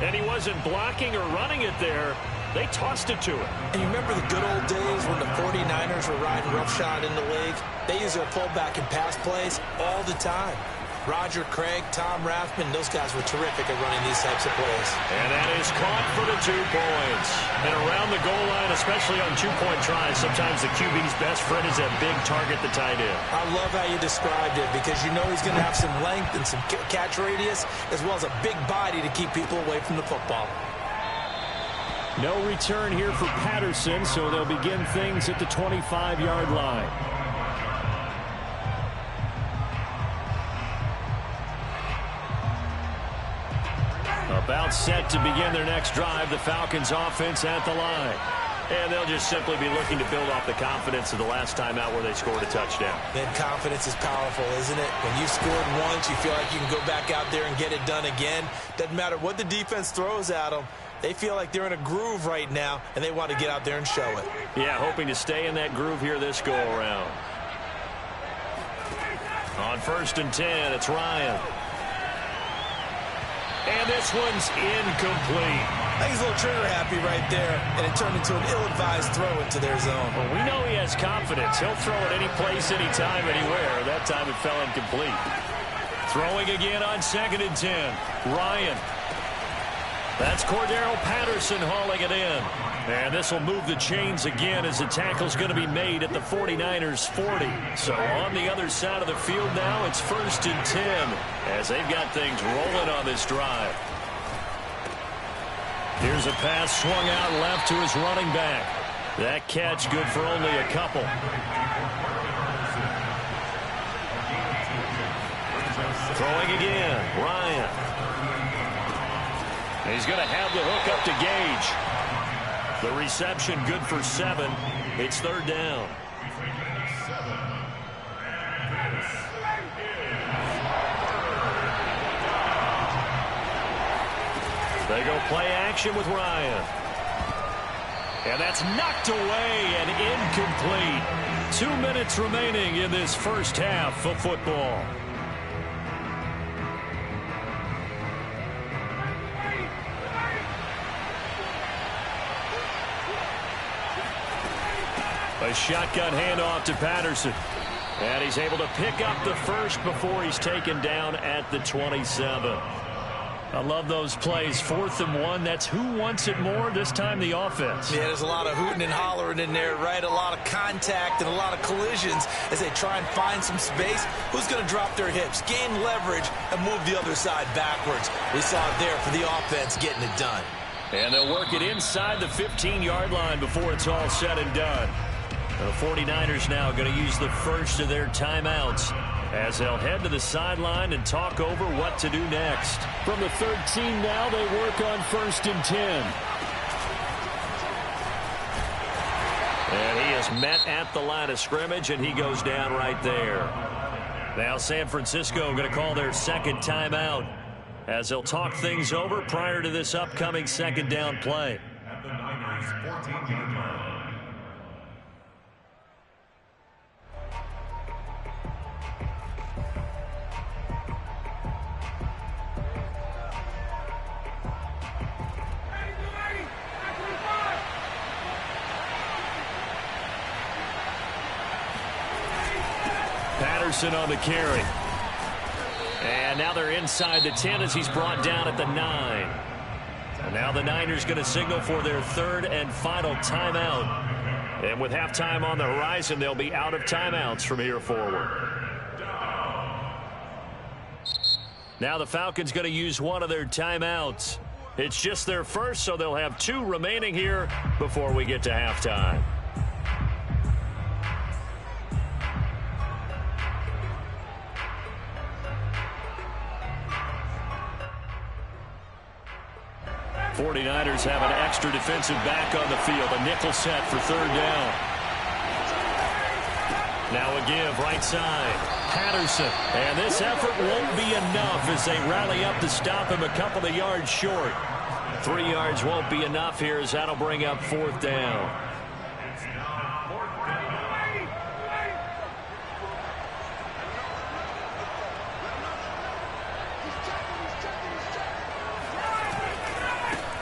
[SPEAKER 1] And he wasn't blocking or running it there. They tossed it to him.
[SPEAKER 6] And you remember the good old days when the 49ers were riding roughshod in the league? They use their pullback and pass plays all the time. Roger Craig, Tom Rathman, those guys were terrific at running these types of plays.
[SPEAKER 1] And that is caught for the 2 points. And around the goal line, especially on 2-point tries, sometimes the QB's best friend is that big target, the tight end.
[SPEAKER 6] I love how you described it because you know he's going to have some length and some catch radius as well as a big body to keep people away from the football.
[SPEAKER 4] No return here for Patterson, so they'll begin things at the 25-yard line. About set to begin their next drive, the Falcons offense at the line.
[SPEAKER 1] And they'll just simply be looking to build off the confidence of the last time out where they scored a touchdown.
[SPEAKER 6] Then confidence is powerful, isn't it? When you scored once, you feel like you can go back out there and get it done again. Doesn't matter what the defense throws at them. They feel like they're in a groove right now, and they want to get out there and show it.
[SPEAKER 1] Yeah, hoping to stay in that groove here this go-around. On 1st and 10, it's Ryan. And this one's incomplete.
[SPEAKER 3] I think he's a little trigger happy right there, and it turned into an ill-advised throw into their zone.
[SPEAKER 1] Well, we know he has confidence. He'll throw it any place, anytime, anywhere. That time it fell incomplete. Throwing again on 2nd and 10. Ryan. That's Cordero Patterson hauling it in.
[SPEAKER 4] And this will move the chains again as the tackle's going to be made at the 49ers 40. So on the other side of the field now, it's 1st and 10 as they've got things rolling on this drive. Here's a pass swung out left to his running back. That catch good for only a couple. Throwing again, Ryan. He's going to have the hook up to Gage. The reception good for 7. It's 3rd down. They go play action with Ryan. And that's knocked away and incomplete. 2 minutes remaining in this first half of football. A shotgun handoff to Patterson. And he's able to pick up the first before he's taken down at the 27. I love those plays. 4th and 1. That's who wants it more. This time the offense.
[SPEAKER 6] Yeah, there's a lot of hooting and hollering in there, right? A lot of contact and a lot of collisions as they try and find some space. Who's going to drop their hips, gain leverage, and move the other side backwards? We saw it there for the offense getting it done.
[SPEAKER 4] And they'll work it inside the 15-yard line before it's all said and done. The 49ers now going to use the first of their timeouts as they'll head to the sideline and talk over what to do next.
[SPEAKER 7] From the 13 now, they work on 1st and 10.
[SPEAKER 4] And he is met at the line of scrimmage, and he goes down right there. Now San Francisco going to call their second timeout as they'll talk things over prior to this upcoming 2nd down play.
[SPEAKER 2] At the Niners 14-yard line.
[SPEAKER 4] Patterson on the carry. And now they're inside the 10 as he's brought down at the 9. And now the Niners going to signal for their 3rd and final timeout. And with halftime on the horizon, they'll be out of timeouts from here forward. Now the Falcons going to use one of their timeouts. It's just their first, so they'll have 2 remaining here before we get to halftime. '49ers have an extra defensive back on the field. A nickel set for 3rd down. Now a give right side. Patterson. And this effort won't be enough as they rally up to stop him a couple of yards short. 3 yards won't be enough here as that'll bring up 4th down.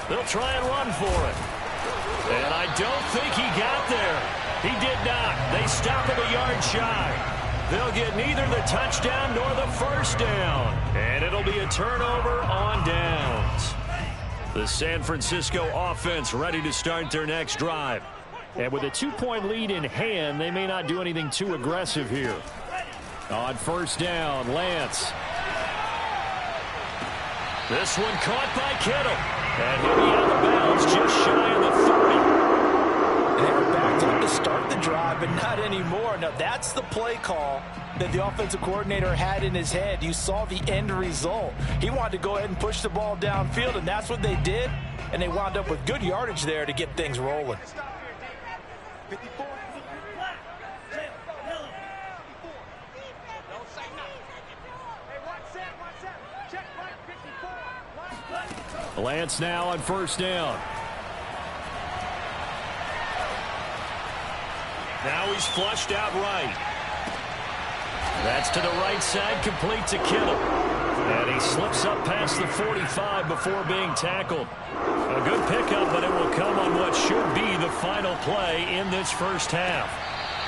[SPEAKER 4] They'll try and run for it. And I don't think he got there. He did not. They stop him a yard shy. They'll get neither the touchdown nor the first down. And it'll be a turnover on downs. The San Francisco offense ready to start their next drive.
[SPEAKER 7] And with a 2-point lead in hand, they may not do anything too aggressive here. On 1st down, Lance.
[SPEAKER 4] This one caught by Kittle. And he'll be out of bounds just shy of the 30.
[SPEAKER 3] They were backed up to start the drive, but not anymore. Now, that's the play call that the offensive coordinator had in his head. You saw the end result. He wanted to go ahead and push the ball downfield, and that's what they did. And they wound up with good yardage there to get things rolling.
[SPEAKER 7] Lance now on 1st down.
[SPEAKER 4] Now he's flushed out right. That's to the right side, complete to Kittle. And he slips up past the 45 before being tackled. A good pickup, but it will come on what should be the final play in this first half.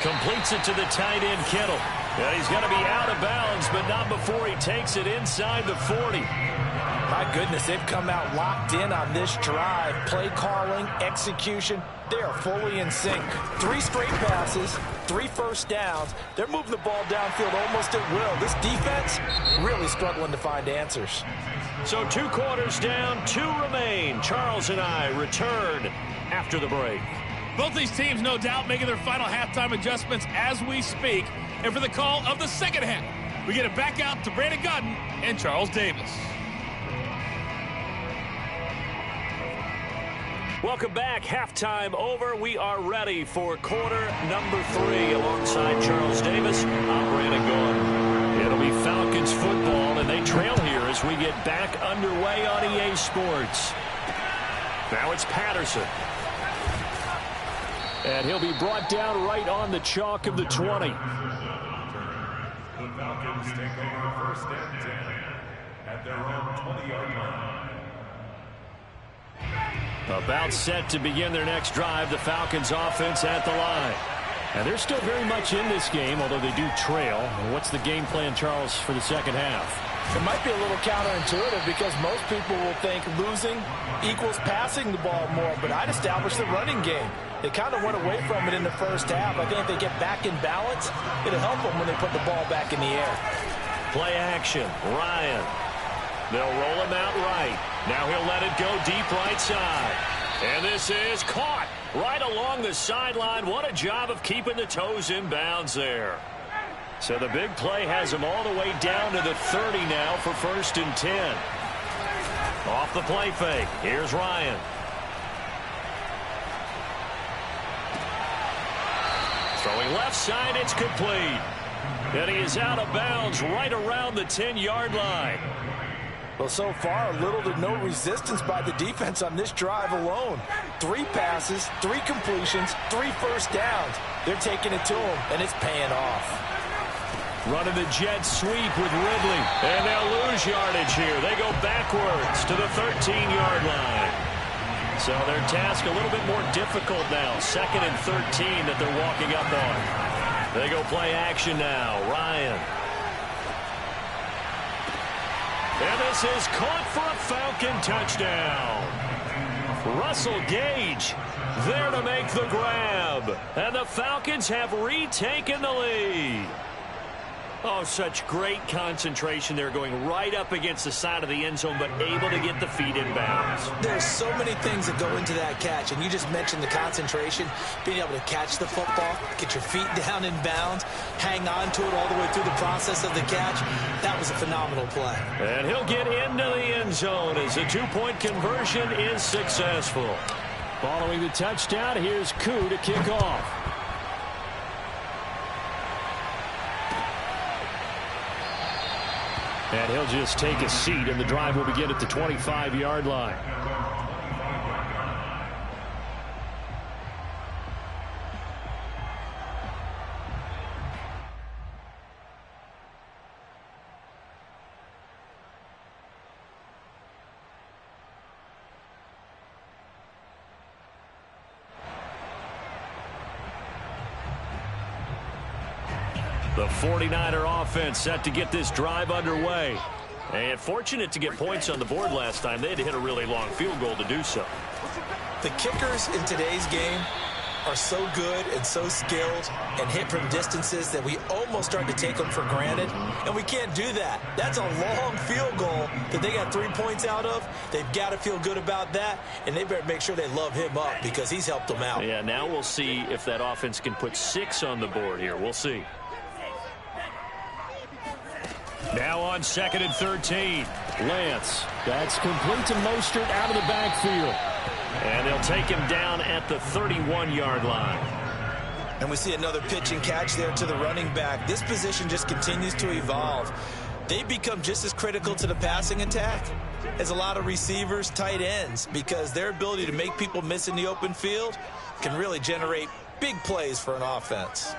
[SPEAKER 4] Completes it to the tight end, Kittle. And he's going to be out of bounds, but not before he takes it inside the 40.
[SPEAKER 3] My goodness, they've come out locked in on this drive. Play calling, execution, they are fully in sync. 3 straight passes, 3 first downs. They're moving the ball downfield almost at will. This defense really struggling to find answers.
[SPEAKER 4] So 2 quarters down, 2 remain. Charles and I return after the break.
[SPEAKER 5] Both these teams, no doubt, making their final halftime adjustments as we speak. And for the call of the second half, we get it back out to Brandon Gaudin and Charles Davis.
[SPEAKER 4] Welcome back. Halftime over. We are ready for quarter number 3 alongside Charles Davis. I'm Brandon Gaudin. It'll be Falcons football, and they trail here as we get back underway on EA Sports. Now it's Patterson. And he'll be brought down right on the chalk of the 20.
[SPEAKER 2] The Falcons take over 1st and 10 at their own 20-yard line.
[SPEAKER 4] About set to begin their next drive, the Falcons offense at the line. And they're still very much in this game, although they do trail. What's the game plan, Charles, for the second half?
[SPEAKER 3] It might be a little counterintuitive because most people will think losing equals passing the ball more, but I'd establish the running game. They kind of went away from it in the first half. I think if they get back in balance, it'll help them when they put the ball back in the air.
[SPEAKER 4] Play action, Ryan. They'll roll him out right. Now he'll let it go deep right side. And this is caught right along the sideline. What a job of keeping the toes in bounds there. So the big play has him all the way down to the 30 now for 1st and 10. Off the play fake. Here's Ryan. Throwing left side, it's complete. And he is out of bounds right around the 10-yard line.
[SPEAKER 3] Well, so far, little to no resistance by the defense on this drive alone. 3 passes, 3 completions, 3 first downs. They're taking it to him, and it's paying off.
[SPEAKER 4] Running the jet sweep with Ridley. And they'll lose yardage here. They go backwards to the 13-yard line. So their task a little bit more difficult now. 2nd and 13 that they're walking up on. They go play action now. Ryan. And this is caught for a Falcon touchdown. Russell Gage there to make the grab. And the Falcons have retaken the lead. Oh, such great concentration there, going right up against the side of the end zone, but able to get the feet in bounds.
[SPEAKER 6] There's so many things that go into that catch, and you just mentioned the concentration, being able to catch the football, get your feet down in bounds, hang on to it all the way through the process of the catch. That was a phenomenal play.
[SPEAKER 4] And he'll get into the end zone as a 2-point conversion is successful. Following the touchdown, here's Koo to kick off. And he'll just take a seat, and the drive will begin at the 25-yard line. The 49er offense set to get this drive underway. And fortunate to get points on the board last time. They had to hit a really long field goal to do so.
[SPEAKER 6] The kickers in today's game are so good and so skilled and hit from distances that we almost start to take them for granted. And we can't do that. That's a long field goal that they got 3 points out of. They've got to feel good about that. And they better make sure they love him up because he's helped them out.
[SPEAKER 4] Yeah, now we'll see if that offense can put 6 on the board here. We'll see. Now on 2nd and 13. Lance. That's complete to Mostert out of the backfield. And they'll take him down at the 31-yard line.
[SPEAKER 6] And we see another pitch and catch there to the running back. This position just continues to evolve. They've become just as critical to the passing attack as a lot of receivers, tight ends, because their ability to make people miss in the open field can really generate big plays for an offense.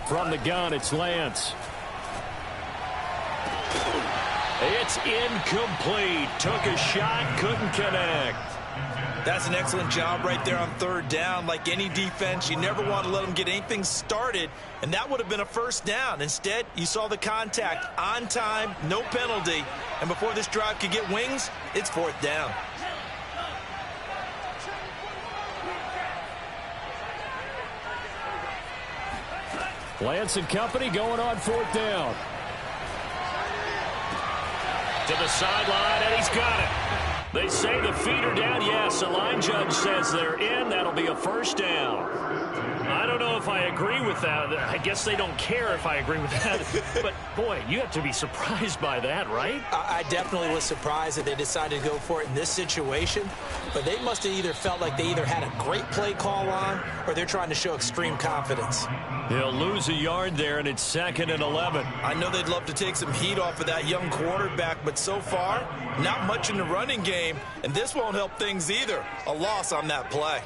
[SPEAKER 4] From the gun, it's Lance. It's incomplete. Took a shot, couldn't connect.
[SPEAKER 3] That's an excellent job right there on third down. Like any defense, you never want to let them get anything started, and that would have been a first down. Instead, you saw the contact on time, no penalty, and before this drive could get wings, it's fourth down.
[SPEAKER 7] Lance and company going on fourth down.
[SPEAKER 1] To the sideline, and he's got it. They say the feet are down. Yes, the line judge says they're in. That'll be a first down. I don't know if I agree with that. I guess they don't care if I agree with that. But, boy, you have to be surprised by that, right?
[SPEAKER 6] I definitely was surprised that they decided to go for it in this situation. But they must have either felt like they either had a great play call on or they're trying to show extreme confidence.
[SPEAKER 1] He'll lose a yard there, and it's 2nd and 11.
[SPEAKER 3] I know they'd love to take some heat off of that young quarterback, but so far, not much in the running game, and this won't help things either. A loss on that play.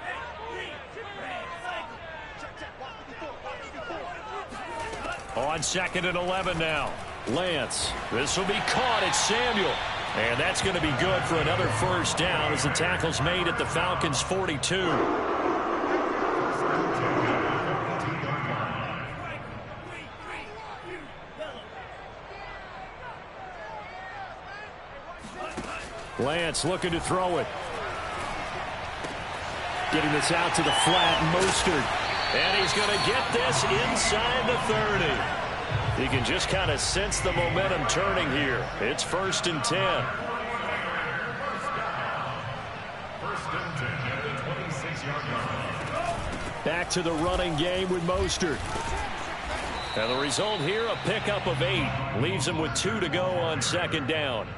[SPEAKER 1] On 2nd and 11 now.
[SPEAKER 7] Lance.
[SPEAKER 1] This will be caught. It's Samuel. And that's going to be good for another first down as the tackle's made at the Falcons' 42.
[SPEAKER 7] Lance looking to throw it. Getting this out to the flat. Mostert.
[SPEAKER 1] And he's going to get this inside the 30. You can just kind of sense the momentum turning here. It's 1st and 10.
[SPEAKER 2] 1st and 10 at the 26-yard line.
[SPEAKER 7] Back to the running game with Mostert.
[SPEAKER 1] And the result here, a pickup of 8. Leaves him with 2 to go on 2nd down.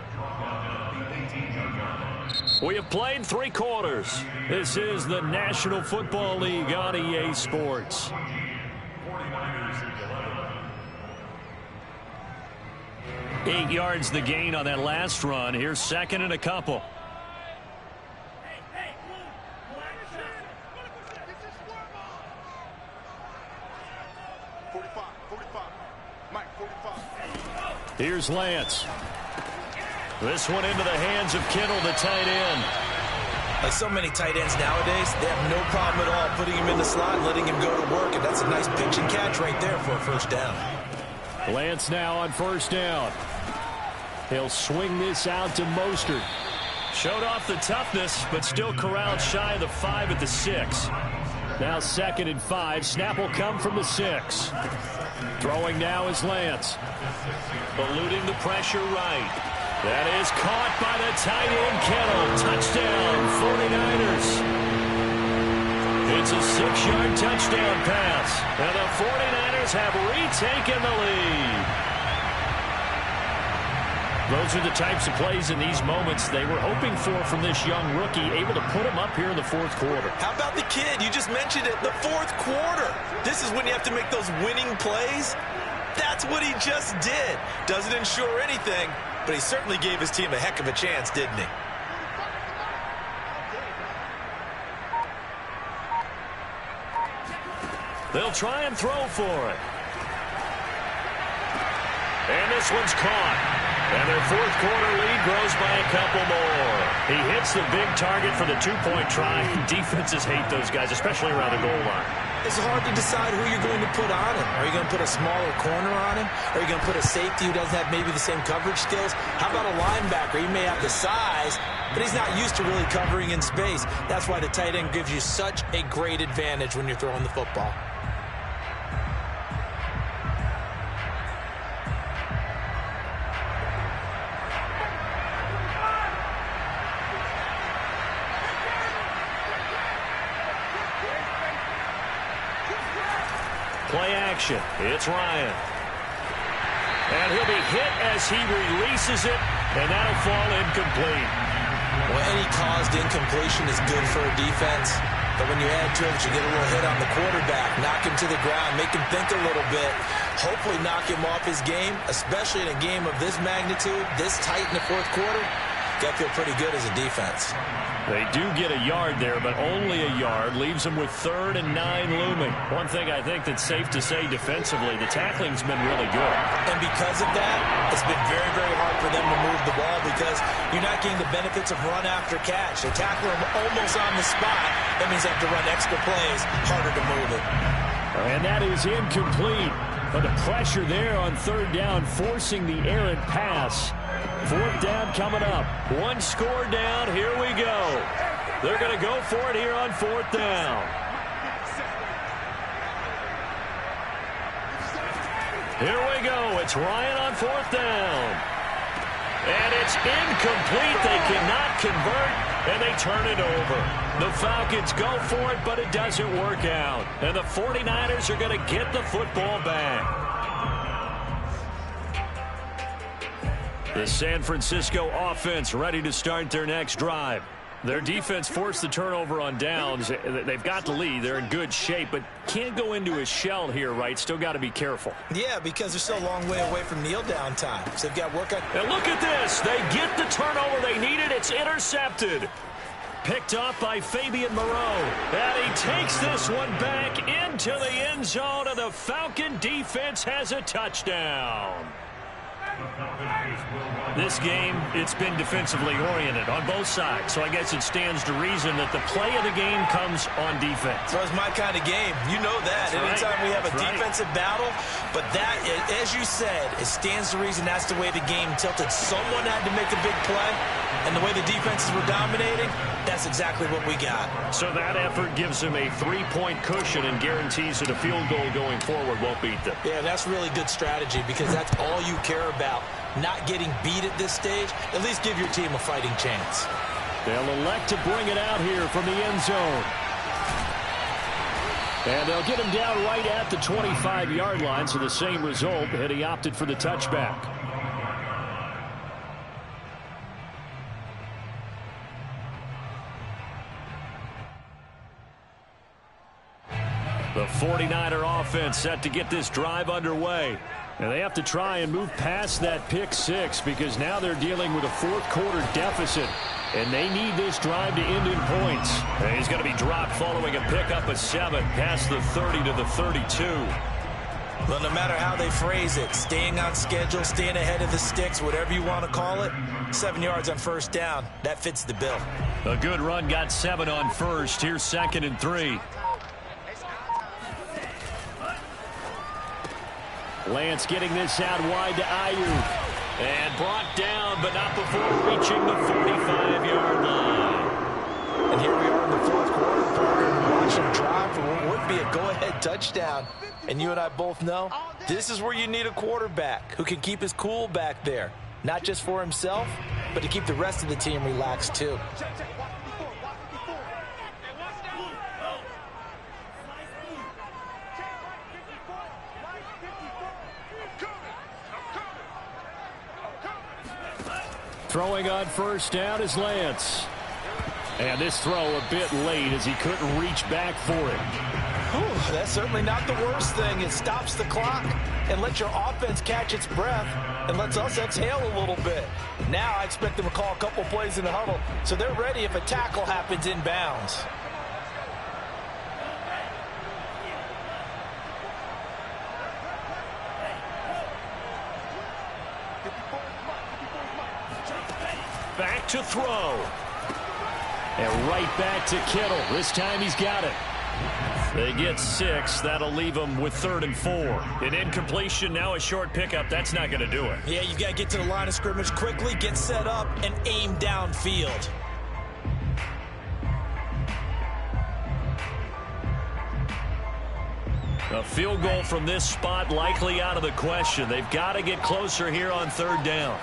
[SPEAKER 1] We have played 3 quarters. This is the National Football League on EA Sports. 8 yards the gain on that last run. Here's 2nd and a couple.
[SPEAKER 7] Here's Lance.
[SPEAKER 1] This one into the hands of Kittle, the tight end.
[SPEAKER 3] Like so many tight ends nowadays, they have no problem at all putting him in the slot and letting him go to work, and that's a nice pitch and catch right there for a first down.
[SPEAKER 7] Lance now on first down. He'll swing this out to Mostert.
[SPEAKER 1] Showed off the toughness, but still corralled shy of the 5 at the 6.
[SPEAKER 7] Now 2nd and 5. Snap will come from the 6. Throwing now is Lance.
[SPEAKER 1] Eluding the pressure right. That is caught by the tight end, Kittle. Touchdown, 49ers. It's a 6-yard touchdown pass. And the 49ers have retaken the lead. Those are the types of plays in these moments they were hoping for from this young rookie, able to put him up here in the 4th quarter.
[SPEAKER 3] How about the kid? You just mentioned it, the 4th quarter. This is when you have to make those winning plays. That's what he just did. Doesn't ensure anything, but he certainly gave his team a heck of a chance, didn't he?
[SPEAKER 1] They'll try and throw for it. And this one's caught. And their 4th quarter lead grows by a couple more. He hits the big target for the 2-point try. Defenses hate those guys, especially around the goal line.
[SPEAKER 3] It's hard to decide who you're going to put on him. Are you going to put a smaller corner on him? Are you going to put a safety who doesn't have maybe the same coverage skills? How about a linebacker? He may have the size, but he's not used to really covering in space. That's why the tight end gives you such a great advantage when you're throwing the football.
[SPEAKER 1] Play action. It's Ryan. And he'll be hit as he releases it, and that'll fall incomplete.
[SPEAKER 3] Well, any caused incompletion is good for a defense, but when you add to it, you get a little hit on the quarterback, knock him to the ground, make him think a little bit, hopefully knock him off his game, especially in a game of this magnitude, this tight in the 4th quarter.
[SPEAKER 6] Got to feel pretty good as a defense.
[SPEAKER 7] They do get a yard there, but only a yard. Leaves them with 3rd and 9 looming. One thing I think that's safe to say defensively, the tackling's been really good.
[SPEAKER 6] And because of that, it's been very, very hard for them to move the ball because you're not getting the benefits of run after catch. They tackle them almost on the spot. That means they have to run extra plays, harder to move it.
[SPEAKER 7] And that is incomplete. But the pressure there on 3rd down, forcing the errant pass. 4th down coming up. One score down. Here we go. They're going to go for it here on 4th down. Here we go. It's Ryan on 4th down. And it's incomplete. They cannot convert, and they turn it over. The Falcons go for it, but it doesn't work out. And the 49ers are going to get the football back. The San Francisco offense ready to start their next drive. Their defense forced the turnover on downs. They've got the lead. They're in good shape, but can't go into a shell here, right? Still got to be careful.
[SPEAKER 6] Yeah, because they're still a long way away from kneel down time. So they've got work on.
[SPEAKER 7] And look at this. They get the turnover they needed. It's intercepted. Picked off by Fabian Moreau. And he takes this one back into the end zone, and the Falcon defense has a touchdown. This game, it's been defensively oriented on both sides, so I guess it stands to reason that the play of the game comes on defense.
[SPEAKER 6] So it's my kind of game. You know that.
[SPEAKER 7] That's
[SPEAKER 6] Anytime
[SPEAKER 7] right.
[SPEAKER 6] we have a
[SPEAKER 7] That's
[SPEAKER 6] defensive battle, but that, as you said, it stands to reason that's the way the game tilted. Someone had to make a big play, and the way the defenses were dominating, that's exactly what we got.
[SPEAKER 7] So that effort gives them a 3-point cushion and guarantees that a field goal going forward won't beat them.
[SPEAKER 6] Yeah, that's really good strategy because that's all you care about. Not getting beat at this stage, at least give your team a fighting chance.
[SPEAKER 7] They'll elect to bring it out here from the end zone. And they'll get him down right at the 25-yard line, so the same result, and he opted for the touchback. The 49er offense set to get this drive underway. And they have to try and move past that pick six because now they're dealing with a fourth-quarter deficit. And they need this drive to end in points. And he's going to be dropped following a pickup of 7 past the 30 to the 32.
[SPEAKER 6] Well, no matter how they phrase it, staying on schedule, staying ahead of the sticks, whatever you want to call it, 7 yards on first down, that fits the bill.
[SPEAKER 7] A good run got 7 on first. Here's 2nd and 3. Lance getting this out wide to Ayuk. And brought down, but not before reaching the 45-yard line.
[SPEAKER 3] And here we are in the fourth quarter, Parker. Watch them drive for what would be a go-ahead touchdown. And you and I both know this is where you need a quarterback who can keep his cool back there. Not just for himself, but to keep the rest of the team relaxed too.
[SPEAKER 7] Throwing on first down is Lance. And this throw a bit late as he couldn't reach back for it.
[SPEAKER 3] Whew, that's certainly not the worst thing. It stops the clock and lets your offense catch its breath and lets us exhale a little bit. Now I expect them to call a couple plays in the huddle so they're ready if a tackle happens inbounds.
[SPEAKER 7] Back to throw. And right back to Kittle. This time he's got it. They get 6. That'll leave them with 3rd and 4. An incompletion, now a short pickup. That's not going to do it.
[SPEAKER 6] Yeah, you've got to get to the line of scrimmage quickly, get set up, and aim downfield.
[SPEAKER 7] A field goal from this spot likely out of the question. They've got to get closer here on 3rd down.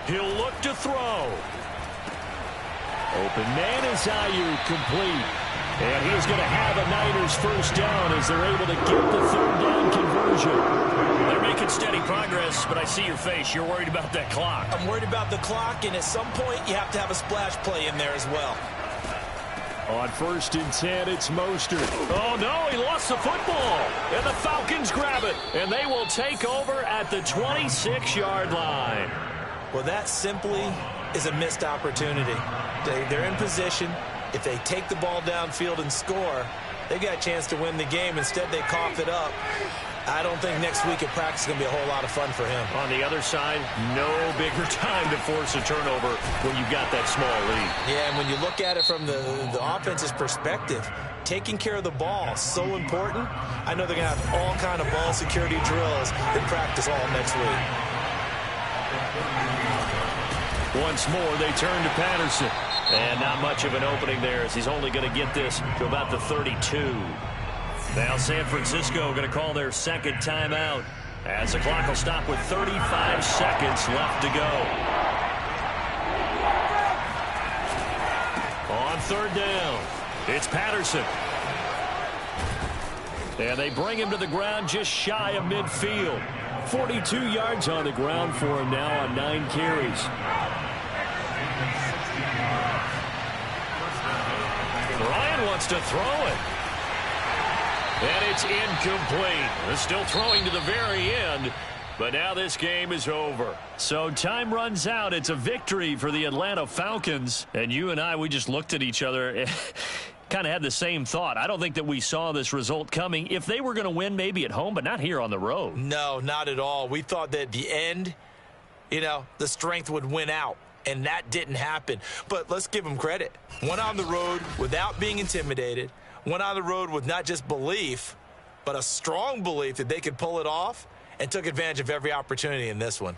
[SPEAKER 7] He'll look to throw. Open man is Ayuk, complete. And he's going to have a Niners first down as they're able to get the 3rd down conversion. They're making steady progress, but I see your face. You're worried about that clock.
[SPEAKER 6] I'm worried about the clock, and at some point you have to have a splash play in there as well.
[SPEAKER 7] On 1st and 10, it's Mostert. Oh, no, he lost the football. And the Falcons grab it. And they will take over at the 26-yard line.
[SPEAKER 6] Well, that simply is a missed opportunity. They're in position. If they take the ball downfield and score, they got a chance to win the game. Instead, they cough it up. I don't think next week at practice is going to be a whole lot of fun for him.
[SPEAKER 7] On the other side, no bigger time to force a turnover when you've got that small lead.
[SPEAKER 6] Yeah, and when you look at it from the offense's perspective, taking care of the ball is so important. I know they're going to have all kind of ball security drills in practice all next week.
[SPEAKER 7] Once more, they turn to Patterson. And not much of an opening there as he's only going to get this to about the 32. Now San Francisco going to call their second timeout as the clock will stop with 35 seconds left to go. On third down, it's Patterson. And they bring him to the ground just shy of midfield. 42 yards on the ground for him now on 9 carries. Ryan wants to throw it. And it's incomplete. They're still throwing to the very end. But now this game is over. So time runs out. It's a victory for the Atlanta Falcons. And you and I, we just looked at each other, kind of had the same thought. I don't think that we saw this result coming. If they were going to win, maybe at home, but not here on the road.
[SPEAKER 6] No, not at all. We thought that at the end, the strength would win out. And that didn't happen. But let's give them credit. Went on the road without being intimidated. Went on the road with not just belief, but a strong belief that they could pull it off, and took advantage of every opportunity in this one.